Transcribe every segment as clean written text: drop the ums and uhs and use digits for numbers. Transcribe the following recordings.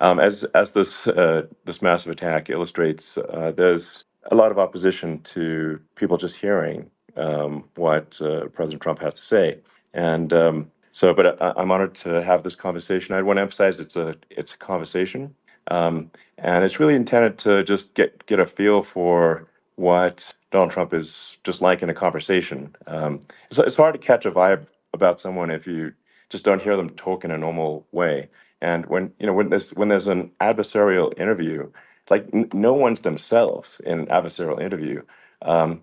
As this massive attack illustrates, there's a lot of opposition to people just hearing what President Trump has to say, and but I'm honored to have this conversation. I want to emphasize it's a conversation, and it's really intended to just get a feel for what Donald Trump is just like in a conversation. It's hard to catch a vibe about someone if you just don't hear them talk in a normal way. And when there's an adversarial interview, like no one's themselves in an adversarial interview. And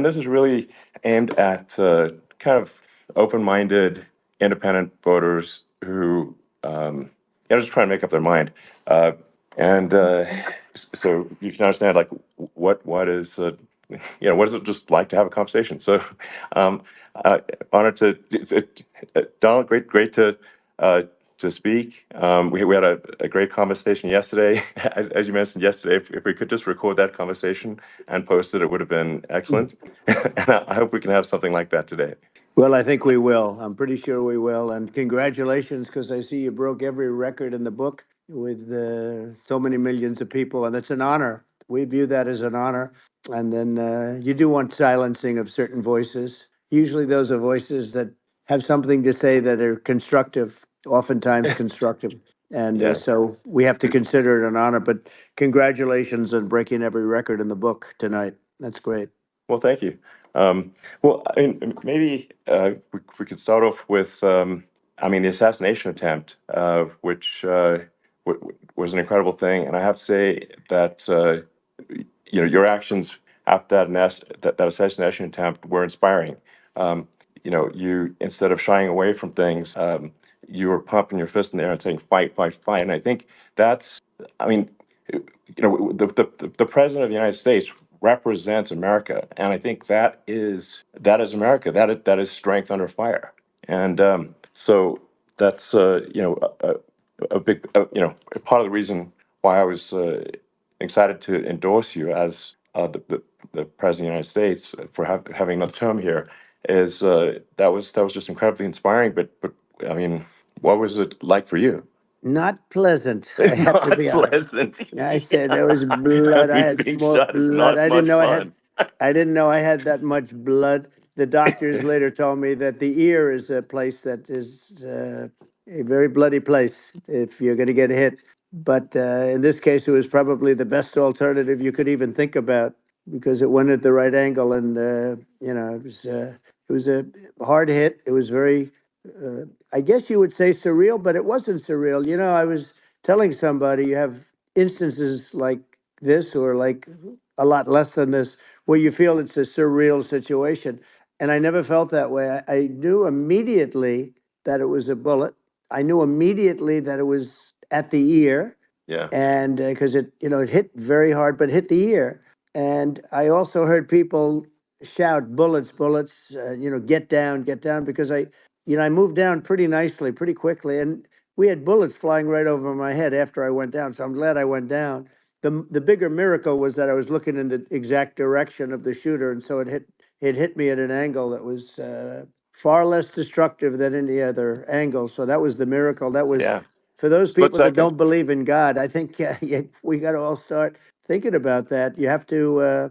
this is really aimed at kind of open-minded, independent voters who just trying to make up their mind. And so you can understand like what is what is it just like to have a conversation. So honored Donald, great to speak. We had a great conversation yesterday. As you mentioned yesterday, if we could just record that conversation and post it, it would have been excellent. And I hope we can have something like that today. Well, I think we will. I'm pretty sure we will. And congratulations, because I see you broke every record in the book with so many millions of people. And it's an honor. We view that as an honor. And then you do want silencing of certain voices. Usually those are voices that have something to say that are constructive, oftentimes constructive. And Yeah. so we have to consider it an honor. But congratulations on breaking every record in the book tonight. That's great. Well, thank you. Well, I mean, maybe we could start off with, the assassination attempt, which was an incredible thing. And I have to say that, your actions after that assassination attempt were inspiring. You, instead of shying away from things, you were pumping your fist in the air and saying, fight, fight, fight. And I think that's, the president of the United States represents America, and I think that is America. That is strength under fire, and so that's a big part of the reason why I was excited to endorse you as the president of the United States for having another term here. Is that was just incredibly inspiring. But I mean, what was it like for you? Not pleasant, I have to Not be honest. pleasant. I said there was blood. I had Being more shot is blood. not I much didn't know fun. I didn't know I had that much blood. The doctors later told me that the ear is a place that is a very bloody place if you're going to get hit. But in this case, it was probably the best alternative you could even think about, because it went at the right angle, and it was a hard hit. It was very, I guess you would say, surreal, but it wasn't surreal. I was telling somebody, you have instances like this, or like a lot less than this, where you feel it's a surreal situation. And I never felt that way. I knew immediately that it was a bullet. I knew immediately that it was at the ear. Yeah. And because it hit very hard, but hit the ear. And I also heard people shout, bullets, bullets, get down, because I moved down pretty nicely, pretty quickly. And we had bullets flying right over my head after I went down. So I'm glad I went down. The bigger miracle was that I was looking in the exact direction of the shooter. And so it hit me at an angle that was far less destructive than any other angle. So that was the miracle. That was, Yeah. for those Split people that second. don't believe in God, I think we got to all start thinking about that. You have to,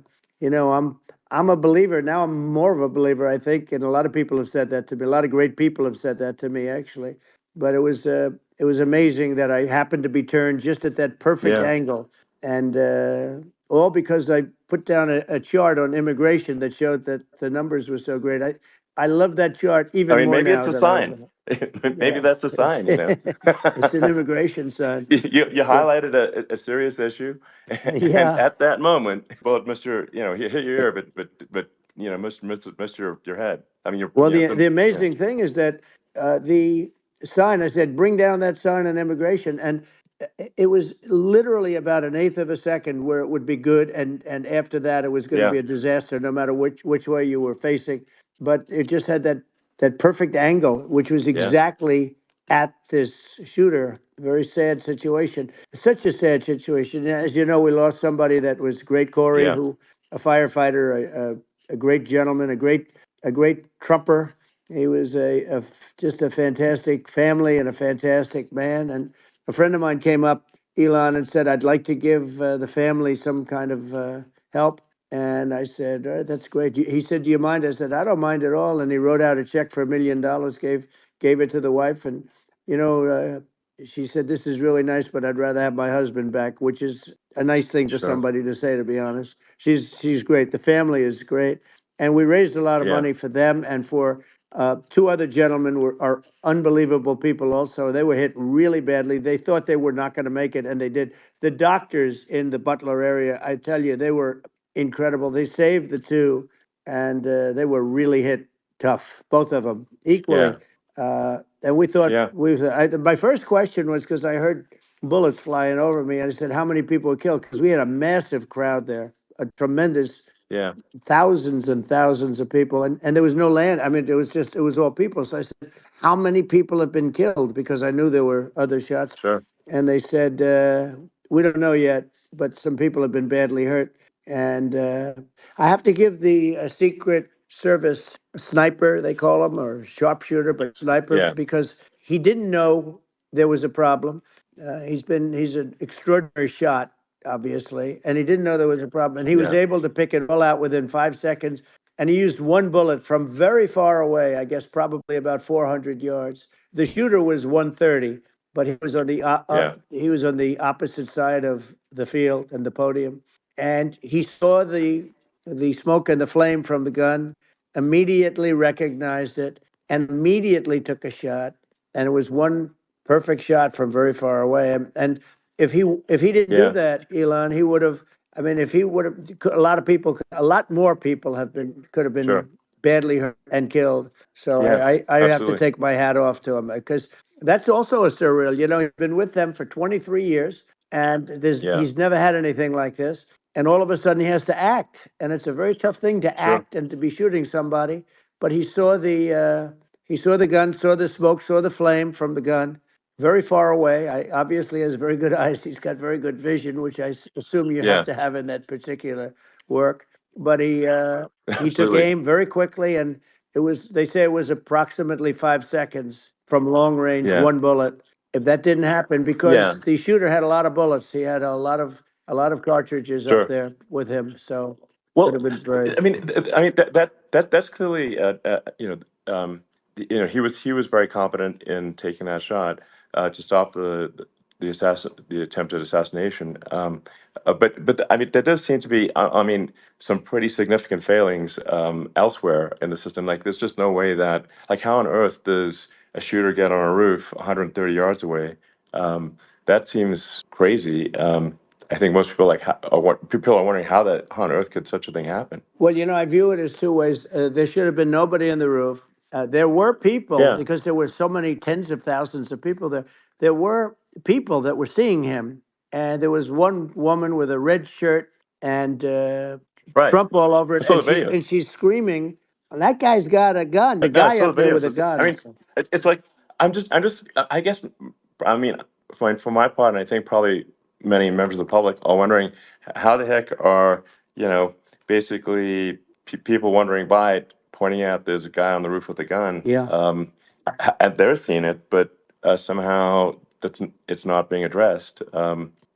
I'm a believer now. I'm more of a believer, I think, and a lot of people have said that to me. A lot of great people have said that to me, actually. But it was amazing that I happened to be turned just at that perfect Yeah. angle, and all because I put down a chart on immigration that showed that the numbers were so great. I love that chart even more Maybe now it's a than I sign. ever. Maybe that's a sign, It's an immigration sign. You But highlighted a serious issue, and yeah, at that moment, well, Mister, hit your ear, but missed your head. I mean, well, the amazing thing is that the sign, I said, bring down that sign on immigration, and it was literally about an eighth of a second where it would be good, and after that, it was going to Yeah. be a disaster, no matter which way you were facing. But it just had that perfect angle, which was exactly at this shooter. Very sad situation. Such a sad situation. As you know, we lost somebody that was great, Corey, Yeah. a firefighter, a great gentleman, a great Trumper. He was just a fantastic family and a fantastic man. And a friend of mine came up, Elon, and said, I'd like to give the family some kind of help. And I said, that's great. He said, do you mind? I said, I don't mind at all. And he wrote out a check for $1 million, gave it to the wife. And, she said, this is really nice, but I'd rather have my husband back, which is a nice thing for Sure. somebody to say, to be honest. She's great. The family is great. And we raised a lot of Yeah. money for them and for two other gentlemen are unbelievable people also. They were hit really badly. They thought they were not going to make it, and they did. The doctors in the Butler area, I tell you, they were incredible. They saved the two, and they were really hit tough, both of them equally. And we thought my first question was because I heard bullets flying over me, and I said, "How many people were killed?" Because we had a massive crowd there, a tremendous, thousands and thousands of people, and there was no land. I mean, it was all people. So I said, "How many people have been killed?" Because I knew there were other shots. Sure. And they said, "We don't know yet, but some people have been badly hurt." And I have to give the Secret Service sniper, they call him, or sharpshooter, but sniper, because he didn't know there was a problem. He's an extraordinary shot, obviously, and he didn't know there was a problem. And he was able to pick it all out within 5 seconds. And he used one bullet from very far away, I guess probably about 400 yards. The shooter was 130, but he was on the opposite side of the field and the podium. And he saw the smoke and the flame from the gun, immediately recognized it, and immediately took a shot. And it was one perfect shot from very far away. And if he didn't do that, Elon, he would have. I mean, if he would have, a lot more people could have been badly hurt and killed. So I have to take my hat off to him because that's also a surreal. He's been with them for 23 years, and he's never had anything like this. And all of a sudden he has to act, and it's a very tough thing to act and to be shooting somebody. But he saw the gun, saw the smoke, saw the flame from the gun, very far away. I obviously has very good eyes. He's got very good vision, which I assume you have to have in that particular work. But he took aim very quickly, and they say it was approximately 5 seconds from long range, one bullet. If that didn't happen, because the shooter had a lot of bullets, he had a lot of cartridges up there with him. So Well, could have been very. I mean, that's clearly, he was very competent in taking that shot to stop the attempted assassination. But I mean, there does seem to be, I mean, some pretty significant failings elsewhere in the system. Like, there's just no way that, like, how on earth does a shooter get on a roof 130 yards away? That seems crazy. I think most people people are wondering how on earth could such a thing happen. Well, I view it as two ways. There should have been nobody on the roof. There were people because there were so many tens of thousands of people there. There were people that were seeing him, and there was one woman with a red shirt and Trump all over it, and she's screaming. That guy's got a gun. The guy up there with a gun. I mean, it's like I guess, I mean, for my part, and I think probably many members of the public are wondering how the heck are basically people wandering by pointing out there's a guy on the roof with a gun. And they're seeing it, but somehow it's not being addressed.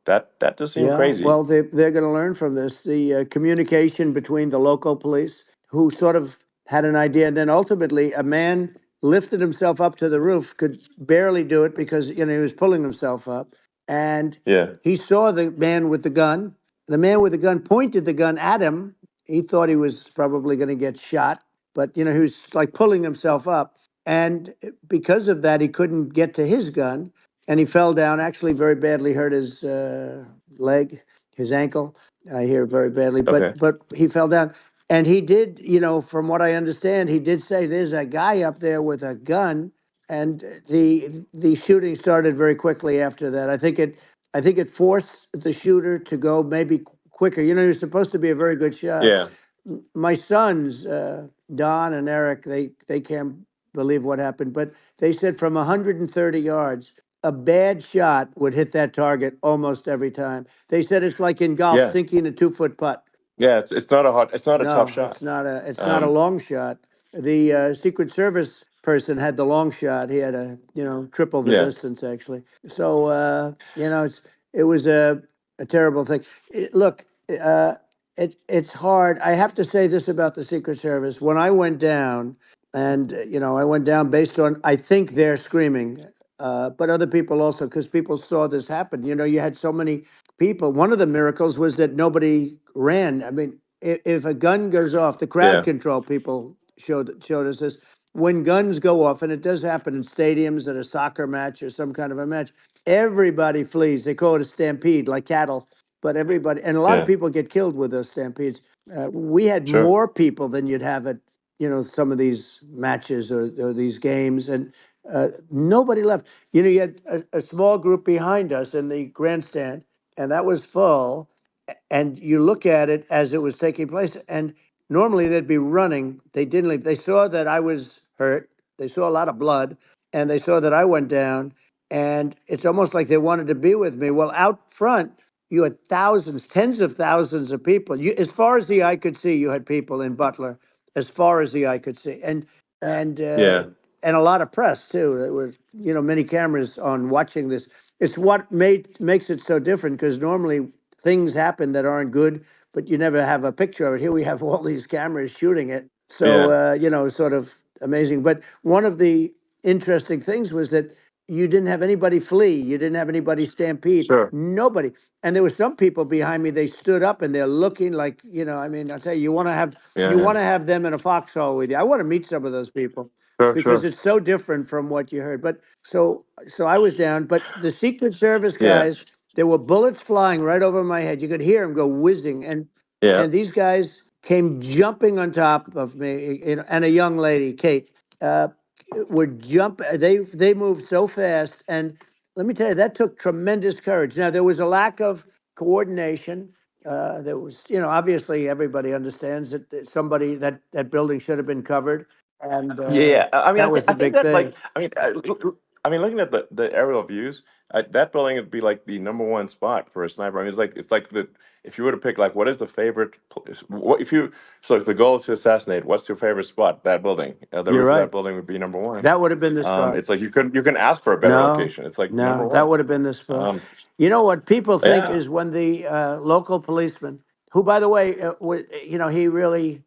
That does seem crazy. Well, they're going to learn from this. The communication between the local police, who sort of had an idea, and then ultimately a man lifted himself up to the roof, could barely do it because he was pulling himself up, and he saw the man with the gun. The man with the gun pointed the gun at him. He thought he was probably going to get shot, but he was like pulling himself up, and because of that, he couldn't get to his gun. And he fell down, actually very badly hurt his leg, his ankle. I hear very badly, but he fell down. And he did, from what I understand, he did say there's a guy up there with a gun. And the shooting started very quickly after that. I think it forced the shooter to go maybe quicker. He was supposed to be a very good shot. My sons, Don and Eric, they can't believe what happened, but they said from 130 yards, a bad shot would hit that target almost every time. They said it's like in golf, sinking a 2-foot putt. It's not a tough shot. It's not a long shot. The Secret Service person had the long shot. He had triple the Yeah. distance actually. So it was a terrible thing. Look, it's hard. I have to say this about the Secret Service. When I went down, and I went down based on I think they're screaming, but other people also, because people saw this happen. You had so many people. One of the miracles was that nobody ran. I mean, if a gun goes off, the crowd Yeah. control people showed us this. When guns go off, and it does happen in stadiums at a soccer match or some kind of a match, everybody flees. They call it a stampede, like cattle. But everybody, and a lot of Yeah. people get killed with those stampedes. We had Sure. more people than you'd have at some of these matches or these games, and nobody left. You had a small group behind us in the grandstand, and that was full. And you look at it as it was taking place, and normally they'd be running. They didn't leave. They saw that I was hurt. They saw a lot of blood, and they saw that I went down. And it's almost like they wanted to be with me. Well, out front, you had thousands, tens of thousands of people. As far as the eye could see, you had people in Butler, as far as the eye could see, and Yeah. and a lot of press too. There were many cameras on watching this. It's what makes it so different, because normally things happen that aren't good, but you never have a picture of it. Here we have all these cameras shooting it, so sort of amazing. But one of the interesting things was that you didn't have anybody flee. You didn't have anybody stampede. Sure. Nobody. And there were some people behind me. They stood up and they're looking like, I mean, I'll tell you, you want Yeah. to have them in a foxhole with you. I want to meet some of those people Sure. because Sure. it's so different from what you heard. But so I was down. But the Secret Service Yeah. guys, there were bullets flying right over my head. You could hear them go whizzing, Yeah. and these guys came jumping on top of me, and a young lady, Kate. Would jump. They moved so fast, and let me tell you, that took tremendous courage. Now there was a lack of coordination. There was, obviously everybody understands that somebody that building should have been covered, and Yeah. I mean, that was I the think big that thing. I mean, looking at the aerial views, that building would be like the number one spot for a sniper. I mean, it's like the if you were to pick like what is the favorite place, what if you so if the goal is to assassinate, what's your favorite spot? That building, the You're roof of right. that building would be number one. That would have been the spot. It's like you can ask for a better No, location. It's like number no, that one. would have been the spot. Um, You know what people think yeah. is when the local policeman, who, by the way, he really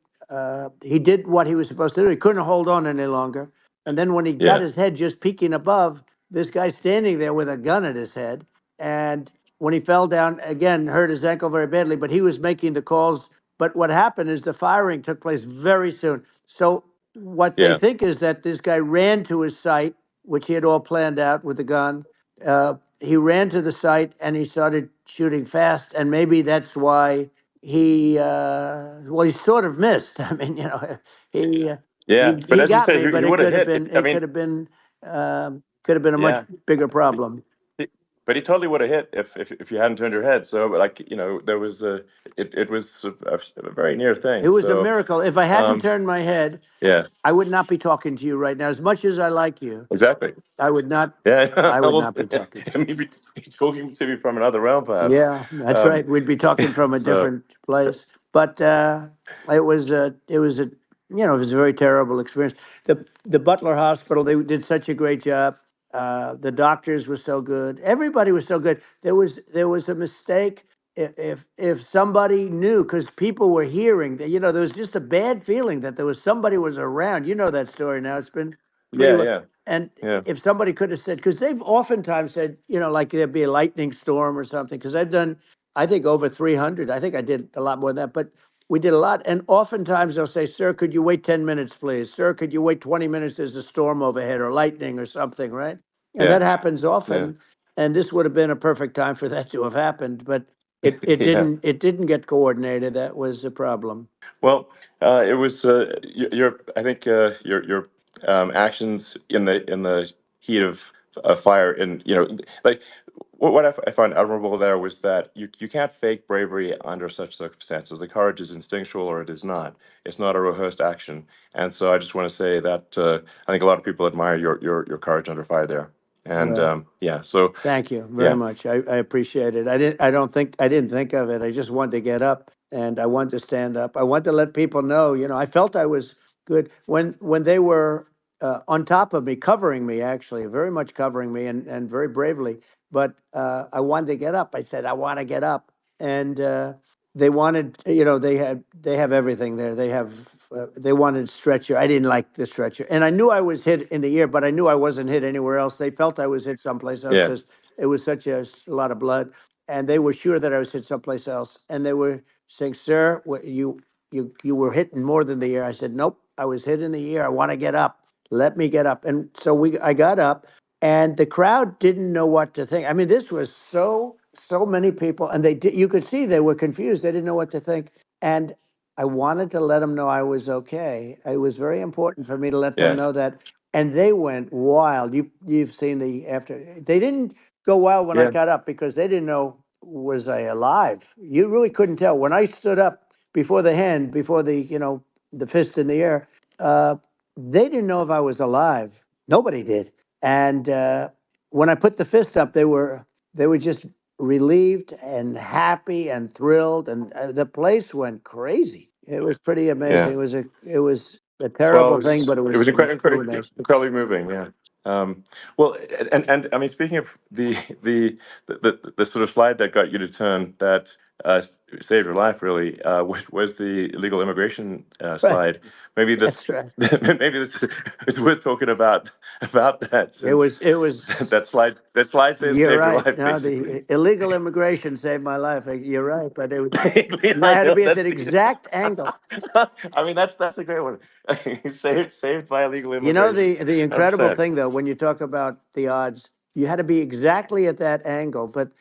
he did what he was supposed to do. He couldn't hold on any longer, and then when he got Yeah. his head just peeking above, this guy standing there with a gun at his head, and when he fell down again, hurt his ankle very badly. But he was making the calls. But what happened is the firing took place very soon. So what they Yeah. think is that this guy ran to his site, which he had all planned out with the gun. He ran to the site and he started shooting fast, and maybe that's why he sort of missed. I mean, he uh, Yeah. But he as you got said, me, but he it would have could have hit. been I mean, a much yeah. bigger problem. But he totally would have hit if you hadn't turned your head. So, like there was it was a very near It thing. was a So, miracle. If I hadn't um, turned my head, yeah, I would not be talking to you right now. As much as I like you, exactly. I would not. Yeah, I would well, not be talking to you. maybe talking to me from another realm, perhaps. Yeah, that's Um, right. We'd be talking from a so different place. But it was a very terrible experience. The Butler Hospital, they did such a great job. The doctors were so good. Everybody was so good. There was a mistake. If somebody knew, because people were hearing that, there was just a bad feeling that there was somebody was around. You know that story now. It's been pretty yeah, well. yeah, And yeah, if somebody could have said, because they've oftentimes said, like there'd be a lightning storm or something, because I've done, I think, over 300. I think I did a lot more than that, but we did a lot. And oftentimes they'll say, sir, could you wait 10 minutes, please? Sir, could you wait 20 minutes? There's a storm overhead or lightning or something, right? And yeah, that happens yeah, often. And this would have been a perfect time for that to have happened, but yeah. it didn't get coordinated. That was the problem. Well, it was your. I think your actions in the heat of fire, and like what I found admirable there was that you can't fake bravery under such circumstances. The courage is instinctual, or it is not. It's not a rehearsed action. And so I just want to say that I think a lot of people admire your courage under fire there. And Well, yeah, so thank you very yeah, much. I appreciate it. I didn't think of it. I just wanted to get up and I wanted to stand up. I wanted to let people know, I felt I was good when they were on top of me, covering me, actually, very much covering me, and very bravely. But I wanted to get up. I said, I want to get up. And they wanted, they have everything there. They wanted stretcher. I didn't like the stretcher. And I knew I was hit in the ear, but I knew I wasn't hit anywhere else. They felt I was hit someplace else Yeah. because it was such a lot of blood. And they were sure that I was hit someplace else. And they were saying, sir, you were hit in more than the ear. I said, nope, I was hit in the ear. I want to get up. Let me get up. And so I got up, and the crowd didn't know what to think. I mean, this was so many people, and you could see they were confused. They didn't know what to think. And I wanted to let them know I was okay. It was very important for me to let them Yeah. know that. And they went wild. You've seen the after. They didn't go wild when I Yeah. got up because they didn't know, was I alive? You really couldn't tell. When I stood up before the fist in the air, they didn't know if I was alive. Nobody did. And when I put the fist up, they were just relieved and happy and thrilled, and the place went crazy. It was pretty amazing. Yeah. It was a Well, terrible thing, but it it was was really nice. incredibly moving. Yeah. Well, and I mean, speaking of the sort of slide that got you to turn that saved your life, really, was the illegal immigration Right. slide. Maybe this, That's right. maybe this is worth talking about that, It since was. It was. that slide You're saved your right. life, No, basically. the illegal immigration saved my life. You're right, but and I I had to know be at that's that the. exact angle. I mean, that's a great one. Saved by illegal You know, immigration. the incredible 100%. thing, though, when you talk about the odds, you had to be exactly at that angle. But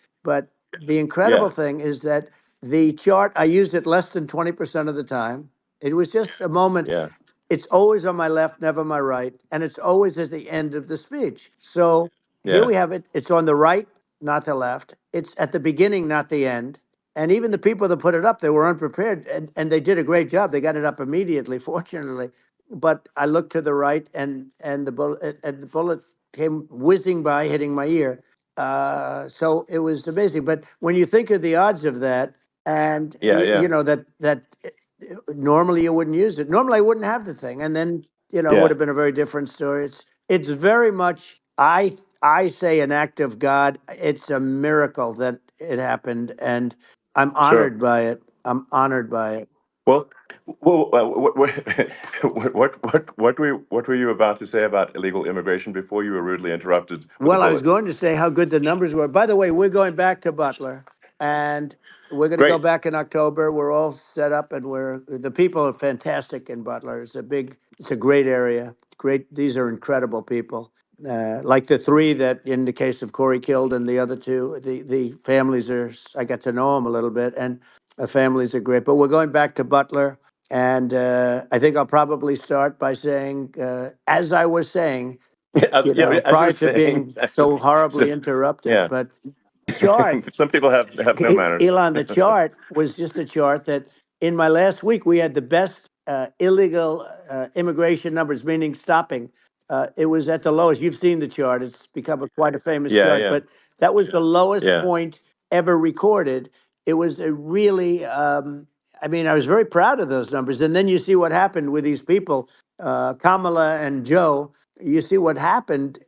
the incredible Yeah. thing is that the chart, I used it less than 20% of the time. It was just a moment. Yeah. It's always on my left, never my right, and it's always at the end of the speech. So here Yeah. we have it. It's on the right, not the left. It's at the beginning, not the end. And even the people that put it up, they were unprepared, and they did a great job. They got it up immediately, fortunately. But I looked to the right, and the bullet came whizzing by, hitting my ear. So it was amazing. But when you think of the odds of that, and Yeah. Yeah. that normally you wouldn't use it. Normally I wouldn't have the thing, and then it would Yeah. have been a very different story. It's very much, I say, an act of God. It's a miracle that it happened, and I'm Sure. honored by it. I'm honored by it. Well, what were you about to say about illegal immigration before you were rudely interrupted with a Well, I was bullet? going to say how good the numbers were. By the way, we're going back to Butler, and we're going to go Great. back in October. We're all set up, and the people are fantastic in Butler. It's a great area. Great, these are incredible people. Like the three that, in the case of Corey, killed, and the other two, the families are. I got to know them a little bit, and the families are great. But we're going back to Butler, and I think I'll probably start by saying, as I was saying, As you prior were to saying, being exactly. so So, horribly interrupted. yeah. But chart, Some people have no manners. Elon, the chart was just a chart that in my last week, we had the best illegal immigration numbers, meaning stopping. It was at the lowest. You've seen the chart. It's become quite a famous Yeah. chart, Yeah. but that was the lowest Yeah. point ever recorded. It was a really, I mean, I was very proud of those numbers. And then you see what happened with these people, Kamala and Joe. You see what happened.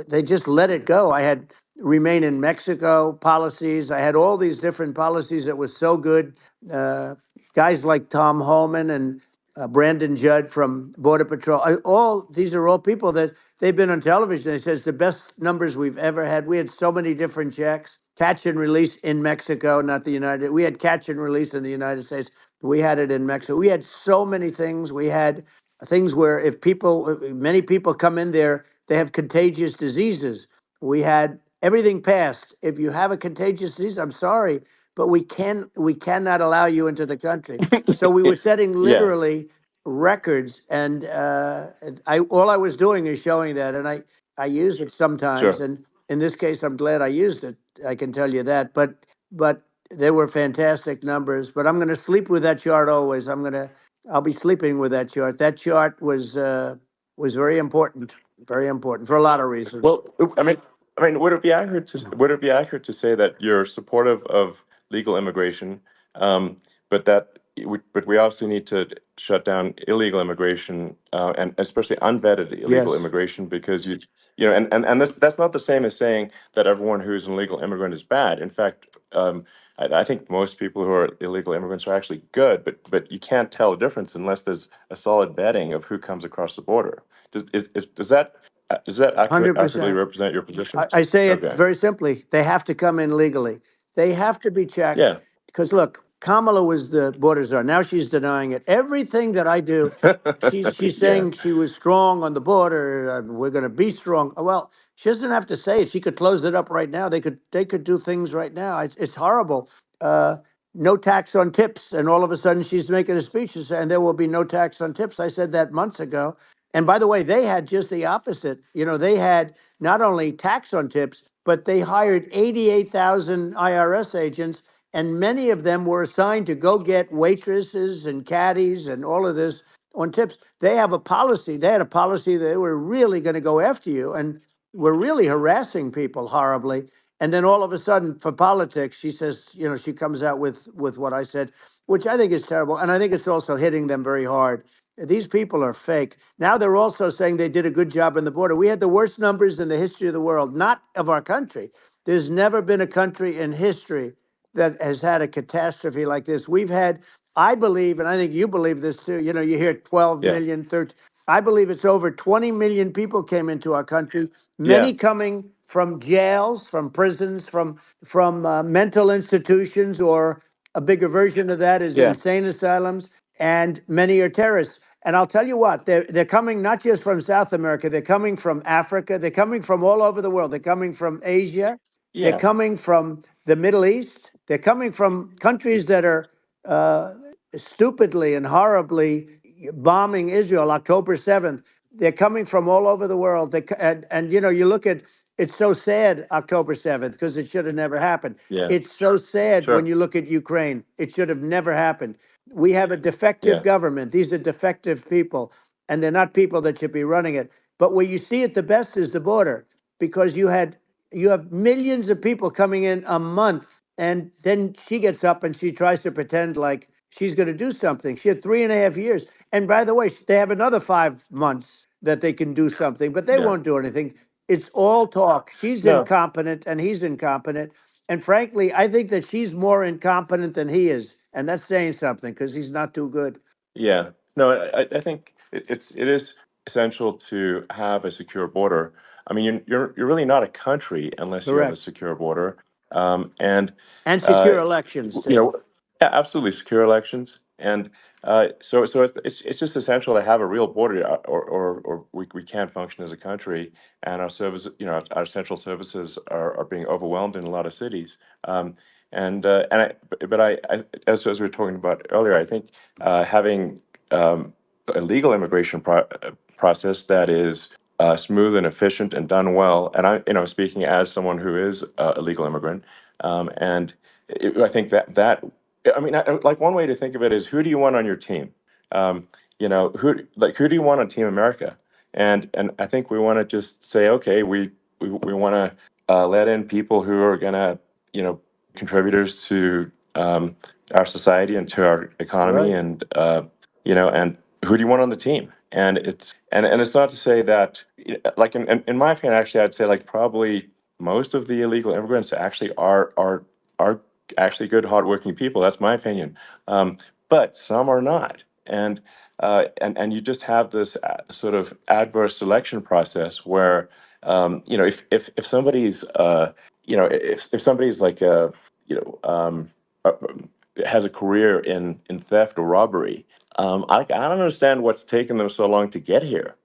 They just let it go. I had remain in Mexico policies. I had all these different policies that was so good. Guys like Tom Holman and Brandon Judd from Border Patrol. These are all people that they've been on television. They says the best numbers we've ever had. We had so many different checks, catch and release in Mexico, not the United. We had catch and release in the United States. We had it in Mexico. We had so many things. We had things where many people come in there, they have contagious diseases. We had everything passed. If you have a contagious disease, I'm sorry, but we cannot allow you into the country. So we were setting Yeah. literally records, and all I was doing is showing that, and I use it sometimes, Sure. and in this case, I'm glad I used it. I can tell you that, but they were fantastic numbers. But I'm going to sleep with that chart always. I'll be sleeping with that chart. That chart was very important for a lot of reasons. Well, I mean, would it be accurate to say that you're supportive of legal immigration, but that but we also need to shut down illegal immigration, and especially unvetted illegal Yes. immigration, because and that's not the same as saying that everyone who's an illegal immigrant is bad. In fact, I think most people who are illegal immigrants are actually good, but you can't tell the difference unless there's a solid vetting of who comes across the border. Does that accurately 100%. represent your position? I say it Okay. very simply. They have to come in legally. They have to be checked. Yeah. Because look, Kamala was the border czar. Now she's denying it. Everything that I do, she's Yeah. saying she was strong on the border. We're going to be strong. Well, she doesn't have to say it. She could close it up right now. They could do things right now. It's horrible. Uh, no tax on tips, and all of a sudden she's making a speech and there will be no tax on tips. I said that months ago. And by the way, they had just the opposite. They had not only tax on tips, but they hired 88,000 IRS agents, and many of them were assigned to go get waitresses and caddies and all of this on tips. They have a policy. They had a policy that they were really going to go after you and were really harassing people horribly. And then all of a sudden, for politics, she says, she comes out with what I said, which I think is terrible. And I think it's also hitting them very hard. These people are fake. Now they're also saying they did a good job on the border. We had the worst numbers in the history of the world, not of our country. There's never been a country in history that has had a catastrophe like this. We've had, I believe, and I think you believe this too, you hear 12 Yeah. million, 13. I believe it's over 20 million people came into our country, Yeah. many coming from jails, from prisons, from mental institutions, or a bigger version of that is Yeah. insane asylums, and many are terrorists. And I'll tell you what, they're coming not just from South America, they're coming from Africa, they're coming from all over the world. They're coming from Asia, they're Yeah. coming from the Middle East, they're coming from countries that are uh, stupidly and horribly bombing Israel October 7th. They're coming from all over the world. And you look at, it's so sad, October 7th, because it should have never happened. Yeah. It's so sad when Sure. you look at Ukraine. It should have never happened. We have a defective Yeah. government. These are defective people, and they're not people that should be running it. But where you see it the best is the border, because you have millions of people coming in a month, and then she gets up and she tries to pretend like she's going to do something. She had 3.5 years. And by the way, they have another 5 months that they can do something, but they Yeah. won't do anything. It's all talk. She's No. incompetent and he's incompetent. And frankly, I think that she's more incompetent than he is. And that's saying something because he's not too good. Yeah. No, I think it is essential to have a secure border. I mean, you're really not a country unless you have a Correct. secure border. And And uh, secure elections, you too. know, yeah, absolutely secure elections. And so it's just essential to have a real border, or we can't function as a country, and our service, our central services are being overwhelmed in a lot of cities. As we were talking about earlier, I think having a legal immigration process that is smooth and efficient and done well, and speaking as someone who is a legal immigrant, and I think I mean, like one way to think of it is, who do you want on your team? Who do you want on Team America? And I think we want to just say, okay, we want to let in people who are gonna, contributors to our society and to our economy, Right. and and who do you want on the team? And it's not to say that, like in my opinion, actually, I'd say like probably most of the illegal immigrants actually are actually good, hardworking people. That's my opinion. But some are not, and you just have this sort of adverse selection process where, if somebody's if somebody's like uh, has a career in theft or robbery, I don't understand what's taken them so long to get here.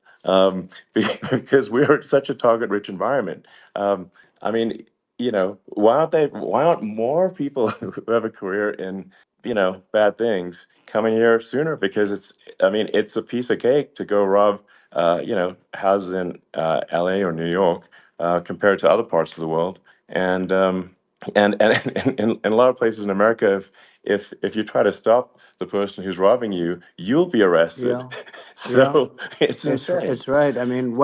Because we are in such a target-rich environment. I mean, why aren't more people who have a career in, bad things coming here sooner? Because I mean, it's a piece of cake to go rob, houses in LA or New York, compared to other parts of the world. And in a lot of places in America, if you try to stop the person who's robbing you, you'll be arrested. Yeah. Yeah. So it's It's insane. it's right. I mean,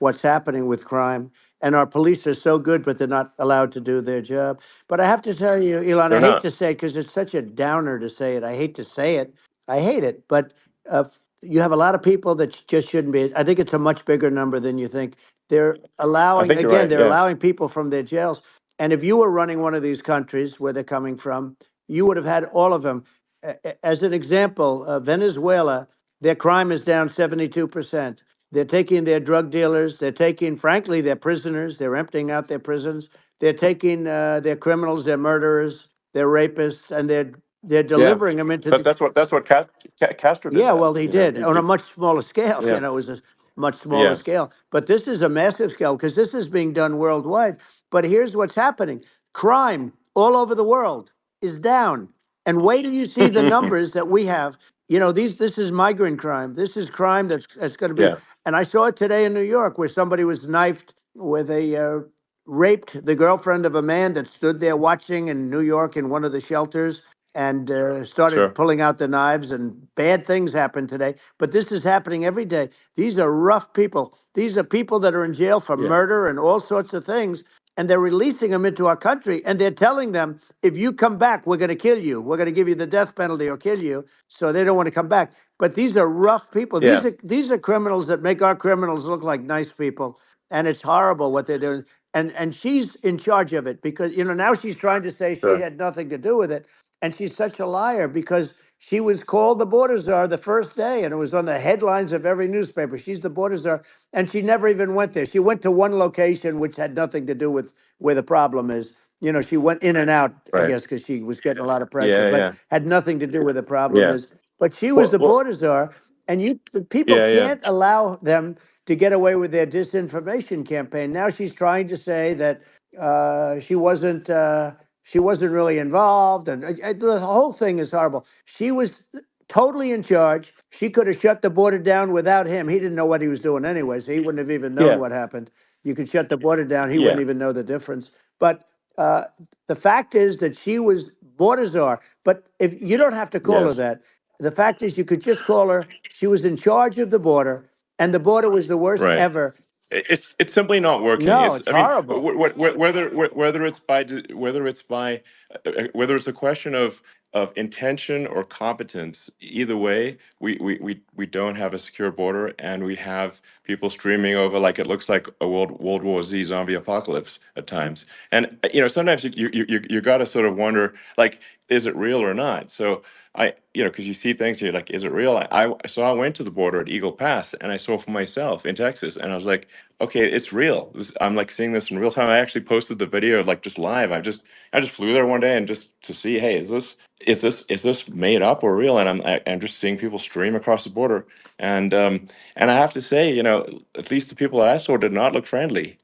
what's happening with crime, and our police are so good, but they're not allowed to do their job. But I have to tell you, Elon, I They're hate not. to say it because it's such a downer to say it. I hate to say it. I hate it. But you have a lot of people that just shouldn't be. I think it's a much bigger number than you think. They're I allowing, think you're again, right. they're Yeah. allowing people from their jails. And if you were running one of these countries where they're coming from, you would have had all of them. As an example, Venezuela, their crime is down 72%. They're taking their drug dealers. They're taking, frankly, their prisoners. They're emptying out their prisons. They're taking their criminals, their murderers, their rapists, and they're Yeah. delivering them into But the. that's what Castro did Yeah, that. well, he You know. did on a much smaller scale. Yeah. It was a much smaller Yeah. scale. But this is a massive scale because this is being done worldwide. But here's what's happening: crime all over the world is down. And wait till you see the numbers that we have. This is migrant crime. This is crime that's going to be. Yeah. And I saw it today in New York where somebody was knifed with raped the girlfriend of a man that stood there watching in New York in one of the shelters and started Sure. pulling out the knives, and bad things happen today. But this is happening every day. These are rough people. These are people that are in jail for Yeah. murder and all sorts of things. And they're releasing them into our country. And they're telling them, if you come back, we're going to kill you. We're going to give you the death penalty or kill you. So they don't want to come back. But these are rough people. Yeah. These are criminals that make our criminals look like nice people. And it's horrible what they're doing. And she's in charge of it because, now she's trying to say she Sure. had nothing to do with it. And she's such a liar because she was called the border czar the first day, and it was on the headlines of every newspaper. She's the border czar, and she never even went there. She went to one location, which had nothing to do with where the problem is. She went in and out, I Right. guess, because she was getting a lot of pressure, Yeah. but Yeah. had nothing to do with the problem Yeah. is. But she was Well. the Well. border czar, and people Yeah. Yeah. can't allow them to get away with their disinformation campaign. Now she's trying to say that she wasn't. She wasn't really involved, and the whole thing is horrible. She was totally in charge. She could have shut the border down without him. He didn't know what he was doing anyway, so he wouldn't have even known Yeah. what happened. You could shut the border down; he Yeah. wouldn't even know the difference. But uh, the fact is that she was border czar. But if you don't have to call her Yes. that, the fact is you could just call her. She was in charge of the border, and the border was the worst Right. ever. It's simply not working. No, It's it's I mean horrible. whether it's a question of intention or competence. Either way, we don't have a secure border, and we have people streaming over like it looks like a World War Z zombie apocalypse at times. And sometimes you got to sort of wonder, like, is it real or not? So because you see things, you're like, is it real? So I went to the border at Eagle Pass, and I saw for myself in Texas, and I was like, okay, it's real. I'm like seeing this in real time. I actually posted the video like just live. I just flew there one day and just to see, hey, is this made up or real? And I'm just seeing people stream across the border, and I have to say, at least the people that I saw did not look friendly.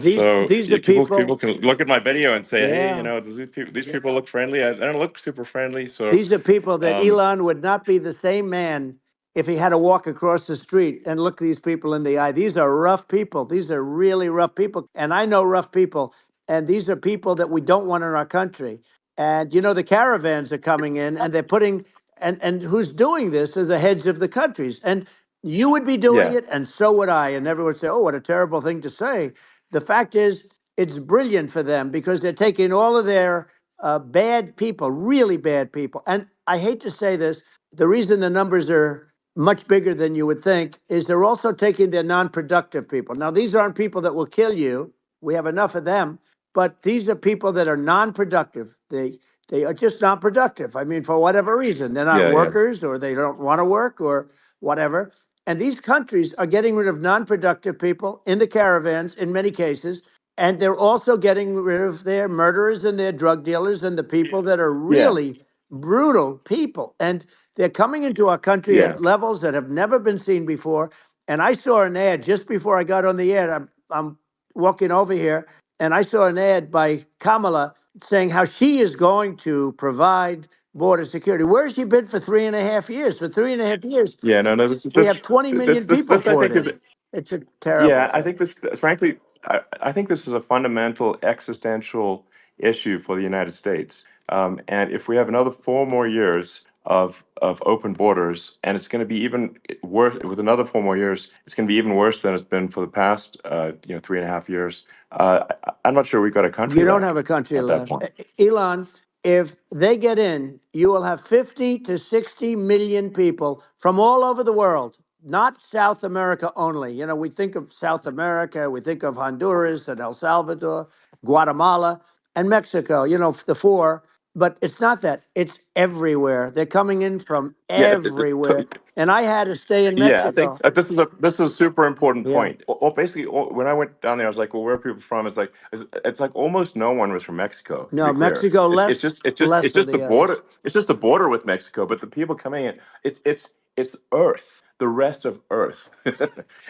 These So these are people people. can look at my video and say, hey, Yeah. does these people look friendly? I don't look super friendly. So These are people that um, Elon would not be the same man if he had to walk across the street and look these people in the eye. These are rough people. These are really rough people. And I know rough people. And these are people that we don't want in our country. And the caravans are coming in and they're putting and who's doing this are the heads of the countries. And you would be doing yeah, it, and so would I. And everyone would say, oh, what a terrible thing to say. The fact is, it's brilliant for them because they're taking all of their bad people, really bad people. And I hate to say this, the reason the numbers are much bigger than you would think is they're also taking their non-productive people. Now, these aren't people that will kill you. We have enough of them, but these are people that are non-productive. They are just not productive. I mean, for whatever reason, they're not yeah. workers or they don't want to work or whatever. And these countries are getting rid of non-productive people in the caravans in many cases, and they're also getting rid of their murderers and their drug dealers and the people that are Yeah, really brutal people. And they're coming into our country yeah. at levels that have never been seen before. And I saw an ad just before I got on the air. I'm walking over here, and I saw an ad by Kamala saying how she is going to provide border security. Where has she been for 3.5 years? For 3.5 years, Yeah, no, no. we have 20 million people This I poured think in. is It's a terrible yeah. I thing. think this, frankly, I think this is a fundamental existential issue for the United States. And if we have another 4 more years of open borders, and it's going to be even worse with another 4 more years. It's going to be even worse than it's been for the past 3.5 years. I'm not sure we've got a country You don't left have a country at that left. point. Elon, if they get in, you will have 50 to 60 million people from all over the world, not South America only. You know, we think of South America, we think of Honduras and El Salvador, Guatemala, and Mexico, you know, the four. But it's not that. It's everywhere. They're coming in from Yeah, everywhere. And I had to stay in yeah. I think Mexico. this is a super important Yeah. point. Basically, when I went down there, I was like, "Well, where are people from?" It's like almost no one was from Mexico. To No, be clear, Mexico it's less it's just it's just less it's than just the the others. border. It's just the border with Mexico. But the people coming in, it's Earth, the rest of Earth,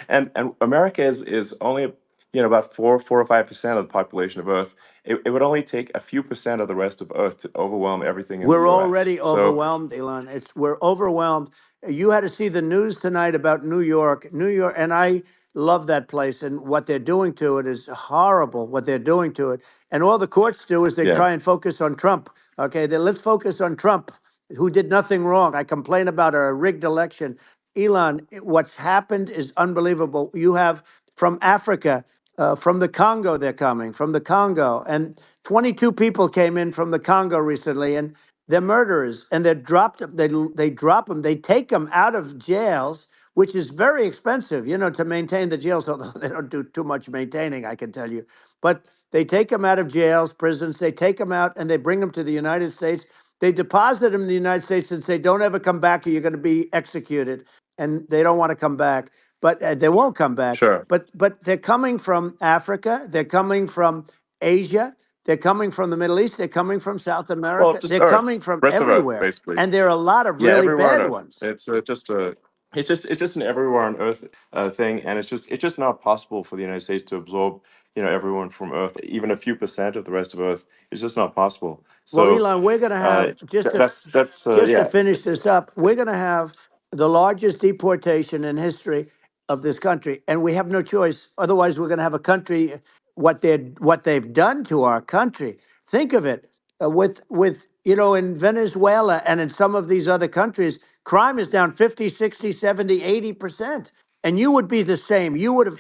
and America is only about 4 or 5% of the population of Earth. It would only take a few percent of the rest of Earth to overwhelm everything in the We're U.S. already So overwhelmed, Elon. We're overwhelmed. You had to see the news tonight about New York. New York, and I love that place, and what they're doing to it is horrible, what they're doing to it. And all the courts do is they yeah, try and focus on Trump. Okay, let's focus on Trump, who did nothing wrong. I complain about a rigged election. Elon, what's happened is unbelievable. You have from Africa, from the Congo, they're coming, from the Congo. And 22 people came in from the Congo recently, and they're murderers, and they're dropped. They drop them. They take them out of jails, which is very expensive, you know, to maintain the jails. Although they don't do too much maintaining, I can tell you. But they take them out of jails, prisons. They take them out and they bring them to the United States. They deposit them in the United States and say, "Don't ever come back, or you're going to be executed." And they don't want to come back, but they won't come back. sure. But they're coming from Africa. They're coming from Asia. They're coming from the Middle East. They're coming from South Well, America. just They're Earth, coming from rest of Earth, everywhere. basically. And there are a lot of Yeah, really everywhere on bad Earth. ones. It's just an everywhere on Earth thing, and it's just not possible for the United States to absorb everyone from Earth, even a few percent of the rest of Earth. It's just not possible. Well, So Elon, we're going to have that's just to yeah, finish this up, we're going to have the largest deportation in history of this country, and we have no choice. Otherwise, we're going to have a country. What they've done to our country. Think of it with in Venezuela and in some of these other countries, crime is down 50, 60, 70, 80%. And you would be the same. You would have.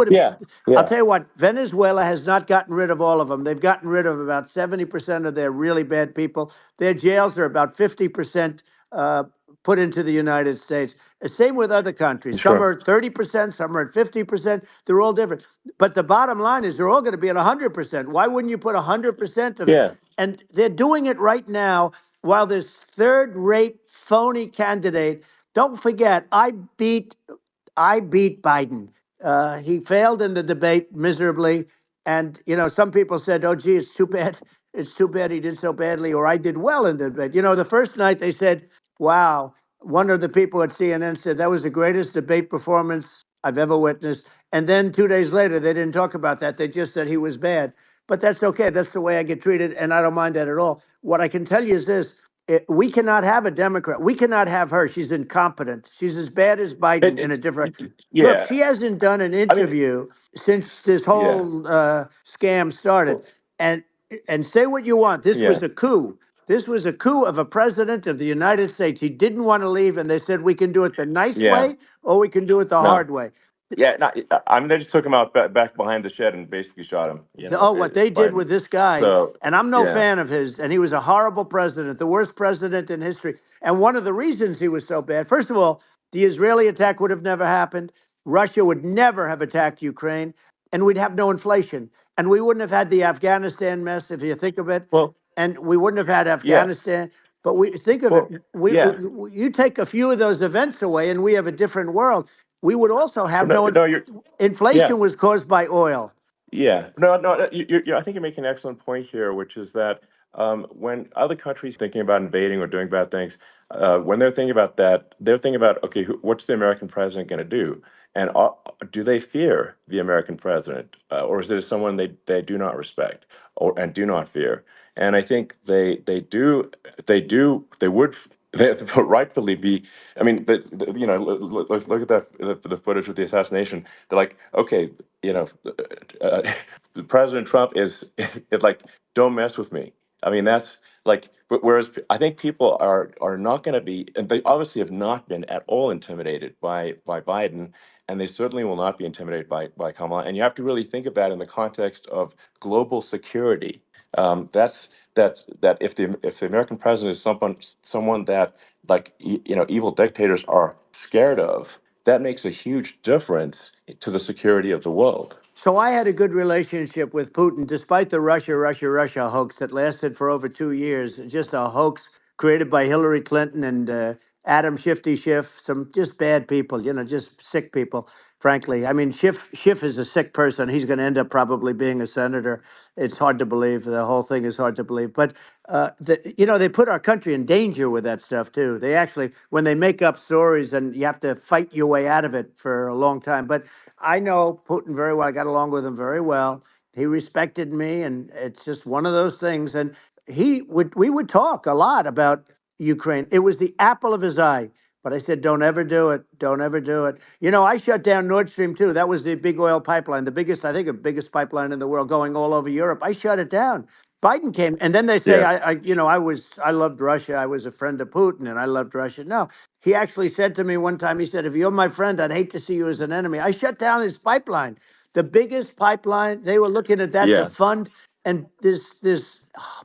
yeah, I'll yeah, tell you what, Venezuela has not gotten rid of all of them. They've gotten rid of about 70% of their really bad people. Their jails are about 50% put into the United States. Same with other countries. Some sure, are at 30%, some are at 50%. They're all different. But the bottom line is they're all going to be at 100%. Why wouldn't you put 100% of it? yeah, And they're doing it right now while this third-rate phony candidate. Don't forget, I beat Biden. He failed in the debate miserably. And, some people said, "Oh, gee, it's too bad. It's too bad he did so badly," or "I did well in the debate." The first night they said, "Wow." One of the people at CNN said, "That was the greatest debate performance I've ever witnessed." And then 2 days later, they didn't talk about that. They just said he was bad. But that's okay. That's the way I get treated. And I don't mind that at all. What I can tell you is this: we cannot have a Democrat. We cannot have her. She's incompetent. She's as bad as Biden in a it's different. Look, yeah. she hasn't done an I mean, interview since this yeah, whole scam started. well, And say what you want. This yeah, was a coup. This was a coup of a president of the United States. He didn't want to leave, and they said we can do it the nice yeah. way or we can do it the No, hard way. yeah. No, I mean, they just took him out back behind the shed and basically shot him. What they did Biden. with this guy, So and I'm no yeah, fan of his, and he was a horrible president, the worst president in history. And one of the reasons he was so bad, first of all, the Israeli attack would have never happened. Russia would never have attacked Ukraine, and we'd have no inflation. And we wouldn't have had the Afghanistan mess, if you think of it. well, And we wouldn't have had yeah, Afghanistan. But we think of it, well, yeah. you take a few of those events away, and we have a different world. We would also have No, no no, you're yeah. inflation was caused by oil. Yeah, no, no. I think you're making an excellent point here, which is that when other countries thinking about invading or doing bad things, when they're thinking about that, they're thinking about, okay, what's the American president going to do, and do they fear the American president, or is it someone they do not respect or and do not fear? And I think they would. They rightfully be. I mean, look at that the footage of the assassination. They're like, okay, uh, President Trump is like, don't mess with me. I mean, that's like, whereas I think people are not going to be, and they obviously have not been at all intimidated by Biden, and they certainly will not be intimidated by Kamala. And you have to really think of that in the context of global security. That if the American president is someone that, like, evil dictators are scared of, that makes a huge difference to the security of the world. So I had a good relationship with Putin, despite the Russia hoax that lasted for over 2 years. Just a hoax created by Hillary Clinton and Adam Shifty Schiff, some just bad people, just sick people, frankly. I mean, Schiff is a sick person. He's going to end up probably being a senator. It's hard to believe. The whole thing is hard to believe. But, they put our country in danger with that stuff, too. They actually, when they make up stories, and you have to fight your way out of it for a long time. But I know Putin very well. I got along with him very well. He respected me, and it's just one of those things. And we would talk a lot about Ukraine. It was the apple of his eye. But I said, don't ever do it. Don't ever do it. I shut down Nord Stream 2. That was the big oil pipeline, the biggest pipeline in the world going all over Europe. I shut it down. Biden came, and then they say, Yeah. I loved Russia. I was a friend of Putin, and I loved Russia. No, he actually said to me one time, he said, if you're my friend, I'd hate to see you as an enemy. I shut down his pipeline, the biggest pipeline. They were looking at that to Yeah. fund, and this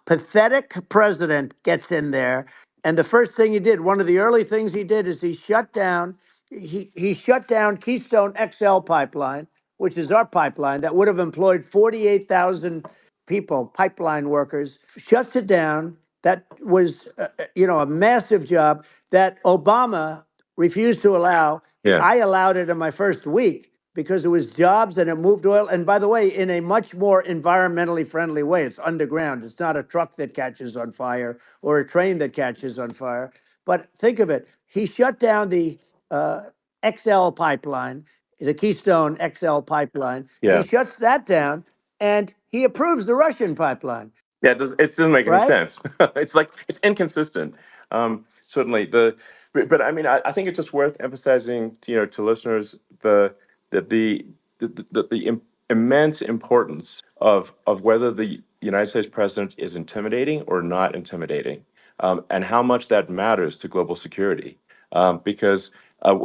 pathetic president gets in there. And the first thing he did, one of the early things he did, is he shut down Keystone XL pipeline, which is our pipeline that would have employed 48,000 people, pipeline workers, shuts it down. That was, a massive job that Obama refused to allow. Yeah. I allowed it in my first week because it was jobs and it moved oil. And by the way, in a much more environmentally friendly way. It's underground. It's not a truck that catches on fire or a train that catches on fire. But think of it. He shut down the XL pipeline, the Keystone XL pipeline. He Yeah. shuts that down and he approves the Russian pipeline, Yeah, it doesn't make any right? sense. It's inconsistent. Certainly but I mean, I think it's just worth emphasizing, to listeners, the immense importance of whether the United States president is intimidating or not intimidating, and how much that matters to global security. Because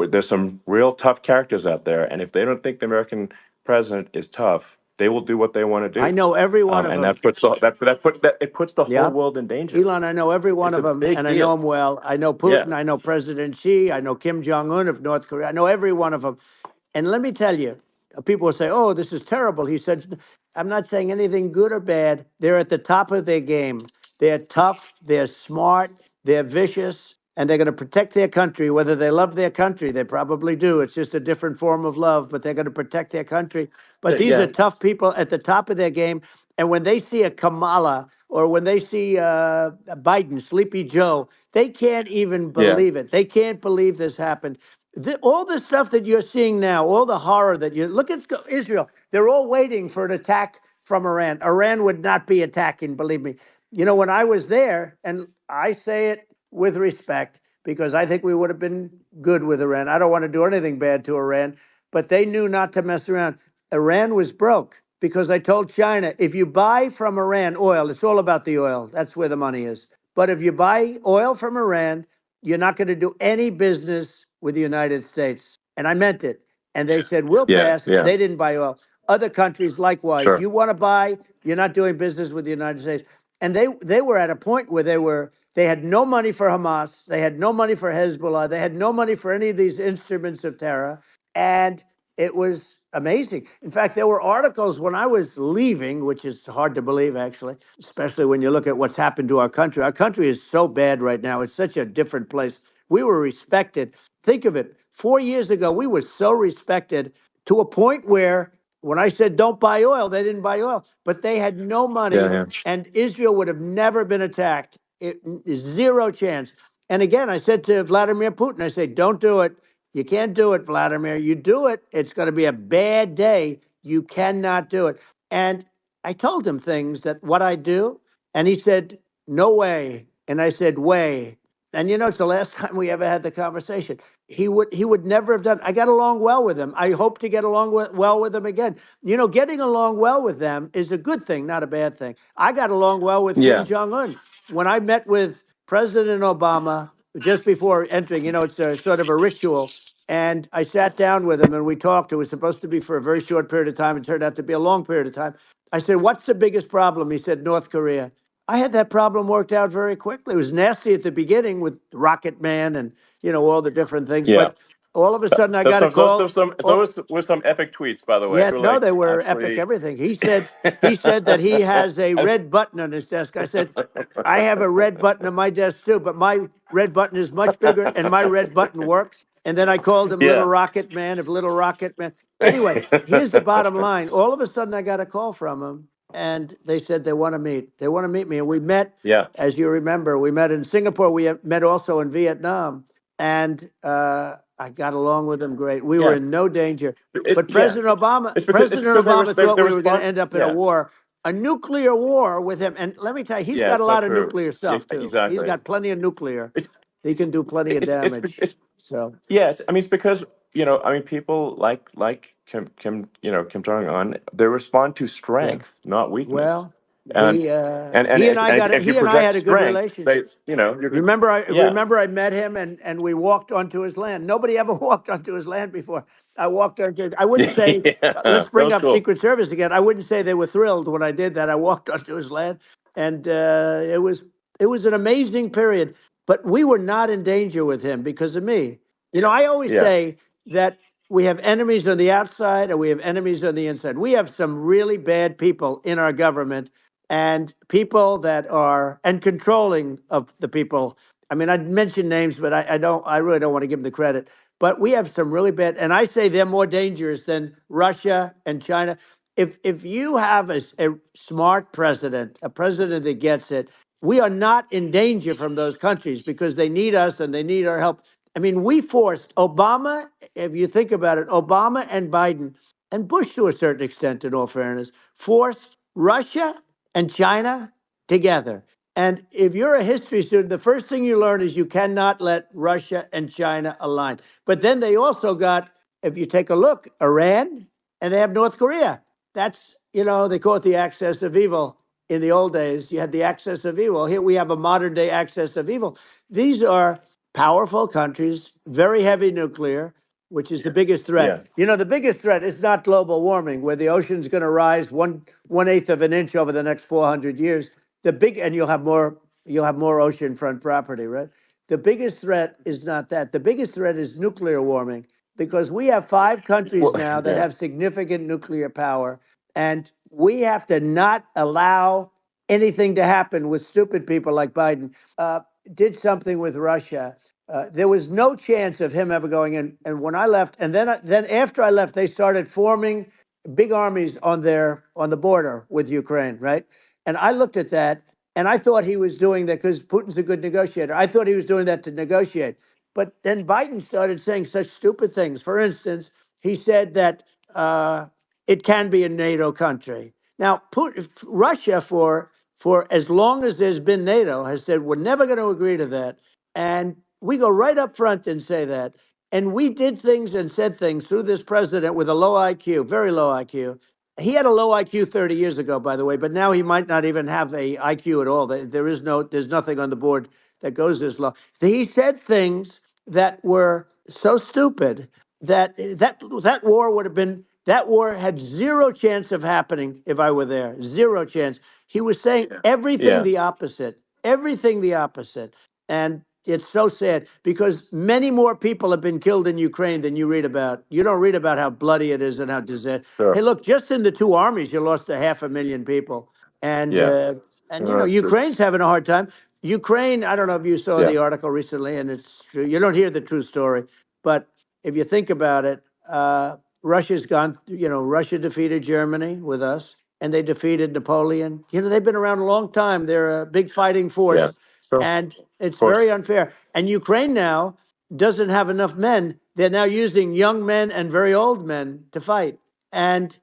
there's some real tough characters out there, and if they don't think the American president is tough, they will do what they want to I do. know every one of And them. it puts the whole Yeah. world in danger. Elon, I know every one It's of a them, big and I know deal. them well. I know Yeah. Putin. I know President Xi. I know Kim Jong-un of North Korea. I know every one of them. And let me tell you, people will say, oh, this is terrible. He said, I'm not saying anything good or bad. They're at the top of their game. They're tough. They're smart. They're vicious. And they're going to protect their country, whether they love their country. They probably do. It's just a different form of love, but they're going to protect their country. But these are Yeah. tough people at the top of their game. And when they see a Kamala or when they see Biden, Sleepy Joe, they can't even Yeah. believe it. They can't believe this happened. All the stuff that you're seeing now, all the horror that you look at Israel, they're all waiting for an attack from Iran. Iran would not be attacking, believe me. When I was there, and I say it with respect because I think we would have been good with Iran. I don't want to do anything bad to Iran, but they knew not to mess around. Iran was broke because I told China, if you buy from Iran oil, it's all about the oil. That's where the money is. But if you buy oil from Iran, you're not going to do any business with the United States. And I meant it. And they said, we'll Yeah. pass. Yeah. They didn't buy oil. Other countries, likewise, Sure. you want to buy, you're not doing business with the United States. And they were at a point where they had no money for Hamas. They had no money for Hezbollah. They had no money for any of these instruments of terror. And it was amazing. In fact, there were articles when I was leaving, which is hard to believe, actually, especially when you look at what's happened to our country. Our country is so bad right now. It's such a different place. We were respected. Think of it. 4 years ago, we were so respected to a point where when I said don't buy oil, they didn't buy oil, but they had no money, Yeah. Yeah. and Israel would have never been attacked. Zero chance. And again, I said to Vladimir Putin, I said, don't do it. You can't do it, Vladimir. You do it, it's going to be a bad day. You cannot do it. And I told him things that what I do, and he said, no way. And I said, way. And it's the last time we ever had the conversation. He would never have done. I got along well with him. I hope to get along well with him again. Getting along well with them is a good thing, not a bad thing. I got along well with Kim Yeah. Jong-un. When I met with President Obama just before entering, it's a sort of a ritual. And I sat down with him and we talked. It was supposed to be for a very short period of time. It turned out to be a long period of time. I said, "What's the biggest problem?" He said, "North Korea." I had that problem worked out very quickly. It was nasty at the beginning with Rocket Man and all the different things, Yeah. but all of a sudden I Those got a call. those were some epic tweets, by the way. Yeah, They were no, like they were epic. absolutely. Everything he said that he has a red button on his desk. I said, I have a red button on my desk too, but my red button is much bigger, and my red button works. And then I called him Little Yeah. Rocket Man of Little Rocket Man. Anyway, here's the bottom line. All of a sudden, I got a call from him, and they said they want to meet. They want to meet me, and we met. Yeah. As you remember, we met in Singapore. We met also in Vietnam, and I got along with them great. We were Yeah. in no danger. But Yeah. President Obama, It's President because Obama thought they we were going to respond. end up in a Yeah. war, a nuclear war with him. And let me tell you, he's Yeah. got a It's not lot of true. nuclear Yeah, stuff too. He's exactly. got plenty of nuclear. It's He can do plenty of damage. it's So yes. I mean, it's because people like Kim Jong Un. They respond to yeah, strength, not weakness. well, And he and I got it. if you He and I project had a good strength, they relationship. you're good. Remember, I Yeah. remember I met him and we walked onto his land. Nobody ever walked onto his land before. I walked onto. I wouldn't say. Yeah. Let's That bring was up cool. Secret Service again. I wouldn't say they were thrilled when I did that. I walked onto his land, and it was an amazing period. But we were not in danger with him because of me. I always Yeah. say that we have enemies on the outside and we have enemies on the inside. We have some really bad people in our government and people that are and controlling of the people. I mean, I'd mention names, but I really don't want to give them the credit. But we have some really bad, and I say they're more dangerous than Russia and China. If you have a smart president, a president that gets it, we are not in danger from those countries because they need us and they need our help. I mean, we forced Obama, if you think about it, Obama and Biden and Bush to a certain extent, in all fairness, forced Russia and China together. And if you're a history student, the first thing you learn is you cannot let Russia and China align. But then they also got, if you take a look, Iran and they have North Korea. That's, they call it the axis of evil. In the old days, you had the axis of evil. Here we have a modern day axis of evil. These are powerful countries, very heavy nuclear, which is the biggest Yeah. threat. The biggest threat is not global warming, where the ocean's going to rise one eighth of an inch over the next 400 years. And you'll have more oceanfront property, right? The biggest threat is not that. The biggest threat is nuclear warming, because we have 5 countries Well, now that yeah. have significant nuclear power, and we have to not allow anything to happen with stupid people like Biden. Did something with Russia. There was no chance of him ever going in. And when I left, and then after I left, they started forming big armies on the border with Ukraine, right? And I looked at that, and I thought he was doing that because Putin's a good negotiator. I thought he was doing that to negotiate. But then Biden started saying such stupid things. For instance, he said that it can be a NATO country. Now, Russia, for as long as there's been NATO, has said we're never going to agree to that. And we go right up front and say that. And we did things and said things through this president with a low IQ, very low IQ. He had a low IQ 30 years ago, by the way, but now he might not even have a IQ at all. There's nothing on the board that goes this low. He said things that were so stupid that war would have been that war had zero chance of happening if I were there. Zero chance. He was saying everything Yeah. the opposite. Everything the opposite. And it's so sad because many more people have been killed in Ukraine than you read about. You don't read about how bloody it is and how disaster. Sure. Hey, look, just in the 2 armies, you lost 500,000 people. And Yeah. Ukraine's having a hard time. Ukraine, I don't know if you saw Yeah. the article recently, and it's true. You don't hear the true story. But if you think about it, Russia's gone, Russia defeated Germany with us, and they defeated Napoleon. They've been around a long time. They're a big fighting Yeah. force, Sure. and it's Of course. very unfair. And Ukraine now doesn't have enough men. They're now using young men and very old men to fight. And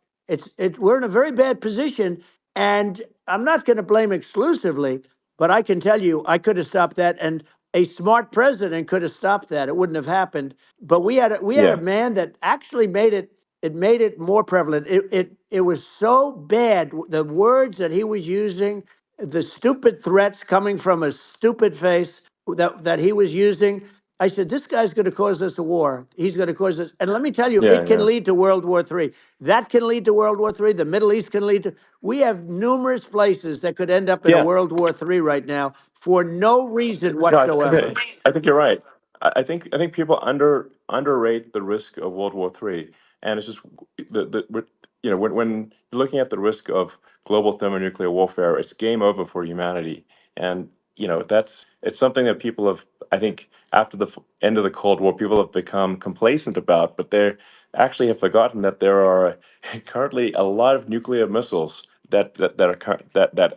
we're in a very bad position. And I'm not going to blame exclusively, but I can tell you, I could have stopped that. And a smart president could have stopped that. It wouldn't have happened. But we had a man that actually made it more prevalent. It was so bad. The words that he was using, the stupid threats coming from a stupid face that he was using. I said, this guy's going to cause us a war. He's going to cause us. And let me tell you, it can lead to World War III. That can lead to World War III. The Middle East can lead to. We have numerous places that could end up in a World War III right now for no reason whatsoever. I think you're right. I think people underrate the risk of World War III, and it's just when you're looking at the risk of global thermonuclear warfare, it's game over for humanity, and it's something that people have, I think, after the end of the Cold War, people have become complacent about, but they actually have forgotten that there are currently a lot of nuclear missiles that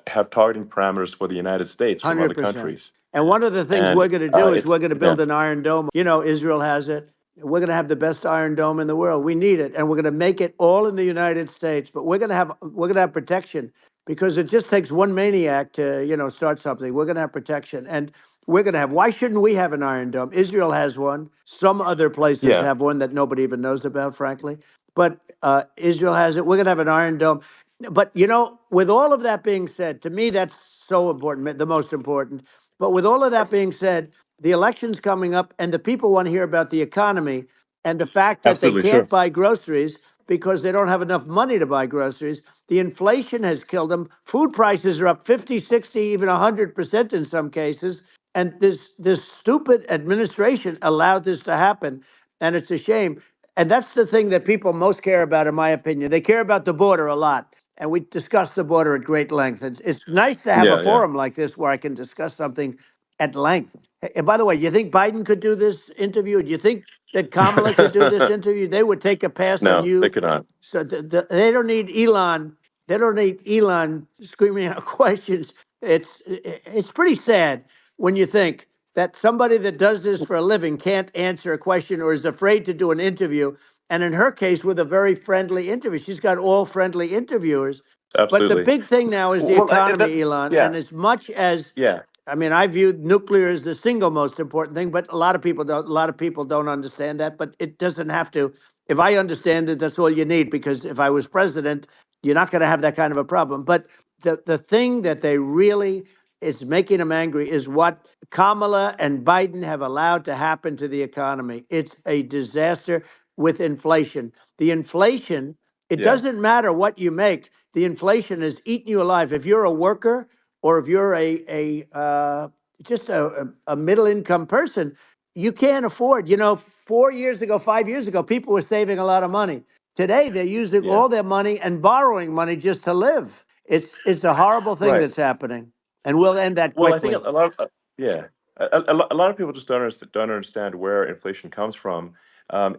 have targeting parameters for the United States from other 100%. countries. And one of the things And we're going to do is it's we're going to build an Iron Dome. Israel has it. We're going to have the best Iron Dome in the world. We need it, and we're going to make it all in the United States. But we're going to have protection, because it just takes one maniac to start something. We're going to have protection, and we're going to have. Why shouldn't we have an Iron Dome? Israel has one. Some other places have one that nobody even knows about, frankly. But Israel has it. We're going to have an Iron Dome. But with all of that being said, to me that's so important, the most important. But with all of that being said, the election's coming up, and the people want to hear about the economy and the fact that they can't buy groceries because they don't have enough money to buy groceries. The inflation has killed them. Food prices are up 50, 60, even 100% in some cases. And this stupid administration allowed this to happen, and it's a shame. And that's the thing that people most care about, in my opinion. They care about the border a lot. And we discussed the border at great length. It's nice to have a forum like this where I can discuss something at length. And by the way, you think Biden could do this interview? Do you think that Kamala could do this interview? They would take a pass on No, you. they could not. So they don't need Elon. They don't need Elon screaming out questions. It's pretty sad when you think that somebody that does this for a living can't answer a question or is afraid to do an interview. And in her case, with a very friendly interview, she's got all friendly interviewers. But the Absolutely. big thing now is the Well, economy, Elon. And as much as I mean, I view nuclear as the single most important thing, but a lot of people don't. A lot of people don't understand that. But it doesn't have to. If I understand it, that's all you need. Because if I was president, you're not going to have that kind of a problem. But the thing that they really is making them angry is what Kamala and Biden have allowed to happen to the economy. It's a disaster with inflation. The inflation. It doesn't matter what you make. The inflation is eating you alive. If you're a worker, or if you're just a middle income person, you can't afford. 4 years ago, 5 years ago, people were saving a lot of money. Today, they're using all their money and borrowing money just to live. It's a horrible thing that's happening, and we'll end that Well, I think quickly. a lot of a lot of people just don't understand where inflation comes from.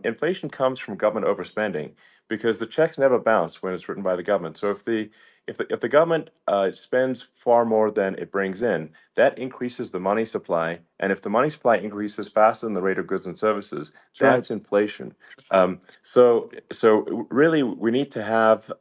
Inflation comes from government overspending because the checks never bounce when it's written by the government. So if the government spends far more than it brings in, that increases the money supply, and if the money supply increases faster than the rate of goods and services, That's right. that's inflation. So really, we need to have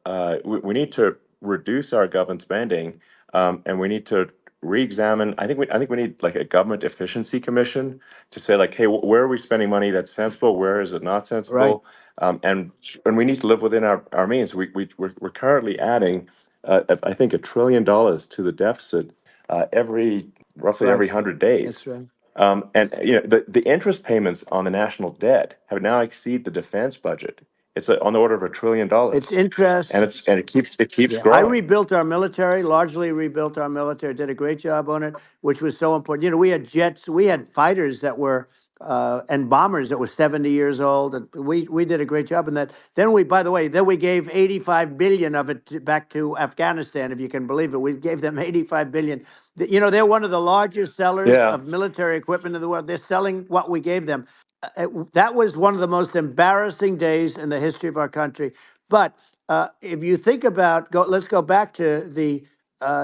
we need to reduce our government spending, and we need to re-examine. I think we need like a government efficiency commission to say like, hey, where are we spending money that's sensible? Where is it not Right. sensible? And we need to live within our means. We're currently adding, I think, $1 trillion to the deficit roughly Right. every 100 days. That's right. And the interest payments on the national debt have now exceed the defense budget. It's on the order of $1 trillion, It's interest. and it keeps Yeah, I growing. rebuilt our military, largely rebuilt our military, did a great job on it, which was so important. We had jets, we had fighters that were, and bombers that were 70 years old. And we did a great job in that. Then by the way, then we gave 85 billion of it back to Afghanistan, if you can believe it. We gave them 85 billion. They're one of the largest sellers Yeah. of military equipment in the world. They're selling what we gave them. That was one of the most embarrassing days in the history of our country. But if you think about, let's go back to the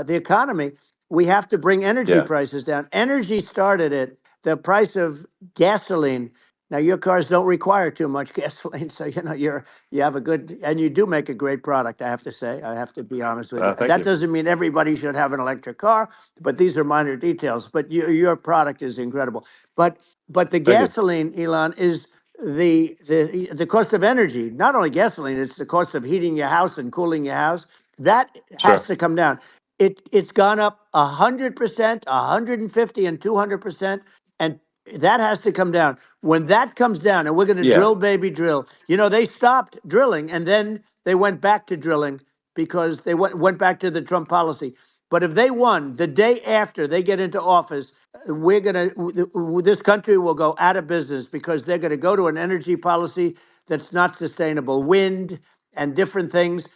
economy. We have to bring energy Yeah. prices down. Energy started at the price of gasoline Now your cars don't require too much gasoline, so you have a good, and you do make a great product. I have to say, I have to be honest with you. Thank That you. doesn't mean everybody should have an electric car, but these are minor details. But your product is incredible. But the Thank you. gasoline, Elon, is the cost of energy. Not only gasoline, it's the cost of heating your house and cooling your house. That has Sure. to come down. It's gone up 100%, 150, and 200%, and that has to come down. When that comes down, and we're going to Yeah. drill, baby, drill. They stopped drilling, and then they went back to drilling because they went back to the Trump policy. But if they won the day after they get into office, this country will go out of business because they're going to go to an energy policy that's not sustainable, wind and different things.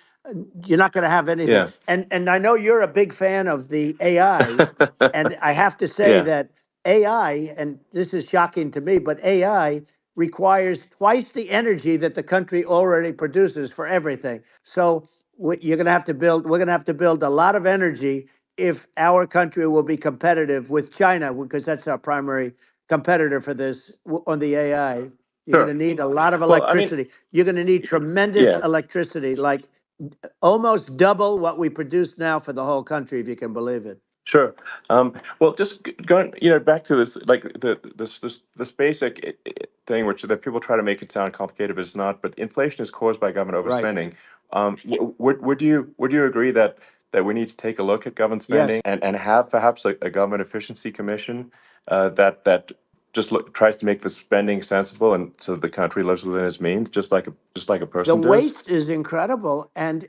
You're not going to have anything. Yeah. And I know you're a big fan of the AI, and I have to say Yeah. that AI, and this is shocking to me, but AI requires twice the energy that the country already produces for everything. So you're going to have to build. We're going to have to build a lot of energy if our country will be competitive with China, because that's our primary competitor for this on the AI. You're Sure. going to need a lot of Well, I mean, electricity. You're going to need tremendous yeah. electricity, like almost double what we produce now for the whole country, if you can believe it. Sure. Well, just going, back to this, like this basic thing, which that people try to make it sound complicated, but it's not. But inflation is caused by government Right. overspending. Would you agree that we need to take a look at government Yes. spending and have perhaps a government efficiency commission that just tries to make the spending sensible and so the country lives within its means, just like a The person does? waste is incredible, and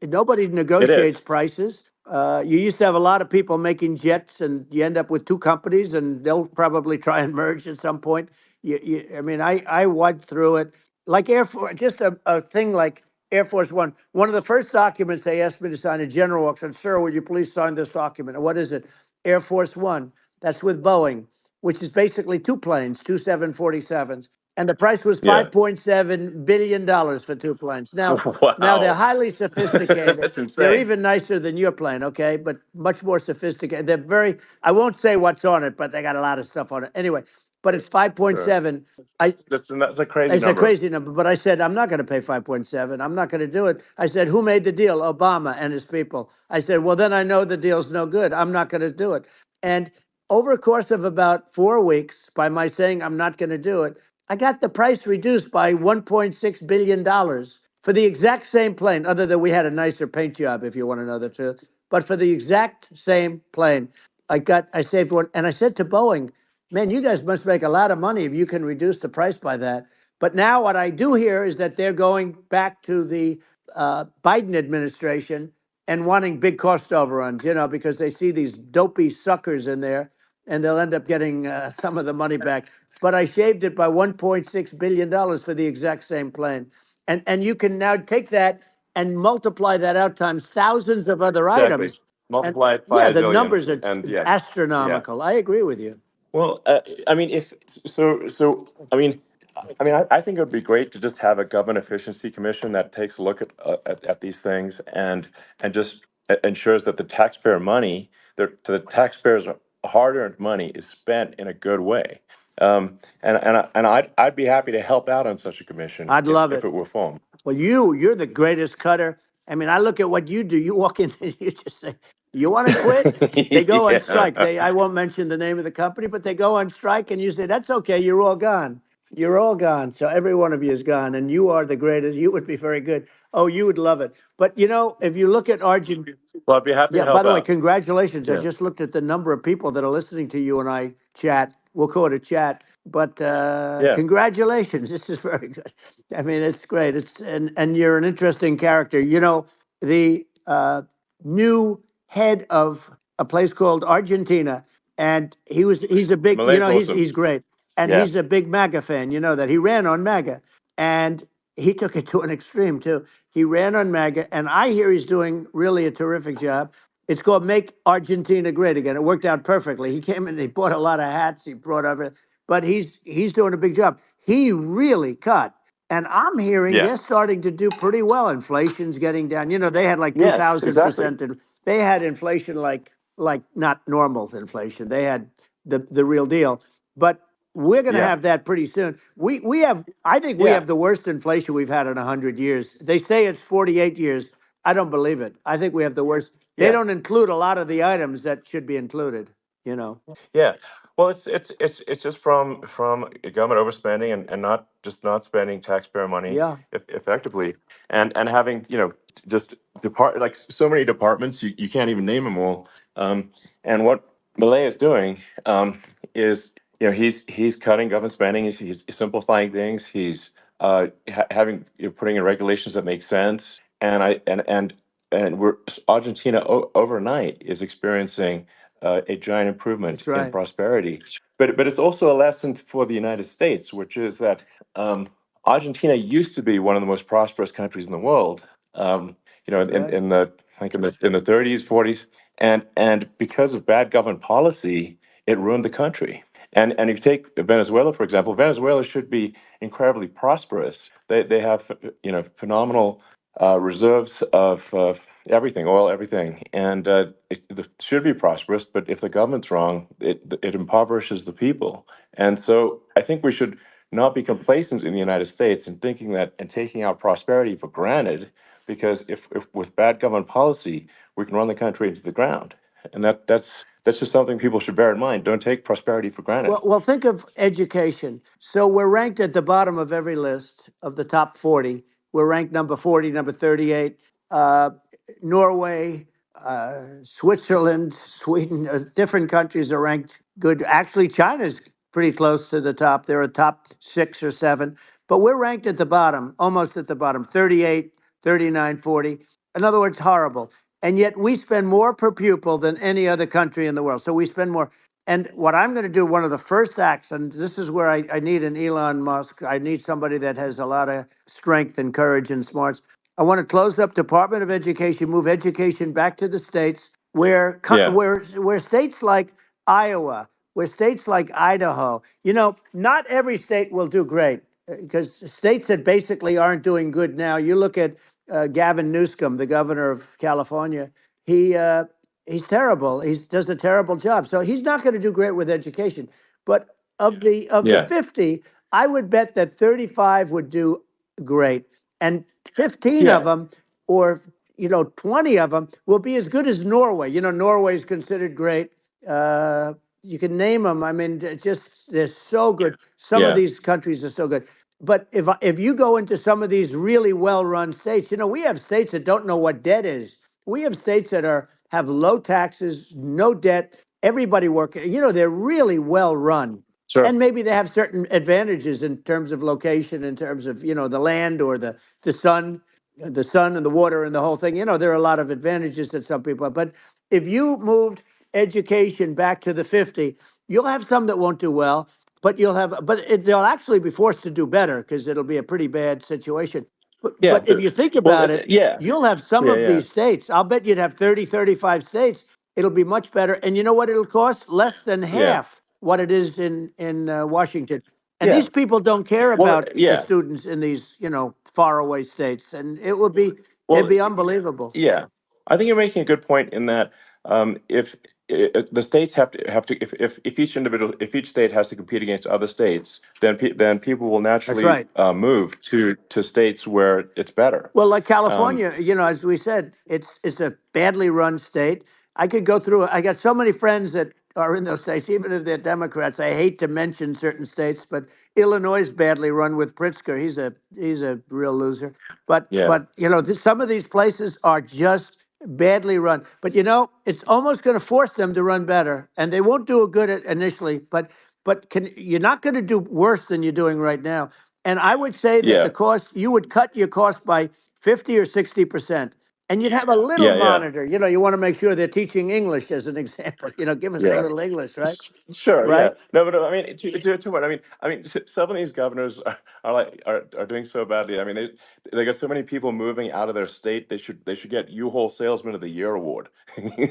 nobody It negotiates is. prices. You used to have a lot of people making jets, and you end up with two companies, and they'll probably try and merge at some point. I mean, I went through it like Air Force, just a thing like Air Force One. One of the first documents they asked me to sign, a general walks in, "Sir, would you please sign this document?" And what is it? Air Force One. That's with Boeing, which is basically two planes, two 747s. And the price was Yeah. $5.7 billion for two planes. Now they're Wow. highly sophisticated. That's They're insane. even nicer than your plane, okay? But much more sophisticated. They're very, I won't say what's on it, but they got a lot of stuff on it. Anyway, but it's Sure. 5.7. That's a crazy It's a number. crazy number, but I said, I'm not going to pay 5.7. I'm not going to do it. I said, who made the deal? Obama and his people. I said, well, then I know the deal's no good. I'm not going to do it. And over a course of about 4 weeks, by my saying I'm not going to do it, I got the price reduced by $1.6 billion for the exact same plane, other than we had a nicer paint job, if you want to know the truth. But for the exact same plane, I saved one. And I said to Boeing, man, you guys must make a lot of money if you can reduce the price by that. But now what I do hear is that they're going back to the Biden administration and wanting big cost overruns, because they see these dopey suckers in there, and they'll end up getting some of the money back. But I shaved it by $1.6 billion for the exact same plane. And you can now take that and multiply that out times thousands of other Exactly. items. And Multiply it by yeah, a the zillion, numbers are and yeah. astronomical. I agree with you. Well, I mean, if so, I think it would be great to just have a government efficiency commission that takes a look at these things and just ensures that the taxpayer money, the taxpayers' hard-earned money, is spent in a good way. I'd be happy to help out on such a commission I'd love if it. it were formed. Well, you're the greatest cutter. I mean, I look at what you do. You walk in and you just say, "You want to quit?" They go on strike. Yeah. I won't mention the name of the company, but they go on strike, and you say, "That's okay. You're all gone. You're all gone." So every one of you is gone, and you are the greatest. You would be very good. Oh, you would love it. But if you look at Argentina. Well, I'd be happy to Yeah, by help the way, out. congratulations. I Yeah. just looked at the number of people that are listening to you and I chat. We'll call it a chat, but Yeah. congratulations. This is very good. I mean, it's great. And you're an interesting character. The new head of a place called Argentina, and he's a big, Malay's he's awesome. he's great. And Yeah. he's a big MAGA fan, that he ran on MAGA. And he took it to an extreme too. He ran on MAGA, and I hear he's doing really a terrific job. It's called Make Argentina Great Again. It worked out perfectly. He came in, he bought a lot of hats, he brought everything, but he's doing a big job. He really cut. And I'm hearing Yeah. they're starting to do pretty well. Inflation's getting down. They had like Yes, exactly. 2,000%. And they had inflation like not normal inflation. They had the real deal. But We're going to Yeah. have that pretty soon. We have, I think we Yeah. have the worst inflation we've had in 100 years. They say it's 48 years. I don't believe it. I think we have the worst. They Yeah. don't include a lot of the items that should be included, you know. Yeah. Well, it's just from government overspending and not spending taxpayer money Yeah, effectively, and having just like so many departments you can't even name them all. And what Millet is doing is he's cutting government spending. He's simplifying things. He's having putting in regulations that make sense. And we're Argentina overnight is experiencing a giant improvement that's in right. prosperity. But it's also a lesson for the United States, which is that Argentina used to be one of the most prosperous countries in the world. Right. In the like in the 30s, 40s, and because of bad government policy, it ruined the country. And if you take Venezuela, for example, Venezuela should be incredibly prosperous. They have phenomenal reserves of everything, oil, everything, and it should be prosperous. But if the government's wrong, it impoverishes the people. And so I think we should not be complacent in the United States in thinking that and taking our prosperity for granted, because if with bad government policy we can run the country into the ground, and that's just something people should bear in mind. Don't take prosperity for granted. Well, think of education. So we're ranked at the bottom of every list of the top 40. We're ranked number 40, number 38. Uh, Norway, Switzerland, Sweden, different countries are ranked good. Actually, China's pretty close to the top. They're a top 6 or 7. But we're ranked at the bottom, almost at the bottom, 38, 39, 40. In other words, horrible. And yet we spend more per pupil than any other country in the world. So we spend more. And what I'm going to do, one of the first acts, and this is where I need an Elon Musk. I need somebody that has a lot of strength and courage and smarts. I want to close up Department of Education, move education back to the states, Yeah, where states like Iowa, where states like Idaho, not every state will do great because states that basically aren't doing good now. You look at Gavin Newsom, the governor of California. He he's terrible. He does a terrible job. So he's not going to do great with education. But of the yeah, 50, I would bet that 35 would do great, and 15 of yeah, them, or 20 of them, will be as good as Norway. Norway is considered great. You can name them. I mean, just they're so good. Some of yeah. these countries are so good. But if you go into some of these really well-run states, we have states that don't know what debt is. We have states that have low taxes, no debt, everybody working. They're really well run. Sure. And maybe they have certain advantages in terms of location, in terms of, the land or the sun, and the water and the whole thing. There are a lot of advantages that some people have. But if you moved education back to the 50, you'll have some that won't do well, they'll actually be forced to do better because it'll be a pretty bad situation. Yeah, But if you think well, about it, yeah, you'll have some yeah, of yeah, these states. I'll bet you'd have 30, 35 states. It'll be much better. And you know what it'll cost? Less than yeah, half what it is in Washington. And yeah. these people don't care Well, about the yeah. students in these, faraway states. And it'd Well, be unbelievable. yeah. I think you're making a good point in that if the states have to if each state has to compete against other states, then people will That's naturally right. move to states where it's better. Well, like Um, California, as we said, it's a badly run state. I could go through. I got so many friends that are in those states, even if they're Democrats. I hate to mention certain states, but Illinois is badly run with Pritzker. He's a real loser. But yeah, but some of these places are just badly run. But it's almost going to force them to run better, and they won't do a good at initially. But you're not going to do worse than you're doing right now. And I would say that yeah, the cost, you would cut your cost by 50 or 60%. And you'd have a little yeah, yeah, monitor. You want to make sure they're teaching English as an example. Give us a yeah. little English, right? Sure, yeah. Right? No, but I mean, to what some of these governors are doing so badly. I mean, they got so many people moving out of their state. They should get U-Haul Salesman of the Year award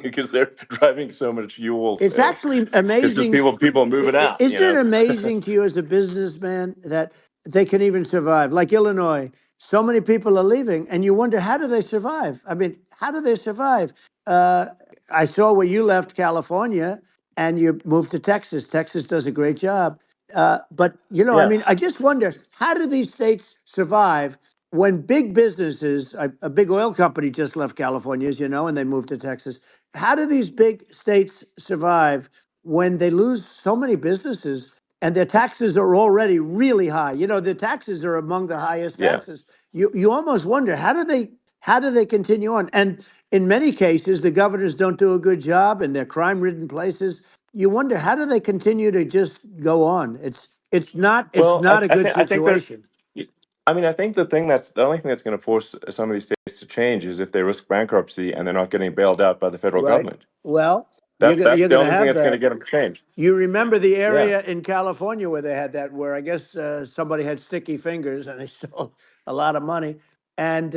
because they're driving so much U-Haul It's sales. actually It's just amazing. people moving out. Isn't it amazing to you as a businessman that they can even survive? Like Illinois, so many people are leaving, and you wonder, how do they survive? I mean, how do they survive? Uh, I saw where you left California and you moved to Texas. Texas does a great job. But, you know, I Yeah. mean, I just wonder, how do these states survive when big businesses, a big oil company just left California, as you know, and they moved to Texas. How do these big states survive when they lose so many businesses and their taxes are already really high? You know, the taxes are among the highest Yeah. taxes. You almost wonder, how do they continue on? And in many cases, the governors don't do a good job in their crime-ridden places. You wonder, how do they continue to just go on? It's Well, not a good I think there's. situation. I mean, I think the only thing that's going to force some of these states to change is if they risk bankruptcy and they're not getting bailed out by the federal Right. government. Well, That's you're the going to only thing have that's going to that. get them to change. You remember the Yeah. area in California where they had that, where I guess somebody had sticky fingers and they stole a lot of money, and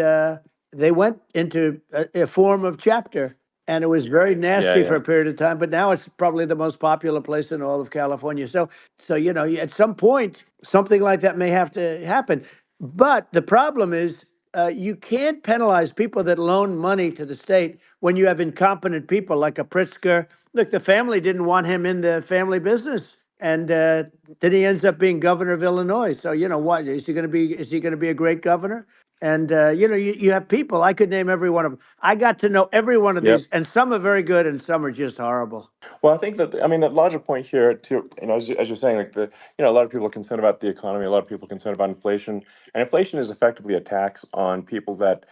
they went into a form of chapter, and it was very Yeah. nasty for Yeah. a period of time. But now it's probably the most popular place in all of California. So you know, at some point, something like that may have to happen. But the problem is, you can't penalize people that loan money to the state when you have incompetent people like a Pritzker. Look, the family didn't want him in the family business, and then he ends up being governor of Illinois. So you know what, is he going to be? Is he going to be a great governor? And you know, you have people. I could name every one of them. I got to know every one of Yep. these, and some are very good, and some are just horrible. Well, I think that I mean the larger point here, too. As you're saying, like a lot of people are concerned about the economy. A lot of people are concerned about inflation, and inflation is effectively a tax on people that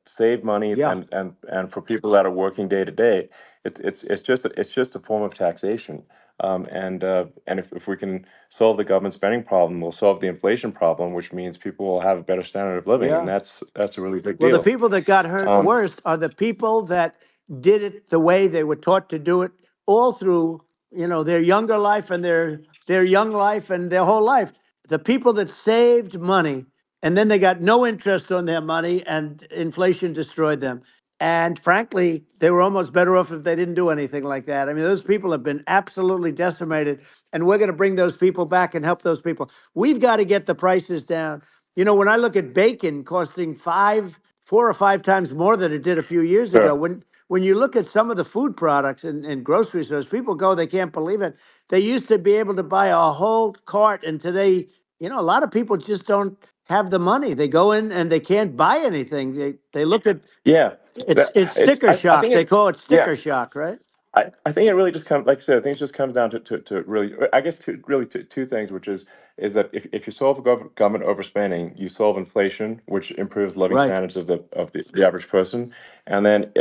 save money, Yeah, and for people that are working day to day, it's just a form of taxation. And if we can solve the government spending problem, we'll solve the inflation problem, which means people will have a better standard of living, and yeah. that's a really big Well, the deal. people that got hurt Um, worst are the people that did it the way they were taught to do it all through, you know, their younger life and their young life and their whole life. The people that saved money and then they got no interest on their money and inflation destroyed them. And frankly, they were almost better off if they didn't do anything like that. I mean, those people have been absolutely decimated, and we're going to bring those people back and help those people. We've got to get the prices down. You know, when I look at bacon costing 4 or 5 times more than it did a few years ago, sure. when you look at some of the food products in grocery stores, people go, they can't believe it. They used to be able to buy a whole cart, and today, you know, a lot of people just don't have the money. They go in and they can't buy anything. They look at Yeah. it's sticker I shock. think They it. call it Yeah. sticker shock, right? I think it really just comes, like I said, I think it just comes down to really, I guess, two things, which is that if you solve government overspending, you solve inflation, which improves living Right. standards of the average person, and then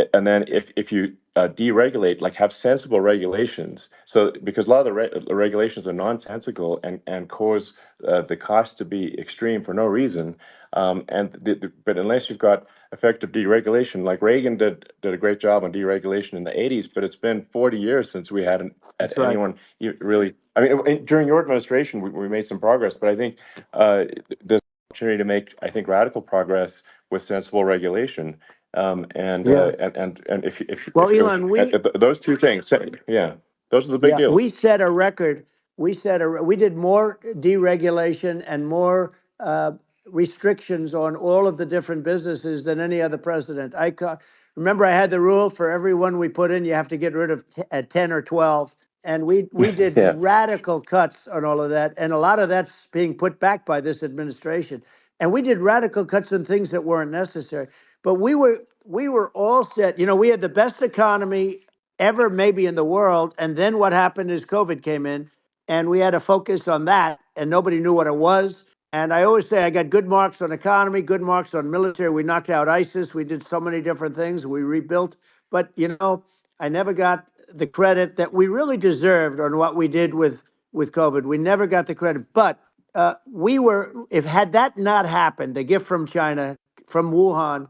if you deregulate, like have sensible regulations, so because a lot of the regulations are nonsensical and cause the cost to be extreme for no reason, but unless you've got effective deregulation. Like Reagan did a great job on deregulation in the 80s, but it's been 40 years since we had That's right. anyone really. I mean, during your administration, we made some progress, but I think there's an opportunity to make, I think, radical progress with sensible regulation. Yeah. And if Well, it was Elon, those two things, yeah, those are the big yeah, deals. we set a record. We did more deregulation and more restrictions on all of the different businesses than any other president. Remember, I had the rule for everyone we put in, you have to get rid of 10 or 12. And we did Yeah, radical cuts on all of that. And a lot of that's being put back by this administration. And we did radical cuts on things that weren't necessary. But we were all set. You know, we had the best economy ever maybe in the world. And then what happened is COVID came in and we had to focus on that and nobody knew what it was. And I always say I got good marks on economy, good marks on military. We knocked out ISIS. We did so many different things. We rebuilt. But, you know, I never got the credit that we really deserved on what we did with COVID. We never got the credit. But if had that not happened, a gift from China, from Wuhan,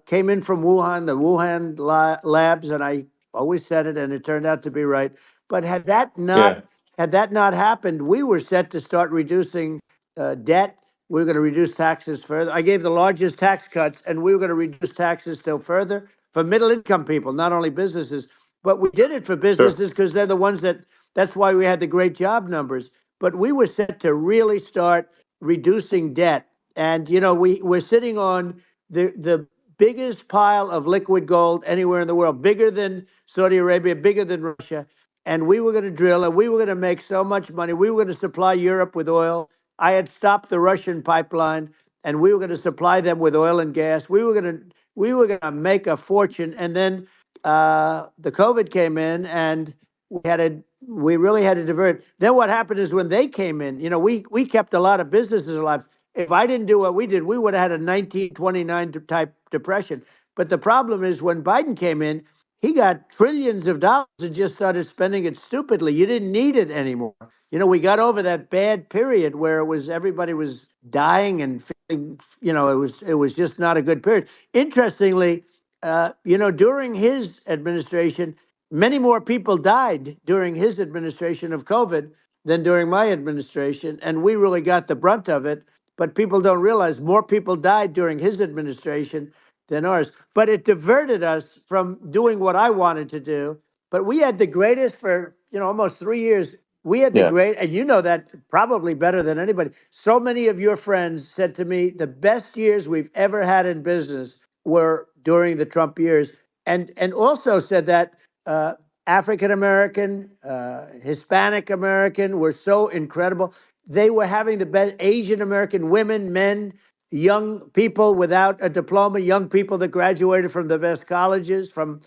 came in from Wuhan, the Wuhan labs, and I always said it, and it turned out to be right. But yeah, had that not happened, we were set to start reducing debt. We were going to reduce taxes further. I gave the largest tax cuts, and we were going to reduce taxes still further for middle income people, not only businesses. But we did it for sure. businesses because they're the ones that's why we had the great job numbers. But we were set to really start reducing debt. And, you know, we're sitting on the biggest pile of liquid gold anywhere in the world, bigger than Saudi Arabia, bigger than Russia. and we were going to drill, and we were going to make so much money. We were going to supply Europe with oil. I had stopped the Russian pipeline, and we were going to supply them with oil and gas. We were going to make a fortune, and then the COVID came in, and we really had to divert. Then what happened is when they came in, we kept a lot of businesses alive. If I didn't do what we did, we would have had a 1929 type depression. But the problem is when Biden came in, he got trillions of dollars and just started spending it stupidly. You didn't need it anymore. We got over that bad period where everybody was dying and feeling, it was just not a good period. Interestingly, during his administration, many more people died during his administration of COVID than during my administration, and we really got the brunt of it. But people don't realize more people died during his administration than ours. But it diverted us from doing what I wanted to do. But we had the greatest for almost 3 years. We had the Yeah. great, and you know that probably better than anybody. So many of your friends said to me, the best years we've ever had in business were during the Trump years, and also said that African American, Hispanic American were so incredible. They were having the best Asian American women, men, young people without a diploma, young people that graduated from the best colleges, from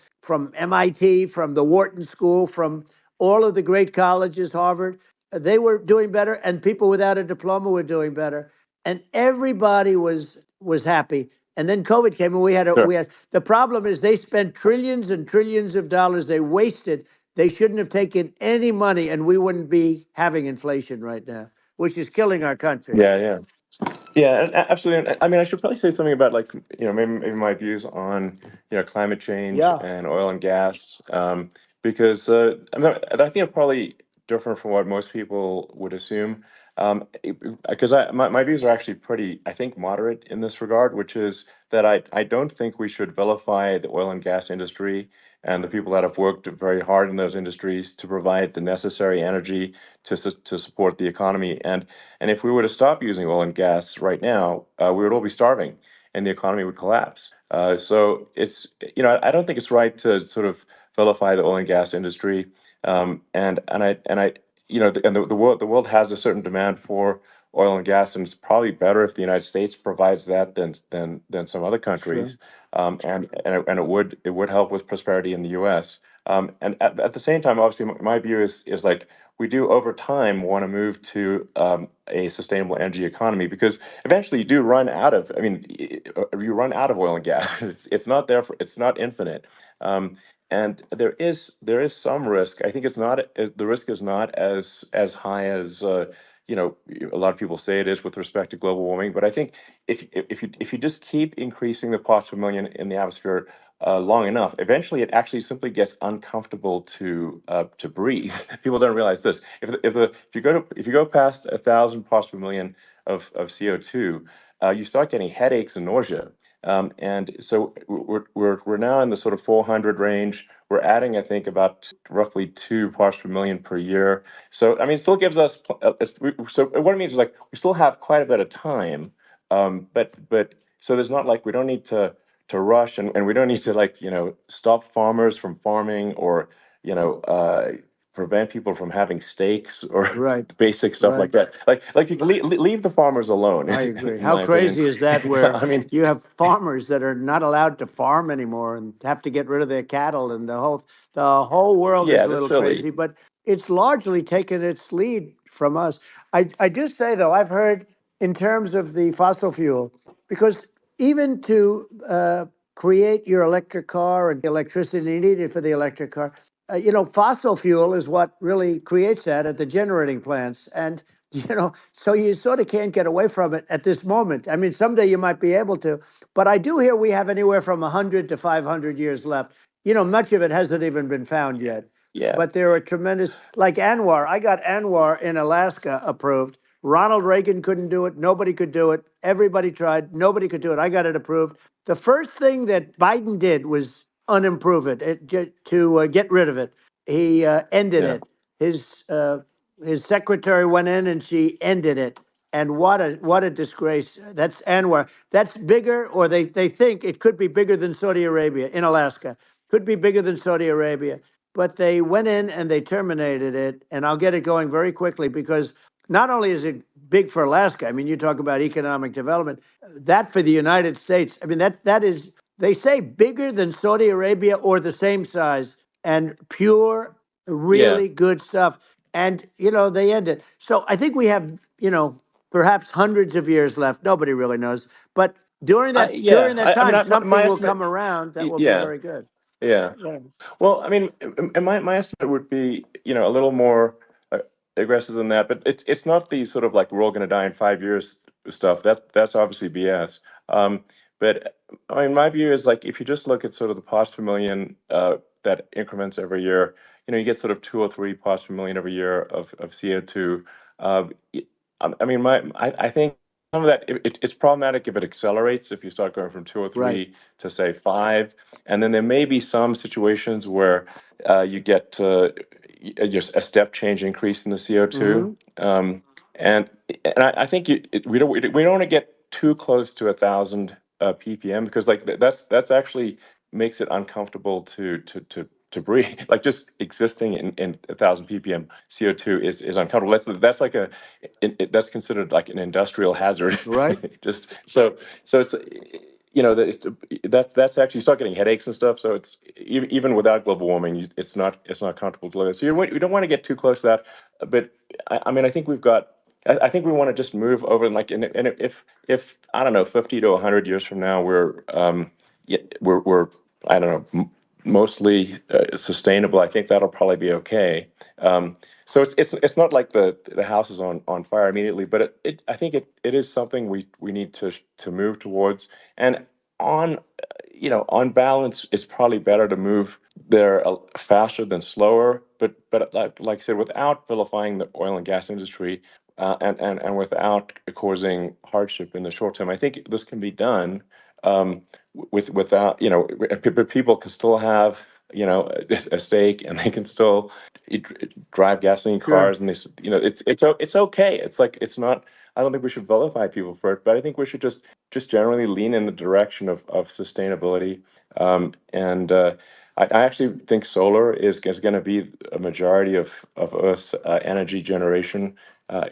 MIT, from the Wharton School, from all of the great colleges, Harvard. They were doing better, and people without a diploma were doing better, and everybody was happy. And then COVID came, and we had Sure. the problem is they spent trillions and trillions of dollars. They wasted. They shouldn't have taken any money, and we wouldn't be having inflation right now, which is killing our country. Yeah, yeah. Yeah, absolutely. I mean, I should probably say something about maybe my views on climate change Yeah, and oil and gas, because I think I'm probably different from what most people would assume. Because my views are actually pretty, I think, moderate in this regard, which is that I don't think we should vilify the oil and gas industry and the people that have worked very hard in those industries to provide the necessary energy to support the economy. And if we were to stop using oil and gas right now, we would all be starving, and the economy would collapse. So I don't think it's right to sort of vilify the oil and gas industry. And the world has a certain demand for oil and gas, and it's probably better if the United States provides that than some other sure. countries. And it would help with prosperity in the U.S. And at the same time, obviously, my view is like we do over time want to move to a sustainable energy economy, because eventually you do run out of. I mean, you run out of oil and gas. It's not infinite. And there is some risk. I think the risk is not as high as a lot of people say it is with respect to global warming. But I think if you just keep increasing the parts per million in the atmosphere long enough, eventually it actually simply gets uncomfortable to breathe. People don't realize this. If you go past 1,000 parts per million of CO2, you start getting headaches and nausea. And so we're now in the sort of 400 range. We're adding, I think, about roughly 2 parts per million per year. So I mean, it still gives us. So what it means is like we still have quite a bit of time, but so there's not like we don't need to rush, and we don't need to stop farmers from farming, or you know uh, prevent people from having steaks or Right, basic stuff like right. that. Like you can leave the farmers alone, I agree. in How my opinion. crazy is that where I mean, you have farmers that are not allowed to farm anymore and have to get rid of their cattle, and the whole world is yeah, a that's little silly. crazy, but it's largely taken its lead from us. I just say though, I've heard in terms of the fossil fuel, because even to create your electric car and the electricity needed for the electric car, fossil fuel is what really creates that at the generating plants. And so you sort of can't get away from it at this moment. I mean, someday you might be able to, but I do hear we have anywhere from 100 to 500 years left. Much of it hasn't even been found yet. Yeah. But there are tremendous, like Anwar. I got Anwar in Alaska approved. Ronald Reagan couldn't do it. Nobody could do it. Everybody tried. Nobody could do it. I got it approved. The first thing that Biden did was unimprove to get rid of it. He ended Yeah. it. His secretary went in and she ended it. And what a disgrace. That's Anwar. That's bigger, or they think it could be bigger than Saudi Arabia in Alaska. Could be bigger than Saudi Arabia. but they went in and they terminated it. And I'll get it going very quickly because not only is it big for Alaska, I mean, you talk about economic development, that for the United States, I mean, that is, they say bigger than Saudi Arabia or the same size, and pure, Yeah. really good stuff. And, they end it. So I think we have, perhaps hundreds of years left. Nobody really knows. But during that I mean, time, my something will estimate. come around that will be Yeah. very good. Yeah. Yeah. Well, I mean, my estimate would be, a little more aggressive than that, but it's not the sort of like we're all going to die in 5 years stuff. That's obviously BS. But I mean, my view is like if you just look at sort of the parts per million that increments every year, you get sort of 2 or 3 parts per million every year of CO2. Uh, I mean, I think some of that it's problematic if it accelerates if you start going from two or Right. three to say five, and then there may be some situations where you get just a step change increase in the CO2, Hmm. and I think we don't want to get too close to 1,000 ppm because like that's actually makes it uncomfortable to breathe. Like just existing in 1,000 ppm CO2 is uncomfortable. That's like that's considered like an industrial hazard. Right. Just so it's that's actually you start getting headaches and stuff. So it's even without global warming, it's not comfortable to live. So you don't want to get too close to that. But I mean, I think we've got. I think we want to just move over and like, and if I don't know, 50 to 100 years from now, we're I don't know, mostly sustainable. I think that'll probably be okay. So it's not like the house is on fire immediately, but I think it is something we need to move towards. And on on balance, it's probably better to move there faster than slower. But like I said, without vilifying the oil and gas industry, and without causing hardship in the short term, I think this can be done. Without but people can still have a stake, and they can still drive gasoline Sure. cars, and it's okay. It's like it's not. I don't think we should vilify people for it, but I think we should just generally lean in the direction of sustainability. And I actually think solar is going to be a majority of Earth's energy generation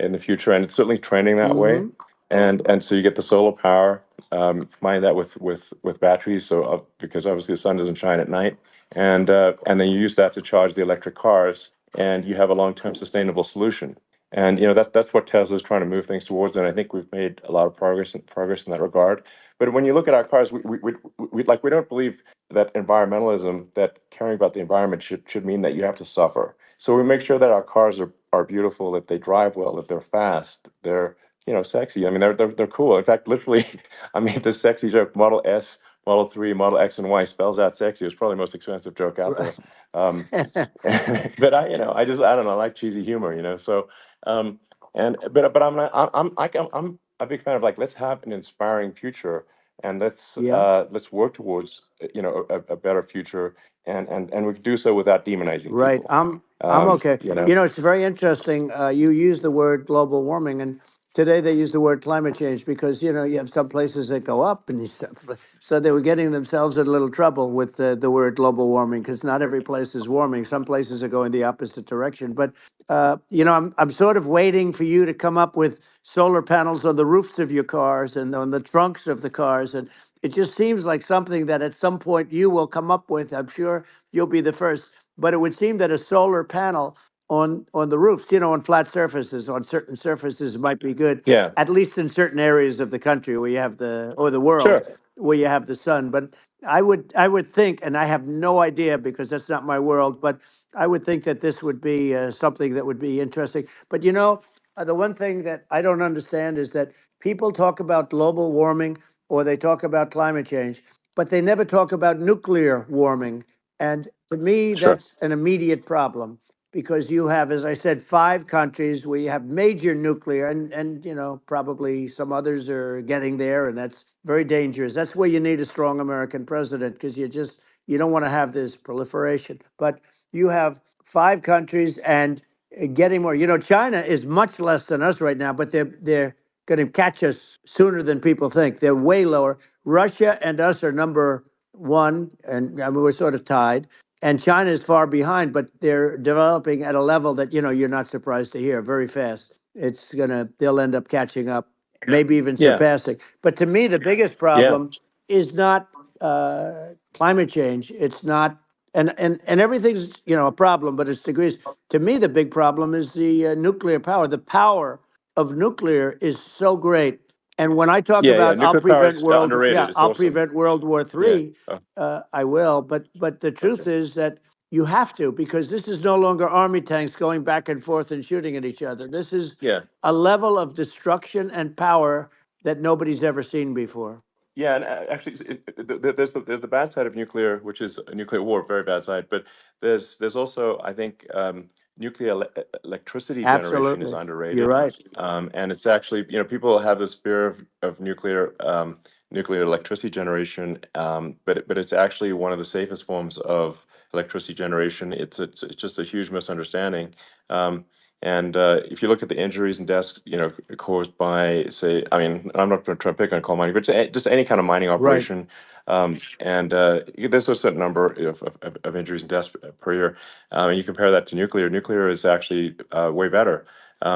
in the future, and it's certainly trending that way. Hmm. And so you get the solar power, combine that with batteries, so because obviously the sun doesn't shine at night, and then you use that to charge the electric cars, and you have a long-term sustainable solution. And that's what Tesla's trying to move things towards, and I think we've made a lot of progress in that regard. But when you look at our cars, we don't believe that environmentalism, that caring about the environment should mean that you have to suffer. So we make sure that our cars are beautiful, that they drive well, that they're fast, they're sexy. I mean, they're cool. In fact, literally, I made this sexy joke: Model S, Model 3, Model X, and Y spells out sexy. It's probably the most expensive joke out there. Right. Um, but I don't know, I like cheesy humor, So, and but I'm not, I'm a big fan of like let's have an inspiring future, and Yeah. let's work towards a better future, and we can do so without demonizing Right. people. I'm okay. You know. It's very interesting. You use the word global warming, and today they use the word climate change because you have some places that go up, and so they were getting themselves in a little trouble with the word global warming because not every place is warming. Some places are going the opposite direction. But I'm sort of waiting for you to come up with solar panels on the roofs of your cars and on the trunks of the cars, and it just seems like something that at some point you will come up with. I'm sure you'll be the first. But it would seem that a solar panel on the roofs, on flat surfaces, on certain surfaces might be good, Yeah. at least in certain areas of the country where you have or the world Sure. where you have the sun. But I would think, and I have no idea because that's not my world, but I would think that this would be something that would be interesting. But the one thing that I don't understand is that people talk about global warming or they talk about climate change, but they never talk about nuclear warming. And to me, Sure. that's an immediate problem because you have, as I said, 5 countries where you have major nuclear, and probably some others are getting there, and that's very dangerous. That's where you need a strong American president because you don't want to have this proliferation. But you have 5 countries and getting more. China is much less than us right now, but they're going to catch us sooner than people think. They're way lower. Russia and us are number one, and I mean, we're sort of tied. and China is far behind, but they're developing at a level that, you're not surprised to hear very fast. They'll end up catching up, maybe even Yeah, surpassing. But to me, the biggest yeah, problem is not climate change. It's not, and everything's, a problem, but it's degrees. To me, the big problem is the nuclear power. The power of nuclear is so great. And when I talk yeah. about Nuclear power is underrated. It's I'll awesome. prevent World War Yeah. III, Oh, I will. But the okay. truth is that you have to, because this is no longer army tanks going back and forth and shooting at each other. This is Yeah. a level of destruction and power that nobody's ever seen before. Yeah, and actually, there's the bad side of nuclear, which is a nuclear war, very bad side. But there's also, I think, nuclear electricity generation is Absolutely. You're underrated, right. and it's actually, people have this fear of nuclear electricity generation, but it's actually one of the safest forms of electricity generation. It's just a huge misunderstanding. And if you look at the injuries and deaths, caused by, say, I mean, I'm not going to try to pick on coal mining, but just any kind of mining Right. operation, and there's a certain number of injuries and deaths per year. And you compare that to nuclear. Nuclear is actually way better.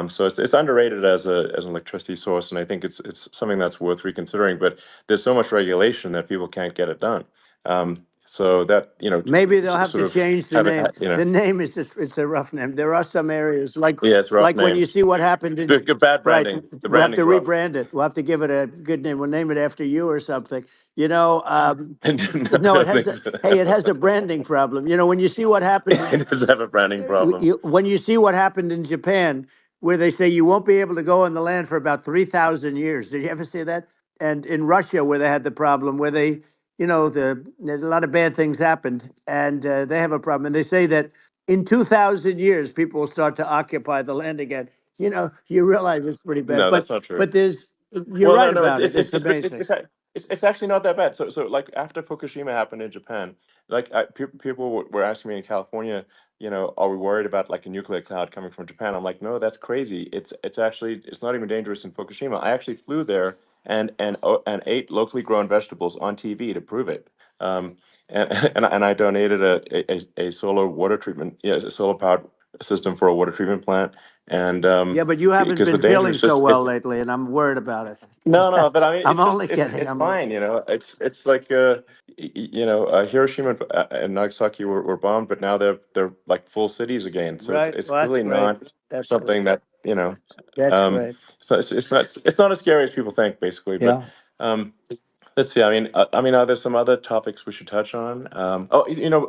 So it's underrated as an electricity source, and I think it's something that's worth reconsidering. But there's so much regulation that people can't get it done. So that Maybe they'll have sort to of change the have it, name. The name is just, it's a rough name. There are some areas yeah, it's a rough like when name. you see what happened in, Good bad right, branding. The we'll have to branding's rough. rebrand it. We'll have to give it a good name. We'll name it after you or something. No, No, I think it has a branding problem. When you see what happened it does have a branding problem. when you see what happened in Japan, where they say you won't be able to go on the land for about 3,000 years. Did you ever see that? And in Russia, where they had the problem, where there's a lot of bad things happened, and they have a problem. And they say that in 2,000 years, people will start to occupy the land again. You realize it's pretty bad. No, that's not true. You're Well, no, right no, about it. It's amazing. it's actually not that bad. So like after Fukushima happened in Japan, like people were asking me in California, are we worried about like a nuclear cloud coming from Japan? I'm like, no, that's crazy. It's actually it's not even dangerous in Fukushima. I actually flew there and ate locally grown vegetables on TV to prove it. Um, and and I donated a solar water treatment, a solar powered system for a water treatment plant, and Yeah, but you haven't because the been danger feeling is so just well lately, and I'm worried about it. no, but I mean, I'm it's just only kidding. it's I'm only fine, kidding. It's like Hiroshima and Nagasaki were bombed, but now they're like full cities again. So Right. it's Well, that's clearly great. not That's something great. that That's um, great. so it's not as scary as people think, basically. But Yeah. um, let's see. I mean, are there some other topics we should touch on? Oh,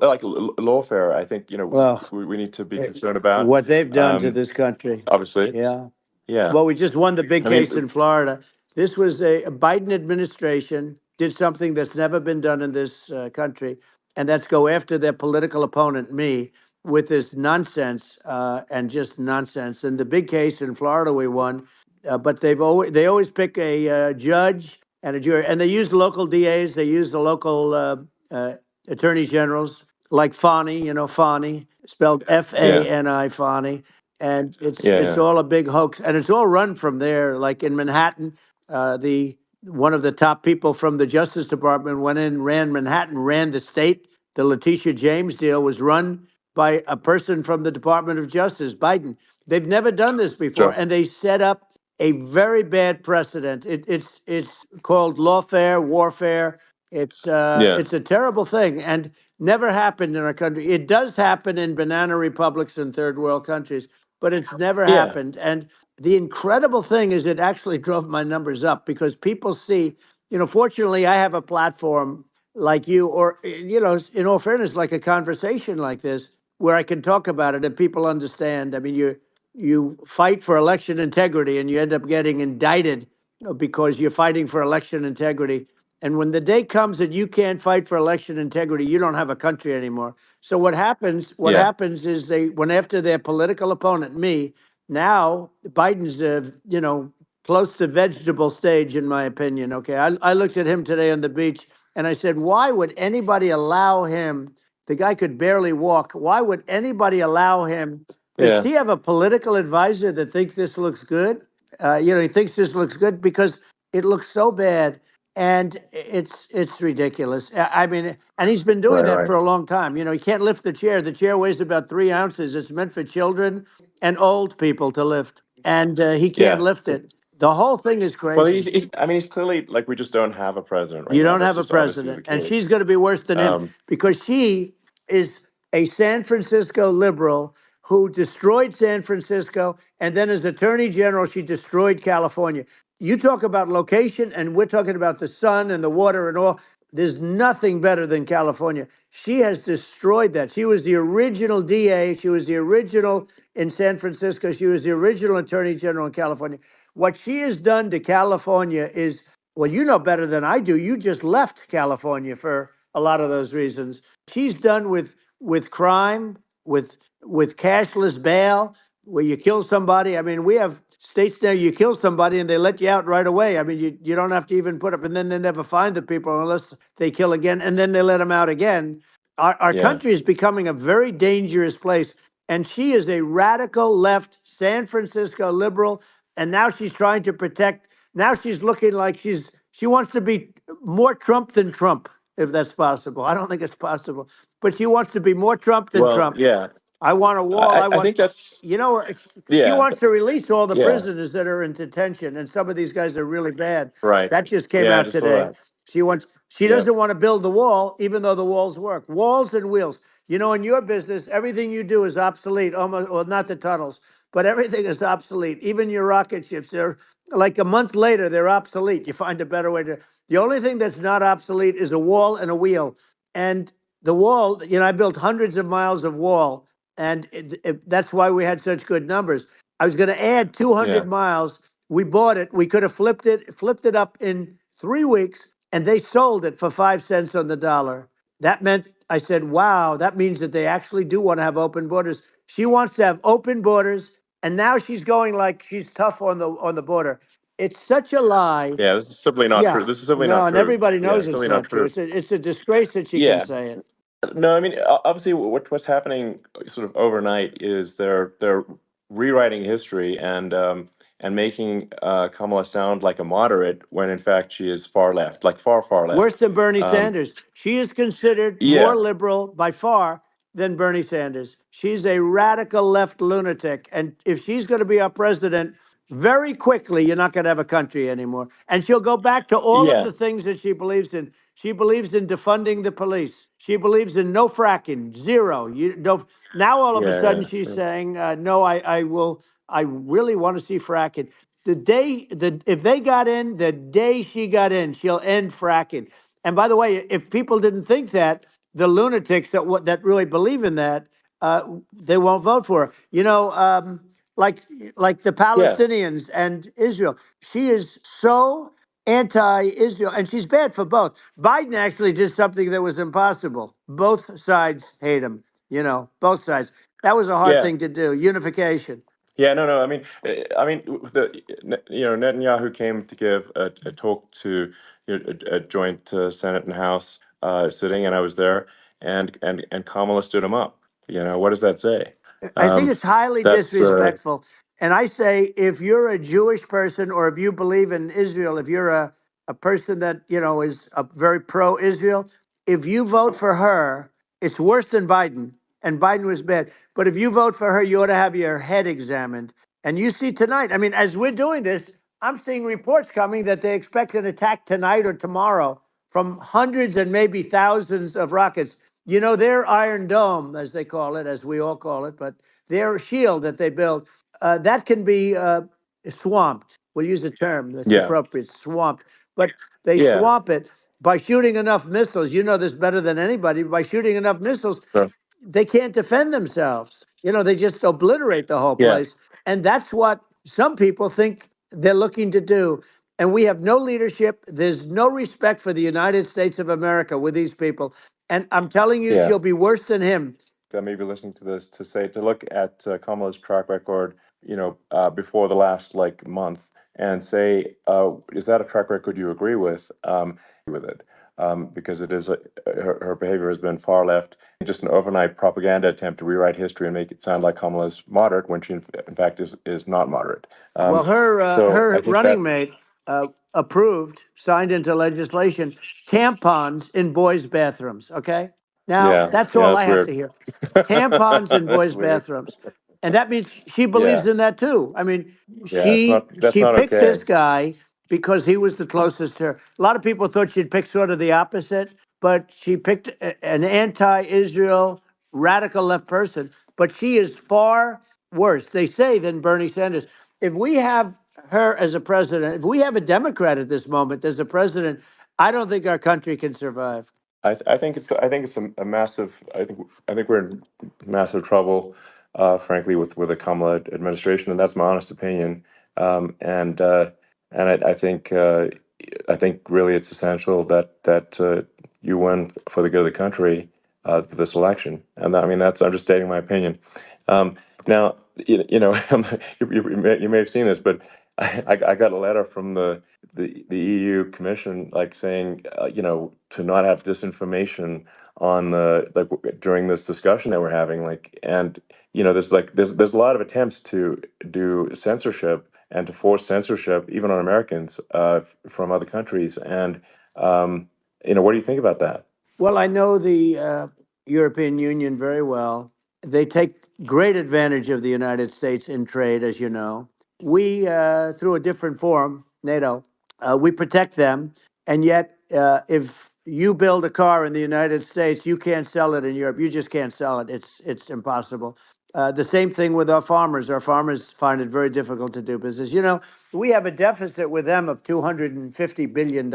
like lawfare. I think Well, we need to be concerned about. what they've done to Um, this country. obviously, Yeah. yeah. Well, we just won the big I mean, case in Florida. This was a Biden administration did something that's never been done in this country, and that's go after their political opponent, me, with this nonsense and just nonsense. And the big case in Florida we won, but they always pick a judge and a jury, and they use local DAs, they use the local attorney generals like Fani, Fani, spelled yeah, Fani, Fani, and it's yeah, all a big hoax, and it's all run from there. Like in Manhattan, the one of the top people from the Justice Department went in, ran Manhattan, ran the state. The Letitia James deal was run by a person from the Department of Justice, Biden. They've never done this before, sure, and they set up a very bad precedent. It's called lawfare, warfare. yeah, It's a terrible thing, and never happened in our country. It does happen in banana republics and third world countries, but it's never yeah, happened. And the incredible thing is it actually drove my numbers up because people see, fortunately, I have a platform like you, or, in all fairness, like a conversation like this, where I can talk about it and people understand. I mean, you fight for election integrity and you end up getting indicted because you're fighting for election integrity. And when the day comes that you can't fight for election integrity, you don't have a country anymore. So what happens? What yeah, happens is they went after their political opponent, me. Now Biden's, close to vegetable stage, in my opinion. Okay, I looked at him today on the beach and I said, why would anybody allow him? The guy could barely walk. Why would anybody allow him? Does yeah, he have a political advisor that thinks this looks good? He thinks this looks good because it looks so bad. And it's ridiculous. I mean, and he's been doing that Right. for a long time. You know, he can't lift the chair. The chair weighs about 3 ounces. It's meant for children and old people to lift, and he can't Yeah. lift it. The whole thing is Well, crazy. I mean, he's clearly like we just don't have a president right You now. don't That's have a just obviously the president, and case. she's going to be worse than him Um, because she is a San Francisco liberal who destroyed San Francisco, and then as Attorney General, she destroyed California. You talk about location, and we're talking about the sun and the water and all. There's nothing better than California. She has destroyed that. She was the original DA. She was the original in San Francisco. She was the original Attorney General in California. What she has done to California is, well, you know better than I do. You just left California for a lot of those reasons. She's done with crime, with cashless bail, where you kill somebody. I mean, we have states now you kill somebody and they let you out right away. I mean, you don't have to even put up, and then they never find the people unless they kill again, and then they let them out again. Our yeah. country is becoming a very dangerous place, and she is a radical left San Francisco liberal, and now she's trying to protect. Now she's looking like she wants to be more Trump than Trump, if that's possible. I don't think it's possible, but she wants to be more Trump than Well, Trump. yeah. I want a wall. I I want, think that's you know, she yeah. wants to release all the Yeah. prisoners that are in detention, and some of these guys are really bad. Right. That just came Yeah. I out just saw today. that. She Yeah. doesn't want to build the wall, even though the walls work. Walls and wheels. You know, in your business, everything you do is obsolete, almost, well, not the tunnels, but everything is obsolete. Even your rocket ships, they're like a month later, they're obsolete. You find a better way to. The only thing that's not obsolete is a wall and a wheel. And the wall, you know, I built hundreds of miles of wall, and that's why we had such good numbers. I was going to add Yeah. 200 miles. We bought it. We could have flipped it up in 3 weeks, and they sold it for 5 cents on the dollar. That meant I said, "Wow, that means that they actually do want to have open borders." She wants to have open borders, and now she's going like she's tough on the border. It's such a lie. Yeah. This is simply not true. Yeah, This is simply not no, and true. everybody Yeah. knows It's it's simply not not true. true. It's a disgrace that she can Yeah. say it. No, I mean, obviously, what's happening sort of overnight is they're rewriting history and making Kamala sound like a moderate when in fact she is far left, like far Worse left. than Bernie Um, Sanders. She is considered more yeah, liberal by far than Bernie Sanders. She's a radical left lunatic. And if she's going to be our president, very quickly, you're not going to have a country anymore. And she'll go back to all of yeah, the things that she believes in. She believes in defunding the police. She believes in no fracking, zero. You don't. Now all of a sudden she's yeah. saying, no, I will. I really want to see fracking. If they got in, the day she got in, she'll end fracking. And by the way, if people didn't think that, the lunatics that really believe in that, they won't vote for her. You know, like like the Yeah. Palestinians and Israel. She is so anti-Israel, and she's bad for both. Biden actually did something that was impossible. Both sides hate him. You know, both sides. That was a hard Yeah. thing to do. Unification. Yeah, no. I mean, Netanyahu came to give a talk to a joint Senate and House sitting, and I was there, and Kamala stood him up. What does that say? I think Um, it's highly that's disrespectful. And I say, if you're a Jewish person or if you believe in Israel, if you're a person that, you know, is a very pro Israel, if you vote for her, it's worse than Biden. And Biden was bad. But if you vote for her, you ought to have your head examined. And you see tonight, I mean, as we're doing this, I'm seeing reports coming that they expect an attack tonight or tomorrow from hundreds and maybe thousands of rockets. You know, their Iron Dome, as they call it, as we all call it, but their shield that they build, that can be swamped. We'll use the term that's yeah, appropriate, swamped. But they yeah. swamp it by shooting enough missiles. You know this better than anybody. By shooting enough missiles, So, they can't defend themselves. You know, they just obliterate the whole yeah, place. And that's what some people think they're looking to do. And we have no leadership. There's no respect for the United States of America with these people. And I'm telling you, yeah. she'll be worse than him. That may be listening to this to look at Kamala's track record, before the last like month, and say, is that a track record you agree with it? Because it is her behavior has been far left, just an overnight propaganda attempt to rewrite history and make it sound like Kamala's moderate when she in fact is not moderate. Well, So I her think running that mate, approved, signed into legislation, tampons in boys' bathrooms. Okay. Now, Yeah, that's yeah, all that's I have weird. to hear. Tampons in That's boys' weird. bathrooms. And that means she believes Yeah, in that too. I mean, yeah, that's she not picked okay. this guy because he was the closest to her. A lot of people thought she'd pick sort of the opposite, but she picked an anti-Israel radical left person. But she is far worse, they say, than Bernie Sanders. If we have her as a president, if we have a Democrat at this moment as the president, I don't think our country can survive. I think it's a massive. I think we're in massive trouble, frankly, with the Kamala administration, and that's my honest opinion. And I think really it's essential that you win for the good of the country for this election, and I mean that's understating my opinion. Um, Now, you know, you may have seen this, but I got a letter from the EU Commission, like saying, to not have disinformation on during this discussion that we're having, and there's a lot of attempts to do censorship and to force censorship even on Americans from other countries, and what do you think about that? Well, I know the European Union very well. They take great advantage of the United States in trade, as you know. We, through a different forum, NATO, we protect them. And yet, if you build a car in the United States, you can't sell it in Europe. You just can't sell it. It's impossible. The same thing with our farmers. Our farmers find it very difficult to do business. You know, we have a deficit with them of $250 billion,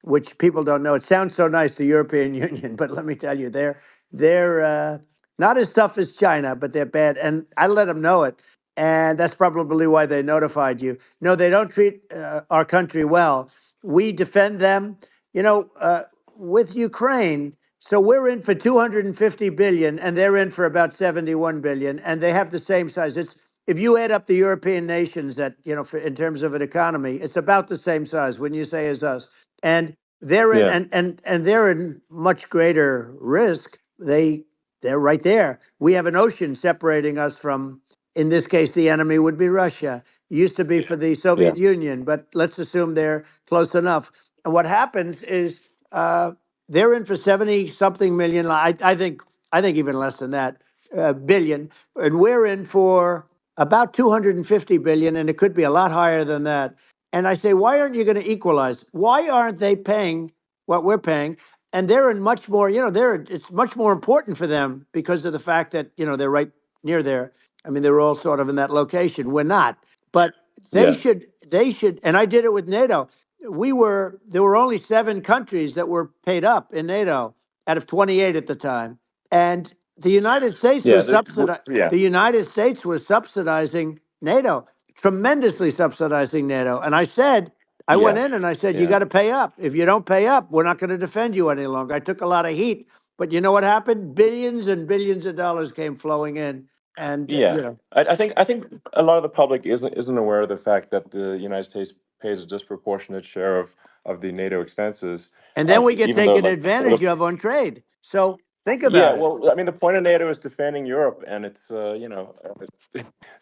which people don't know. It sounds so nice, the European Union, but let me tell you, they're not as tough as China, but they're bad. And I let them know it. And that's probably why they notified you. No, they don't treat our country well. We defend them, with Ukraine. So we're in for 250 billion, and they're in for about 71 billion, and they have the same size. It's if you add up the European nations that in terms of an economy, it's about the same size. When you say as us, and they're in, Yeah, and they're in much greater risk. They're right there. We have an ocean separating us from. In this case, the enemy would be Russia. Used to be for the yeah, Soviet Union, but let's assume they're close enough. And what happens is they're in for 70 something million. I think even less than that billion, and we're in for about 250 billion, and it could be a lot higher than that. And I say, why aren't you going to equalize? Why aren't they paying what we're paying? And they're in much more, it's much more important for them because of the fact that, they're right near there. I mean, they're all sort of in that location. We're not. But they yeah, should, and I did it with NATO. There were only 7 countries that were paid up in NATO out of 28 at the time. And the United States yeah, was subsidized. yeah, The United States was subsidizing NATO, tremendously subsidizing NATO. And I went yeah, in and I said, you yeah. got to pay up. If you don't pay up, we're not going to defend you any longer. I took a lot of heat, but you know what happened? Billions and billions of dollars came flowing in. And, Yeah, I think a lot of the public isn't aware of the fact that the United States pays a disproportionate share of the NATO expenses, and then we get even though taken advantage of on trade. So think yeah, about it. well, I mean, the point of NATO is defending Europe, and it's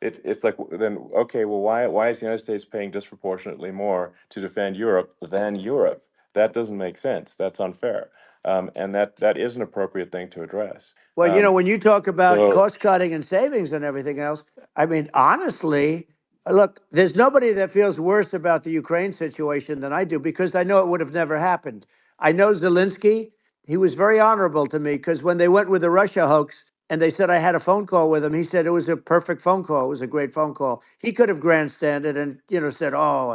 it's like then okay, well, why is the United States paying disproportionately more to defend Europe than Europe? That doesn't make sense. That's unfair, and that is an appropriate thing to address. Well, when you talk about So cost cutting and savings and everything else, I mean, honestly, look, there's nobody that feels worse about the Ukraine situation than I do because I know it would have never happened. I know Zelensky. He was very honorable to me because when they went with the Russia hoax and they said I had a phone call with him, he said it was a perfect phone call. It was a great phone call. He could have grandstanded and said, oh,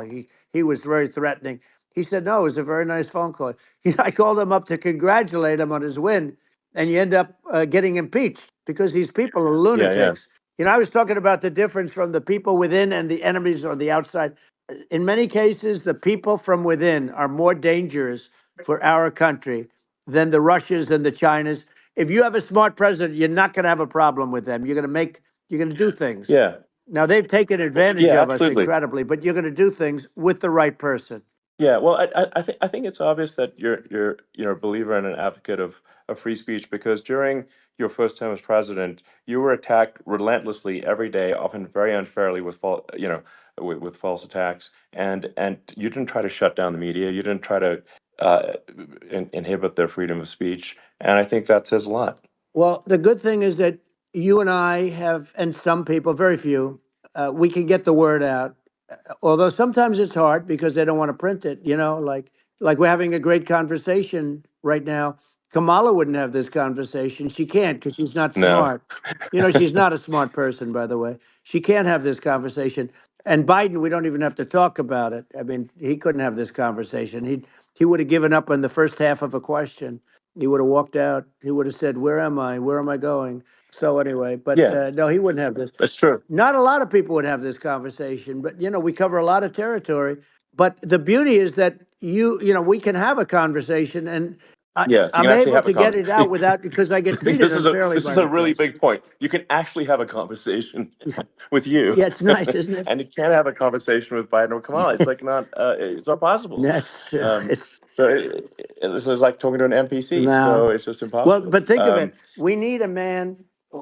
he was very threatening. He said, no, it was a very nice phone call. I called him up to congratulate him on his win, and you end up getting impeached because these people are yeah, yeah, lunatics. I was talking about the difference from the people within and the enemies on the outside. In many cases, the people from within are more dangerous for our country than the Russias and the Chinas. If you have a smart president, you're not going to have a problem with them. You're going to do things. yeah, Now they've taken advantage yeah, of us absolutely. incredibly, but you're going to do things with the right person. Yeah, well, I think it's obvious that you're a believer and an advocate of free speech, because during your first term as president, you were attacked relentlessly every day, often very unfairly with with false attacks, and you didn't try to shut down the media. You didn't try to inhibit their freedom of speech, and I think that says a lot. Well, the good thing is that you and I have, and some people, very few, we can get the word out. Although sometimes it's hard because they don't want to print it. Like we're having a great conversation right now. Kamala wouldn't have this conversation. She can't because she's not No. smart. She's not a smart person, by the way. She can't have this conversation. And Biden, we don't even have to talk about it. I mean, he couldn't have this conversation. He would have given up on the first half of a question. He would have walked out. He would have said, "Where am I? Where am I going?" So anyway, but Yeah, no, he wouldn't have this. that's true. Not a lot of people would have this conversation, but we cover a lot of territory. But the beauty is that we can have a conversation, and Yes, you can I'm actually able have a to get it out conversation. without because I I get think treated this is unfairly by a the really press. big point. You can actually have a conversation with you, Yeah, it's nice, isn't it? and you can't have a conversation with Biden or Kamala. It's like it's not possible. That's true. It's So this is like talking to an NPC. So no. it's just Well, impossible. but think of it. We need a man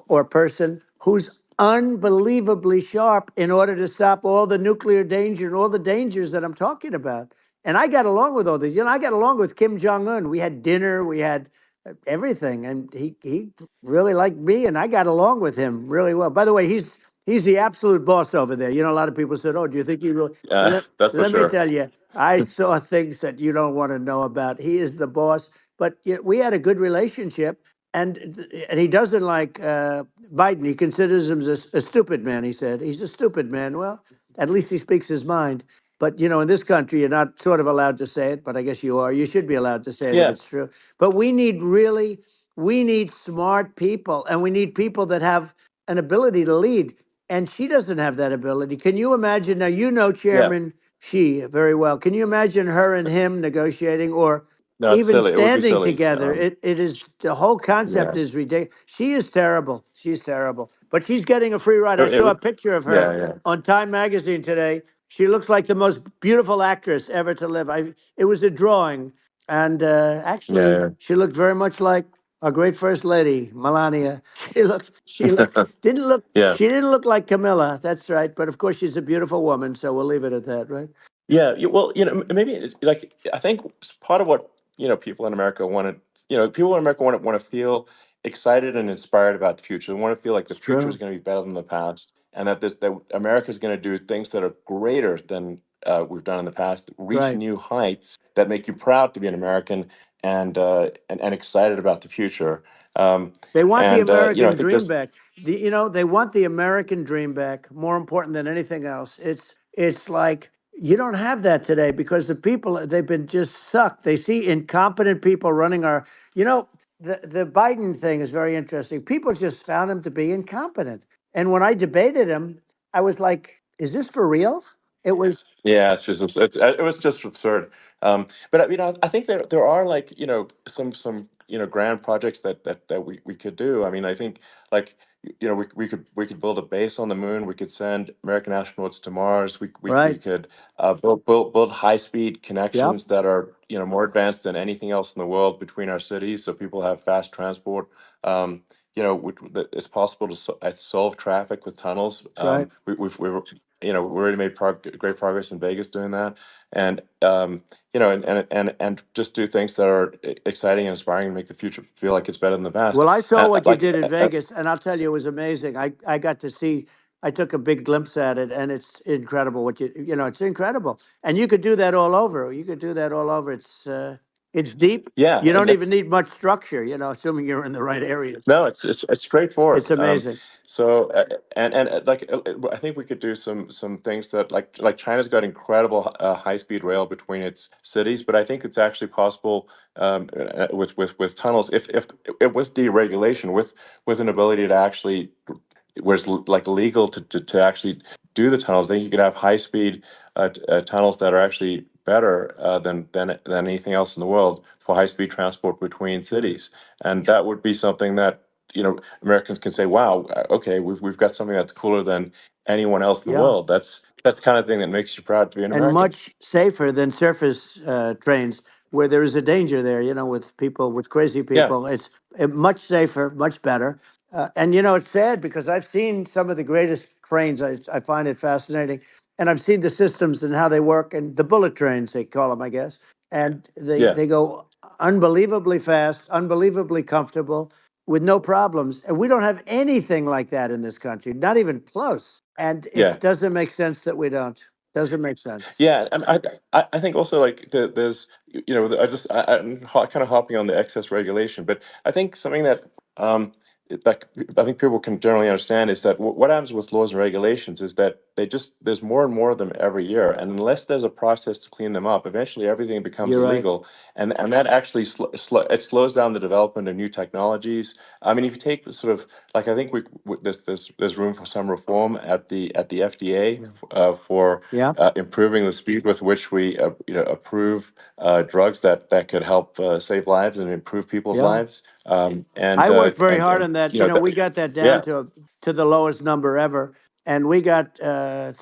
or person who's unbelievably sharp in order to stop all the nuclear danger and all the dangers that I'm talking about. And I got along with all these. I got along with Kim Jong Un. We had dinner. We had everything, and he really liked me, and I got along with him really well. By the way, he's the absolute boss over there. A lot of people said, "Oh, do you think he really?" That's for Let me sure. tell you, I saw things that you don't want to know about. He is the boss. But we had a good relationship, and he doesn't like Biden. He considers him a stupid man. He said he's a stupid man. Well, at least he speaks his mind. But in this country, you're not sort of allowed to say it, but I guess you are. You should be allowed to say it if Yeah, it's true. But we need smart people, and we need people that have an ability to lead. And she doesn't have that ability. Can you imagine? Now, yeah. Chairman Xi very well. Can you imagine her and him negotiating or No, it's even silly. It would be standing silly. together? It is the whole concept Yeah. is ridiculous. She is terrible. She's terrible. But she's getting a free ride. I It saw a would. picture of her Yeah, yeah, on Time Magazine today. She looks like the most beautiful actress ever to live. It was a drawing, and actually, yeah, she looked very much like our great first lady, Melania. She yeah. didn't look. Yeah. She didn't look like Camilla. That's right. But of course, she's a beautiful woman. So we'll leave it at that, right? Yeah, well, maybe like I think part of what people in America want to, people in America want to feel excited and inspired about the future. They want to feel like the It's future is true. going to be better than the past, and that America is going to do things that are greater than we've done in the past, reach Right. new heights that make you proud to be an American and excited about the future. They want the I American think dream this, back. They want the American dream back. More important than anything else. It's like you don't have that today because the people they've been just sucked. They see incompetent people running our. The Biden thing is very interesting. People just found him to be incompetent. And when I debated him, I was like, "Is this for real?" It was yeah, it was just absurd. But I think there are like some grand projects that we could do. I mean, I think like we could build a base on the moon. We could send American astronauts to Mars. We right. could build high speed Yep. connections that are more advanced than anything else in the world between our cities, so people have fast transport. It's possible to solve traffic with tunnels. That's right. We already made great progress in Vegas doing that, and and just do things that are exciting and inspiring and make the future feel like it's better than the past. Well, I saw what you Like, did in Vegas, and I'll tell you, it was amazing. I got to see. I took a big glimpse at it, and it's incredible. It's incredible, and you could do that all over. You could do that all over. It's deep. yeah, You and don't even need much structure. Assuming you're in the right areas. no, it's straightforward. It's amazing. So like I think we could do some things that like China's got incredible high speed rail between its cities, but I think it's actually possible with tunnels if with deregulation with an ability to actually where it's like legal to actually do the tunnels. Then you could have high speed tunnels that are actually better than anything else in the world for high speed transport between Good. cities, and that would be something that Americans can say, "Wow, okay, we've got something that's cooler than anyone else in the Yeah. world." That's the kind of thing that makes you proud to be an And American. much safer than surface trains. where there is a danger there, with people, with crazy Yeah, people. It's much safer, much better. And, it's sad because I've seen some of the greatest trains. I find it fascinating. And I've seen the systems and how they work, and the bullet trains, they call them, I guess. And yeah, they go unbelievably fast, unbelievably comfortable, with no problems. And we don't have anything like that in this country, not even close. And yeah. it doesn't make sense that we don't. Doesn't make sense. Yeah, and I think also like there's I'm kind of hopping on the excess regulation, but I think something that that I think people can generally understand is that what happens with laws and regulations is that there's more and more of them every year, and unless there's a process to clean them up, eventually everything becomes You're right. illegal, and that actually it slows down the development of new technologies. I mean, if you take the sort of like I think there's room for some reform at the FDA Yeah. for Yeah. improving the speed with which we approve drugs that could help save lives and improve people's Yeah. lives. And I worked very hard and on that. We got that down yeah, to the lowest number ever, and we got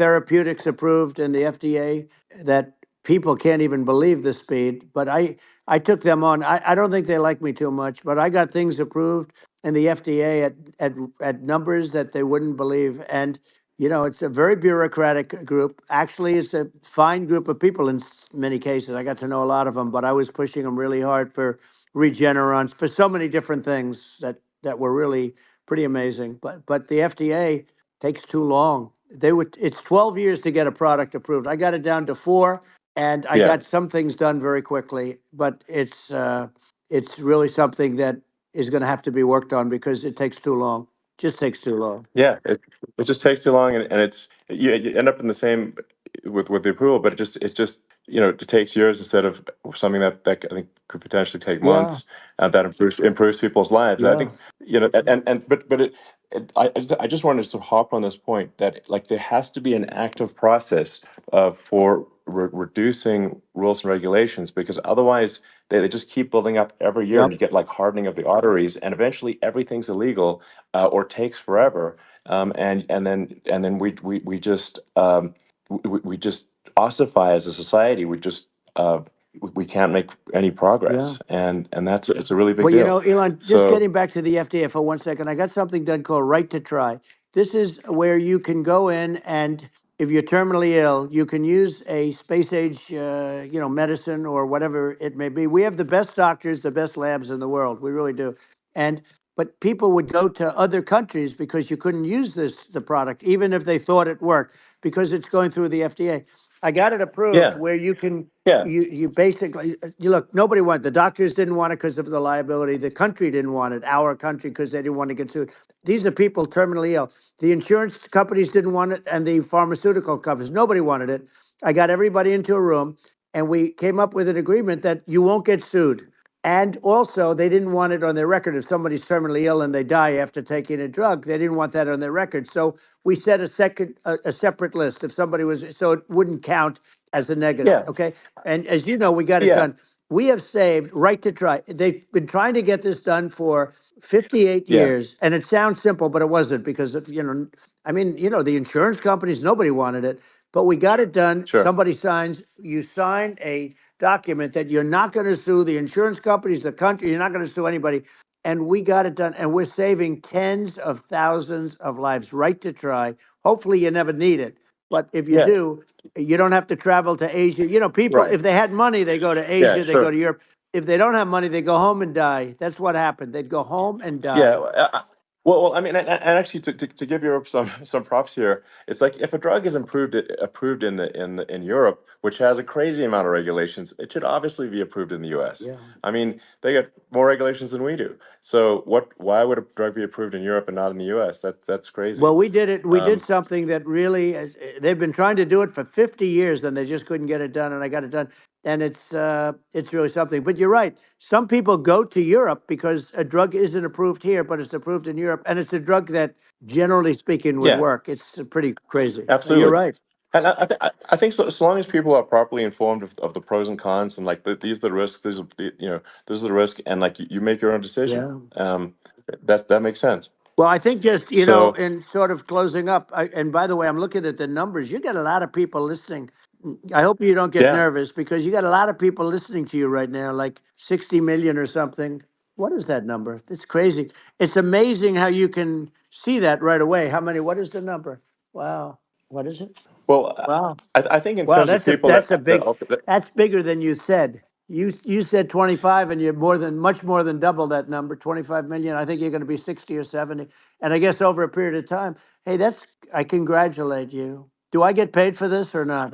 therapeutics approved in the FDA that people can't even believe the speed. But I took them on. I don't think they like me too much, but I got things approved in the FDA at numbers that they wouldn't believe. And it's a very bureaucratic group. Actually, it's a fine group of people in many cases. I got to know a lot of them, but I was pushing them really hard for Regeneron, for so many different things that were really pretty amazing. But the FDA takes too long. It's 12 years to get a product approved. I got it down to 4, and I yeah. got some things done very quickly. But it's really something that is going to have to be worked on because it takes too long. Just takes too long. Yeah, it just takes too long, and you end up in the same with the approval, but it's just it takes years instead of something that I think could potentially take Yeah, months, and that improves people's lives. And I yeah, think and but I just wanted to sort of hop on this point that like there has to be an active process for reducing rules and regulations because otherwise they just keep building up every year and yep, you get like hardening of the arteries and eventually everything's illegal or takes forever, and then we just ossify as a society. We can't make any yeah. progress, and it's a really big Well, deal. Elon, just So getting back to the FDA for 1 second, I got something done called Right to Try. This is where you can go in and if you're terminally ill, you can use a space age, medicine or whatever it may be. We have the best doctors, the best labs in the world. We really do. And but people would go to other countries because you couldn't use the product, even if they thought it worked, because it's going through the FDA. I got it approved yeah, where you can yeah, you basically you look, nobody wanted, the doctors didn't want it because of the liability, the country didn't want it, our country, because they didn't want to get sued. These are people terminally ill. The insurance companies didn't want it, and the pharmaceutical companies, nobody wanted it. I got everybody into a room, and we came up with an agreement that you won't get sued. And also, they didn't want it on their record. If somebody's terminally ill and they die after taking a drug, they didn't want that on their record. So we set a separate list. If somebody was, so it wouldn't count as a negative. yeah, Okay. And as you know, we got it yeah, done. We have saved Right to Try. They've been trying to get this done for 58 yeah. years. And it sounds simple, but it wasn't because of, the insurance companies, nobody wanted it, but we got it done. Sure. Somebody signs, you sign a document that you're not going to sue the insurance companies, the country, you're not going to sue anybody. And we got it done. And we're saving tens of thousands of lives. Right to Try. Hopefully you never need it. But if you Yeah. do, you don't have to travel to Asia. People, Right. if they had money, they go to Yeah. Asia, they go Sure. to Europe. If they don't have money, they go home and die. That's what happened. They'd go home and Yeah. die. Well, I mean, and actually, to give Europe some props here, it's like if a drug is approved in Europe, which has a crazy amount of regulations, it should obviously be approved in the U.S. Yeah. I mean, they get more regulations than we do. So why would a drug be approved in Europe and not in the U.S.? That's crazy. Well, we did it. We did Um, something that really, they've been trying to do it for 50 years, and they just couldn't get it done. And I got it done, and it's really something. But you're right. Some people go to Europe because a drug isn't approved here, but it's approved in Europe, and it's a drug that, generally speaking, would yeah, work. It's pretty crazy. You're absolutely. right. And I think so long as people are properly informed of the pros and cons and like these are the risks, these are the risk, and like you make your own decision. Yeah. That makes sense. Well, I think just, So in sort of closing up, and by the way, I'm looking at the numbers. You got a lot of people listening. I hope you don't get yeah. nervous because you got a lot of people listening to you right now, like 60 million or something. What is that number? It's crazy. It's amazing how you can see that right away. How many? What is the number? Wow. What is it? Well, Wow. I think in Wow, terms of people that's a that big, that's bigger than you said. You said 25 and you're much more than double that number, 25 million. I think you're going to be 60 or 70. And I guess over a period of time, hey, I congratulate you. Do I get paid for this or not?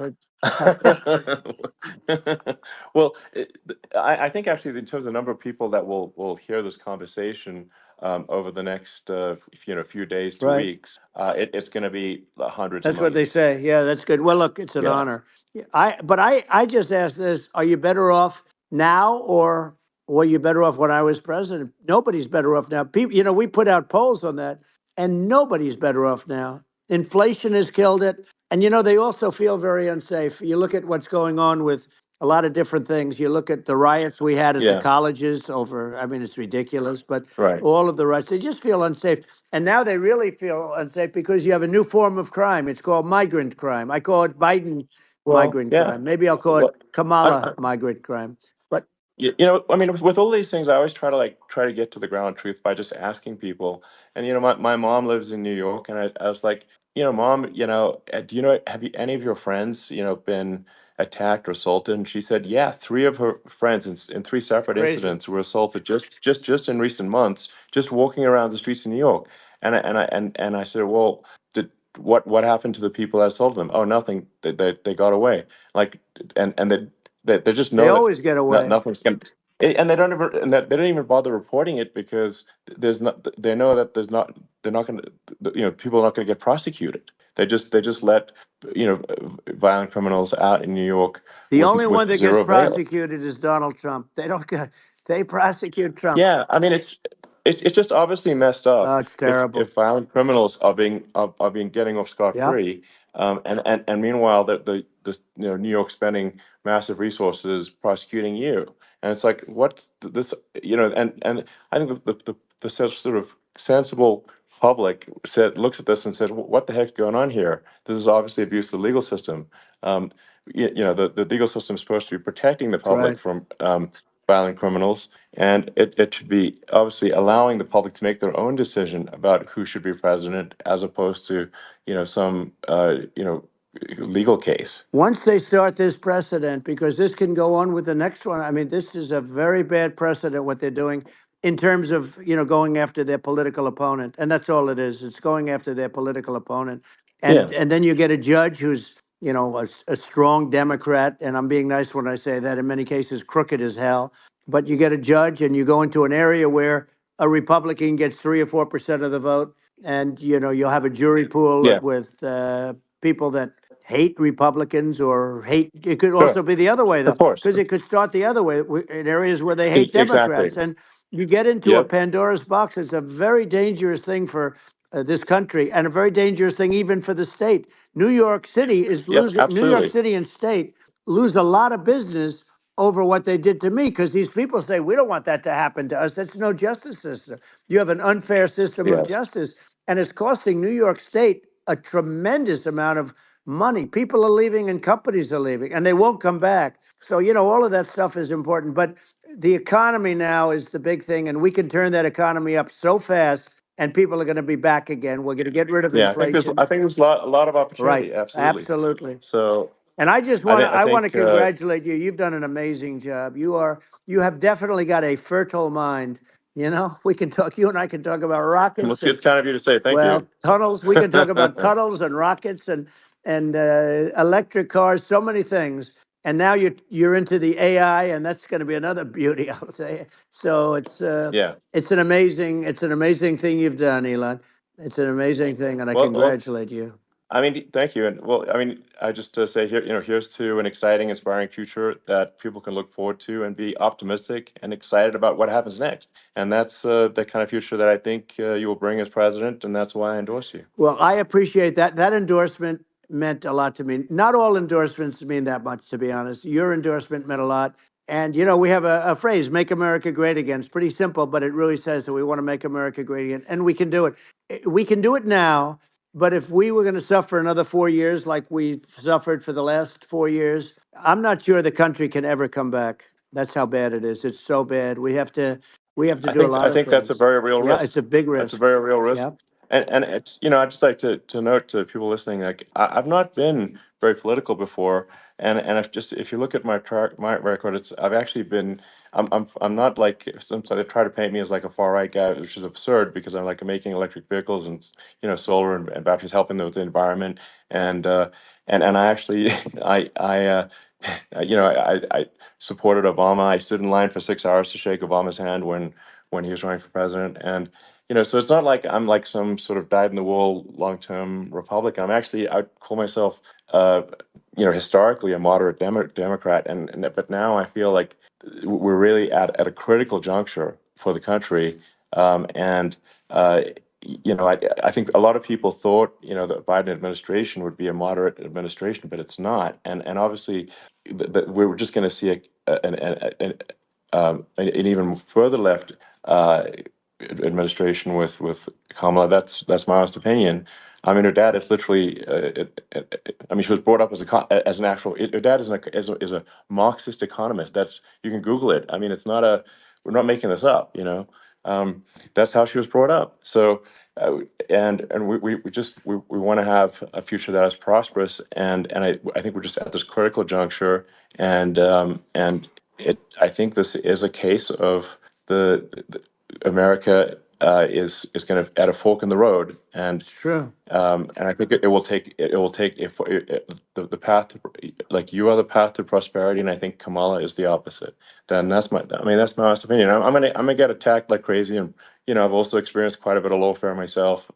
well, I think actually in terms of the number of people that will hear this conversation over the next few days to Right. weeks, it's going to be hundreds of That's what they millions. say. Yeah, that's good. Well, look, it's an Yeah. honor. Yeah, I just asked this: are you better off now, or were you better off when I was president? Nobody's better off now. People, we put out polls on that, and nobody's better off now. Inflation has killed it, and they also feel very unsafe. You look at what's going on with a lot of different things. You look at the riots we had at the Yeah. colleges over. I mean, it's ridiculous, but Right. all of the riots, they just feel unsafe. And now they really feel unsafe because you have a new form of crime. It's called migrant crime. I call it Biden Well, migrant yeah. crime. Maybe I'll call it Well, Kamala I, migrant crime. But I mean, with all these things, I always try to get to the ground truth by just asking people. And my mom lives in New York, and I was like, Mom, do have any of your friends, been attacked or assaulted? And she said, yeah, three of her friends in three separate crazy. incidents were assaulted just in recent months, just walking around the streets of New York. And I said, well, what happened to the people that assaulted them? Oh, nothing. They got away. Like, and they just They know that always get away. nothing's going to, and they don't ever, and that they don't even bother reporting it because there's not, they know that they're not going to, people are not going to get prosecuted. They just let, violent criminals out in New York The only one with that gets zero bail. prosecuted is Donald Trump. They don't get, they prosecute Trump. Yeah, I mean it's just obviously messed Oh, up it's terrible. if violent criminals are being getting off scot Yep. free, and meanwhile the New York spending massive resources prosecuting you, and it's like what's this, and I think the sort of sensible public looks at this and says, what the heck's going on here? This is obviously abuse of the legal system. Um, the legal system is supposed to be protecting the That's right. public from violent criminals, and it should be obviously allowing the public to make their own decision about who should be president, as opposed to some legal case. Once they start this precedent, because this can go on with the next one. I mean, this is a very bad precedent what they're doing in terms of going after their political opponent, and that's all it is. It's going after their political opponent, Yeah, and then you get a judge who's a strong Democrat, and I'm being nice when I say that. In many cases, crooked as hell. But you get a judge, and you go into an area where a Republican gets 3 or 4% of the vote, and you'll have a jury pool yeah, with people that hate Republicans or hate. It could sure, also be the other way, though, of course, because it could start the other way in areas where they hate exactly. Democrats. And you get into a Yep, Pandora's box. It's a very dangerous thing for this country, and a very dangerous thing even for the state. New York City is yep, losing. New York absolutely. City and state lose a lot of business over what they did to me, because these people say we don't want that to happen to us. That's no justice system. You have an unfair system of Yes. justice, and it's costing New York State a tremendous amount of money. People are leaving and companies are leaving, and they won't come back. So, all of that stuff is important. But the economy now is the big thing, and we can turn that economy up so fast, and people are going to be back again. We're going to get rid of Yeah, I think there's inflation. I think there's a lot of Right. opportunity. Absolutely. Absolutely. So And I just I want to think I I want to think congratulate you. You've done an amazing job. You have definitely got a fertile mind. We can talk. You and I can talk about well, rockets it's and, kind of you to say thank you. well, tunnels. We can talk about tunnels and rockets and electric cars. So many things. And now you're into the AI, and that's going to be another beauty, I'll say. So Yeah. it's an amazing thing you've done, Elon. It's an amazing thing, and I Well, congratulate you. I mean, thank you. And well, I mean, I just say here, here's to an exciting, inspiring future that people can look forward to and be optimistic and excited about what happens next. And that's the kind of future that I think you will bring as president, and that's why I endorse you. Well, I appreciate that. That endorsement meant a lot to me. Not all endorsements mean that much, to be honest. Your endorsement meant a lot. And, we have a phrase, make America great again. It's pretty simple, but it really says that we want to make America great again. And we can do it. We can do it now. But if we were going to suffer another 4 years like we've suffered for the last 4 years, I'm not sure the country can ever come back. That's how bad it is. It's so bad. We have to do a lot I of think that's a things. very real Yeah, risk. it's a big That's a risk. very real risk. Yeah. And it's, I'd just like to note to people listening, like I've not been very political before, and if you look at my record, I've actually been. I'm not like some they try to paint me as like a far right guy, which is absurd because I'm like making electric vehicles and solar and batteries, helping with the environment, and I actually I supported Obama. I stood in line for 6 hours to shake Obama's hand when he was running for president, and so it's not like I'm like some sort of dyed in the wool long term Republican. I call myself historically a moderate Democrat, but now I feel like we're really at a critical juncture for the country, and I think a lot of people thought the Biden administration would be a moderate administration, but it's not, and obviously we're just going to see an even further left administration with Kamala. That's my honest opinion. I mean, her dad is literally. I mean, she was brought up as an actual. Her dad is a Marxist economist. You can Google it. I mean, it's not a. We're not making this up. That's how she was brought up. So, and we want to have a future that is prosperous. And I think we're just at this critical juncture. And I think this is a case of the America is going to at a fork in the road, and True. I think it will take if the path to, like you are the path to prosperity, and I think Kamala is the opposite. Then that's my honest opinion. I'm gonna get attacked like crazy, and I've also experienced quite a bit of lawfare myself,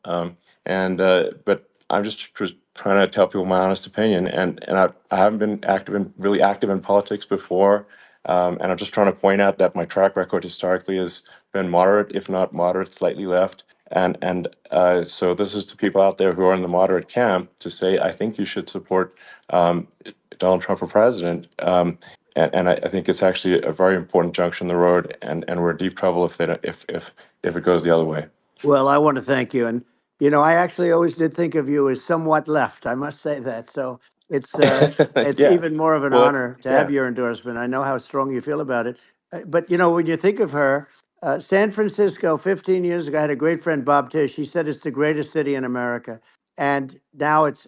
and but I'm just trying to tell people my honest opinion, and I haven't been really active in politics before. And I'm just trying to point out that my track record historically has been moderate, if not moderate, slightly left. So this is to people out there who are in the moderate camp to say, I think you should support Donald Trump for president. I think it's actually a very important junction in the road, and we're in deep trouble if it goes the other way. Well, I want to thank you. And, I actually always did think of you as somewhat left. I must say that. So it's Yeah. even more of an Well, honor to have your endorsement. I know how strong you feel about it. But, when you think of her, San Francisco 15 years ago, I had a great friend, Bob Tish. He said it's the greatest city in America. And now it's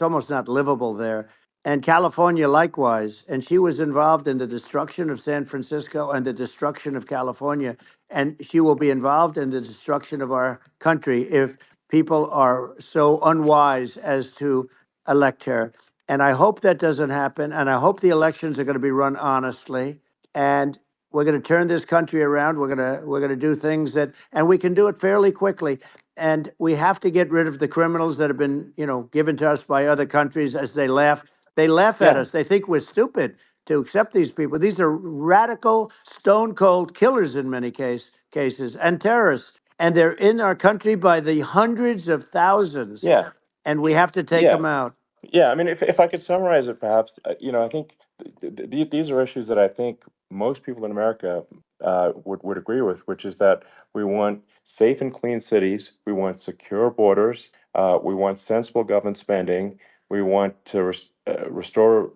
almost not livable there. And California likewise. And she was involved in the destruction of San Francisco and the destruction of California. And she will be involved in the destruction of our country if people are so unwise as to elect her. And I hope that doesn't happen. And I hope the elections are going to be run honestly. And we're going to turn this country around. We're going to do things and we can do it fairly quickly. And we have to get rid of the criminals that have been, given to us by other countries as they laugh. They laugh at us. They think we're stupid to accept these people. These are radical, stone cold killers in many cases and terrorists. And they're in our country by the hundreds of thousands. Yeah. And we have to take Yeah. them out. Yeah, I mean, if I could summarize it, perhaps, I think these are issues that I think most people in America would agree with, which is that we want safe and clean cities, we want secure borders, we want sensible government spending, we want to restore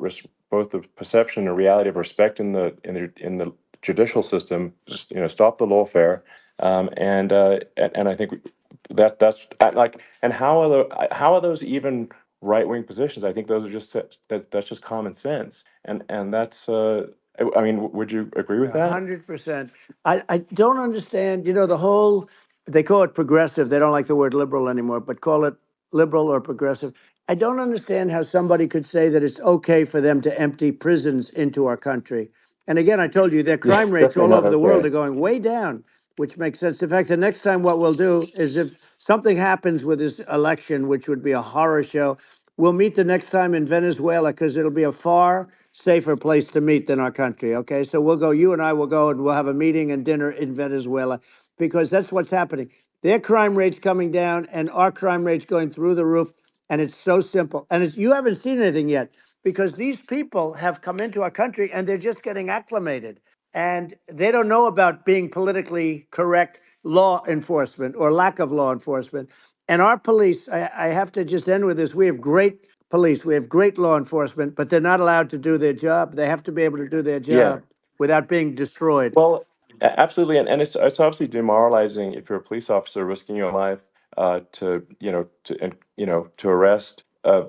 both the perception and reality of respect in the judicial system, just stop the lawfare, and I think that's like, and how are those even right-wing positions? I think those are that's just common sense, and that's I mean, would you agree with that? 100%. I don't understand, the whole, they call it progressive. They don't like the word liberal anymore, but call it liberal or progressive. I don't understand how somebody could say that it's okay for them to empty prisons into our country. And again, I told you their crime rates Definitely all not over the world okay. are going way down, which makes sense. In fact, the next time what we'll do is if something happens with this election, which would be a horror show, we'll meet the next time in Venezuela because it'll be a far safer place to meet than our country. Okay, so you and I will go and we'll have a meeting and dinner in Venezuela because that's what's happening. Their crime rates coming down and our crime rates going through the roof. And it's so simple. And you haven't seen anything yet. because these people have come into our country and they're just getting acclimated. And they don't know about being politically correct law enforcement or lack of law enforcement. And our police, I have to just end with this. We have great police. We have great law enforcement, but they're not allowed to do their job. They have to be able to do their Yeah. job without being destroyed. Well, absolutely, and it's obviously demoralizing if you're a police officer risking your life to to arrest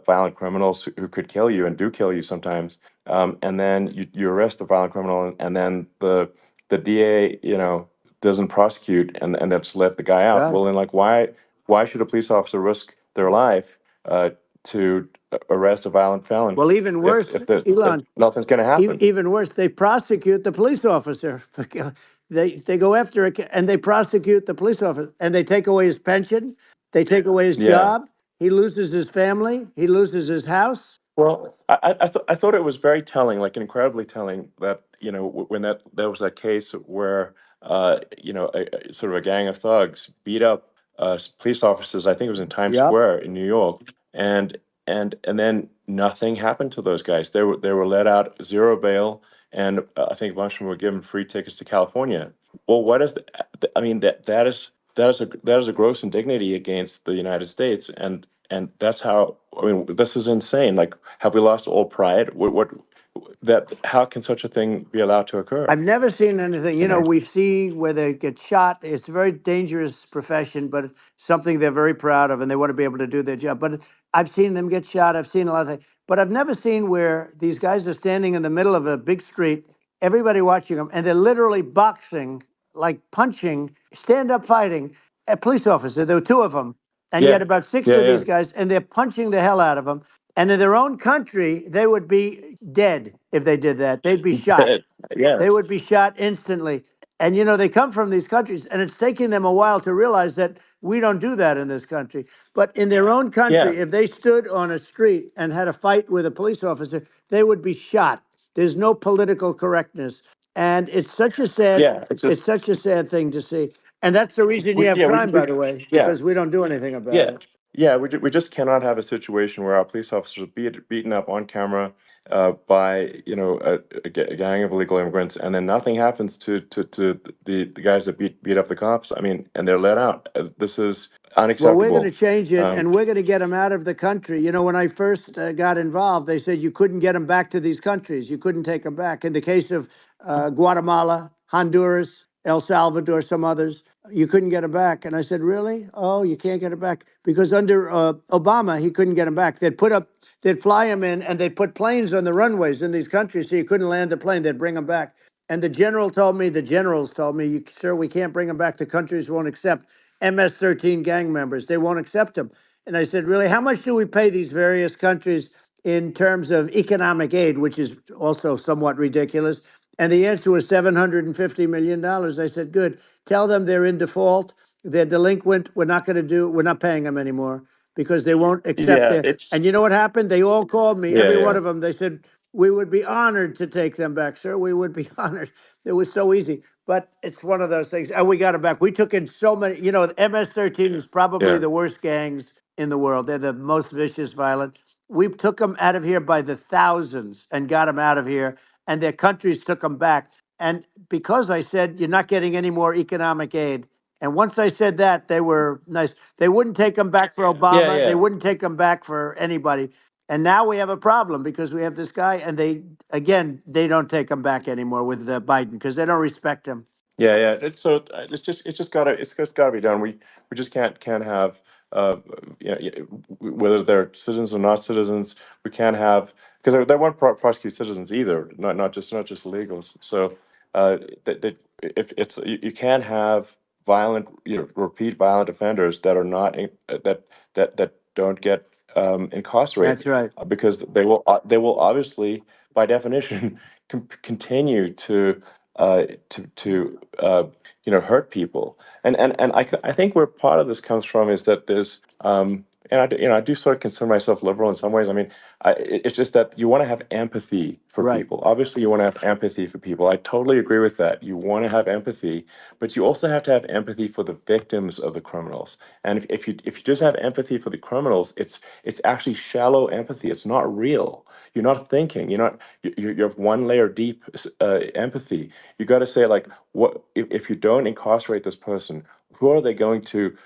violent criminals who could kill you and do kill you sometimes, and then you arrest the violent criminal, and then the DA doesn't prosecute and that's let the guy out. Right. Well, then like why should a police officer risk their life to arrest a violent felon Well, even worse, if Elon, nothing's going to happen? even worse, they prosecute the police officer. They go after it and they prosecute the police officer and they take away his pension. They take away his Yeah. job. He loses his family. He loses his house. Well, I thought it was very telling, like incredibly telling, that when there was that case where sort of a gang of thugs beat up police officers. I think it was in Times Yep. Square in New York, and and then nothing happened to those guys. They were let out, zero bail, and I think a bunch of them were given free tickets to California. Well, what is I mean that is a gross indignity against the United States, and that's how. I mean, this is insane. Like, have we lost all pride? What that? How can such a thing be allowed to occur? I've never seen anything. You know? We see where they get shot. It's a very dangerous profession, but it's something they're very proud of, and they want to be able to do their job. But I've seen them get shot. I've seen a lot of things, but I've never seen where these guys are standing in the middle of a big street, everybody watching them, and they're literally boxing, like punching, stand-up fighting a police officer. There were two of them, and you had Yeah, about six yeah, of yeah. these guys, and they're punching the hell out of them. And in their own country, they would be dead if they did that. They'd be shot. They Yes. would be shot instantly. And they come from these countries, and it's taking them a while to realize that we don't do that in this country. But in their own Yeah. country, if they stood on a street and had a fight with a police officer, they would be shot. There's no political correctness. And it's such a sad Yeah. It's it's just such a sad thing to see. And that's the reason you we have yeah crime, we by the way, yeah. because we don't do anything about Yeah, it. yeah, we just cannot have a situation where our police officers are beaten up on camera by a gang of illegal immigrants, and then nothing happens to the guys that beat up the cops. I mean, and they're let out. This is Well, we're going to unacceptable. change it, and we're going to get them out of the country. When I first got involved, they said you couldn't get them back to these countries. You couldn't take them back. In the case of Guatemala, Honduras, El Salvador, some others, you couldn't get them back. And I said, really? Oh, you can't get them back? Because under Obama, he couldn't get them back. They'd fly them in, and they'd put planes on the runways in these countries so you couldn't land a plane. They'd bring them back. And the generals told me, sir, we can't bring them back. The countries won't accept MS-13 gang members. They won't accept them. And I said, really, how much do we pay these various countries in terms of economic aid, which is also somewhat ridiculous? And the answer was $750 million. I said, good. Tell them they're in default. They're delinquent. We're not paying them anymore because they won't accept Yeah, their. it's And you know what happened? They all called me, yeah, every one yeah, of them. They said, we would be honored to take them back, sir. We would be honored. It was so easy. But it's one of those things. And we got them back. We took in so many. The MS-13 is probably yeah, the worst gangs in the world. They're the most vicious, violent. We took them out of here by the thousands and got them out of here. And their countries took them back. And because I said, you're not getting any more economic aid. And once I said that, they were nice. They wouldn't take them back for yeah, Obama. They yeah. wouldn't take them back for anybody. And now we have a problem because we have this guy, and they don't take him back anymore with Biden because they don't respect him. Yeah, yeah. It's just gotta be done. We just can't have whether they're citizens or not citizens. We can't have because they won't prosecute citizens either. Not just illegals. So that if it's you can't have violent repeat violent offenders that are not that don't get That's incarcerated right. because they will obviously by definition continue to hurt people. And I think where part of this comes from is that there's I do sort of consider myself liberal in some ways. I mean, it's just that you want to have empathy for Right. people. Obviously, you want to have empathy for people. I totally agree with that. You want to have empathy, but you also have to have empathy for the victims of the criminals. And if you just have empathy for the criminals, it's actually shallow empathy. It's not real. You're not thinking. You have one layer deep empathy. You got to say, like, what if you don't incarcerate this person? Who are they going to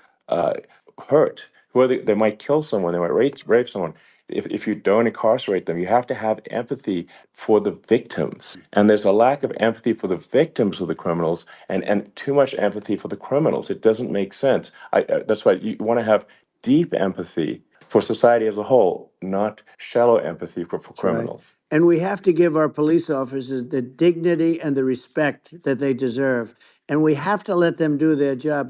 hurt? Who are they might kill someone. They might rape someone. If you don't incarcerate them, you have to have empathy for the victims. And there's a lack of empathy for the victims of the criminals, and too much empathy for the criminals. It doesn't make sense. That's why you want to have deep empathy for society as a whole, not shallow empathy for That's right. criminals. And we have to give our police officers the dignity and the respect that they deserve. And we have to let them do their job.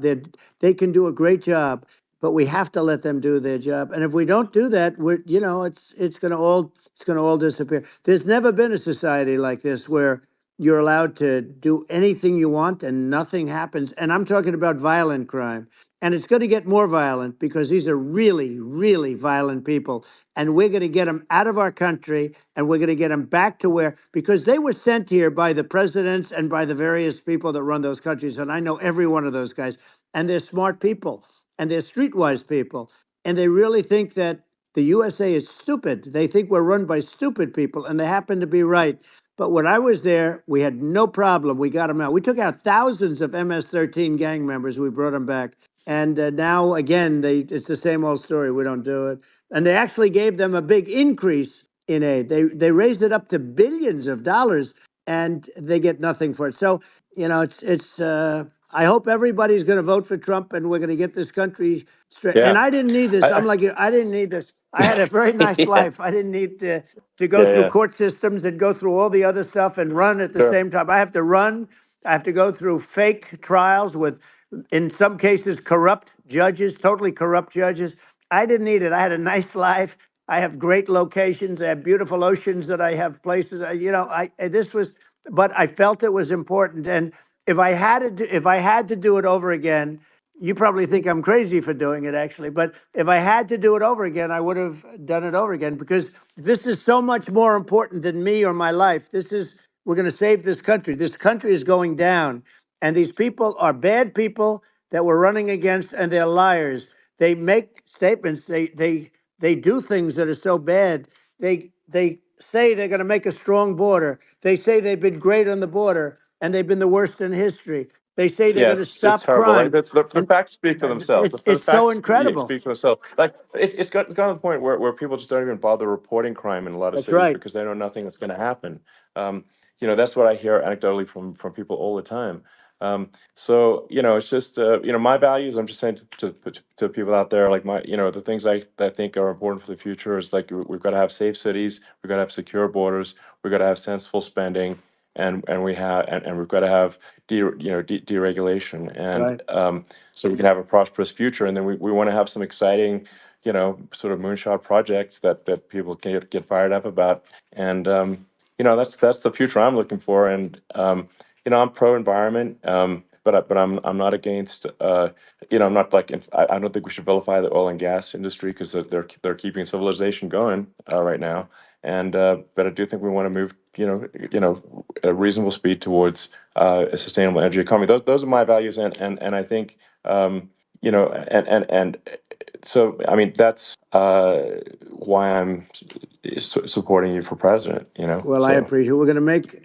They can do a great job, but we have to let them do their job. And if we don't do that, it's going to all disappear. There's never been a society like this where you're allowed to do anything you want and nothing happens. And I'm talking about violent crime. And it's going to get more violent because these are really, really violent people. And we're going to get them out of our country, and we're going to get them back to because they were sent here by the presidents and by the various people that run those countries. And I know every one of those guys. And they're smart people, and they're streetwise people. And they really think that the USA is stupid. They think we're run by stupid people, and they happen to be right. But when I was there, we had no problem. We got them out. We took out thousands of MS-13 gang members. We brought them back. And now, again, it's the same old story. We don't do it. And they actually gave them a big increase in aid. They raised it up to billions of dollars, and they get nothing for it. So, it's I hope everybody's going to vote for Trump, and we're going to get this country straight. And Yeah. I didn't need this. I, I'm like you. I didn't need this. I had a very nice yeah. life. I didn't need to go Yeah. through Yeah. court systems and go through all the other stuff and run at the Sure. same time. I have to run. I have to go through fake trials with, in some cases, corrupt judges, totally corrupt judges. I didn't need it. I had a nice life. I have great locations. I have beautiful oceans that I have places. But I felt it was important. And if I had to do it over again, you probably think I'm crazy for doing it, actually. But if I had to do it over again, I would have done it over again, because this is so much more important than me or my life. We're going to save this country. This country is going down. And these people are bad people that we're running against, and they're liars. They make statements. They do things that are so bad. They say they're going to make a strong border. They say they've been great on the border, and they've been the worst in history. They say they're Yeah, going to it's stop horrible. Like crime, the and facts speak for themselves. The it's so facts incredible. speak for themselves. Like it's gotten to the point where people just don't even bother reporting crime in a lot of That's cities right. because they know nothing is going to happen. That's what I hear anecdotally from people all the time. So it's just my values. I'm just saying to people out there, like the things I think are important for the future is like we've got to have safe cities, we've got to have secure borders, we've got to have sensible spending, and we've got to have deregulation, and Right. so we can have a prosperous future. And then we want to have some exciting, sort of moonshot projects that people can get fired up about. And that's the future I'm looking for. And I'm pro environment, but I'm not against. I'm not like I don't think we should vilify the oil and gas industry because they're keeping civilization going right now. And but I do think we want to move a reasonable speed towards a sustainable energy economy. Those are my values, and I think and so I mean that's why I'm supporting you for president. Well, I So appreciate it.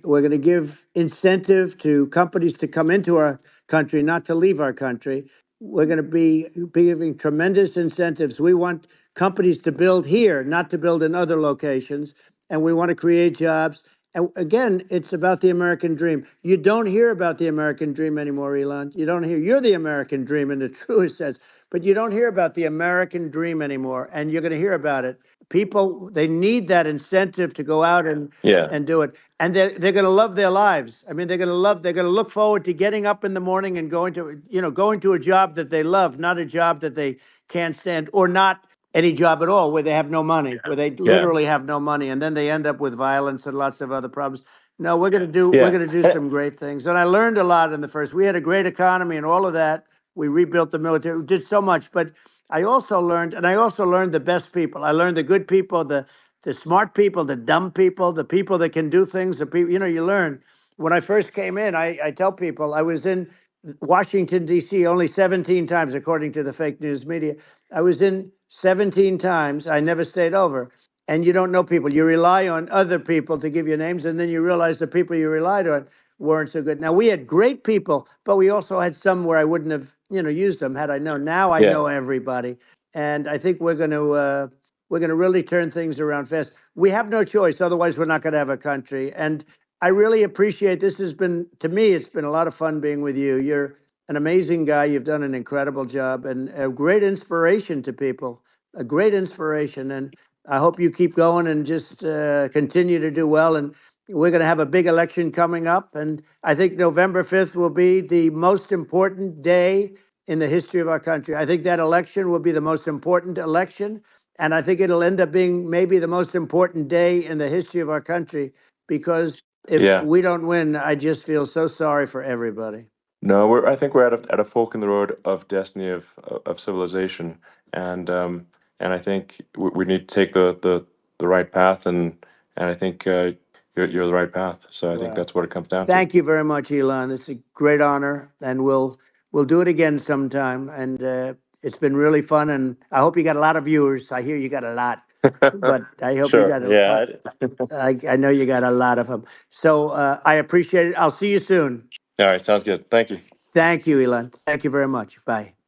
We're going to give incentive to companies to come into our country, not to leave our country. We're going to be giving tremendous incentives. We want companies to build here, not to build in other locations. And we want to create jobs. And again, it's about the American dream. You don't hear about the American dream anymore, Elon. You're the American dream in the truest sense, but you don't hear about the American dream anymore. And you're going to hear about it. People, they need that incentive to go out yeah, and do it. And they're going to love their lives. I mean, they're going to look forward to getting up in the morning and going to a job that they love, not a job that they can't stand, or not any job at all where they have no money, where they yeah, literally have no money, and then they end up with violence and lots of other problems. No, we're yeah. going to do some great things. And I learned a lot in the first. We had a great economy and all of that. We rebuilt the military. We did so much, but I also learned the best people. I learned the good people, the smart people, the dumb people, the people that can do things. The people, you learn. When I first came in, I tell people I was in Washington, D.C. only 17 times, according to the fake news media. I was in 17 times. I never stayed over. And you don't know people. You rely on other people to give you names, and then you realize the people you relied on weren't so good. Now, we had great people, but we also had some where I wouldn't have, used them had I known. Now I know everybody. And I think we're going to really turn things around fast. We have no choice. Otherwise, we're not going to have a country. And I really appreciate this. To me, it's been a lot of fun being with you. You're an amazing guy. You've done an incredible job and a great inspiration to people, a great inspiration. And I hope you keep going and just continue to do well. And we're going to have a big election coming up. And I think November 5th will be the most important day in the history of our country. I think that election will be the most important election. And I think it'll end up being maybe the most important day in the history of our country, because if we don't win, I just feel so sorry for everybody. No, I think we're at a fork in the road of destiny of civilization, and I think we need to take the right path, and I think you're the right path. So I think that's what it comes down to. Thank you very much, Elon. It's a great honor, and we'll do it again sometime. And it's been really fun, and I hope you got a lot of viewers. I hear you got a lot, but I hope you got a lot. I know you got a lot of them. So I appreciate it. I'll see you soon. All right, sounds good. Thank you. Thank you, Elon. Thank you very much. Bye.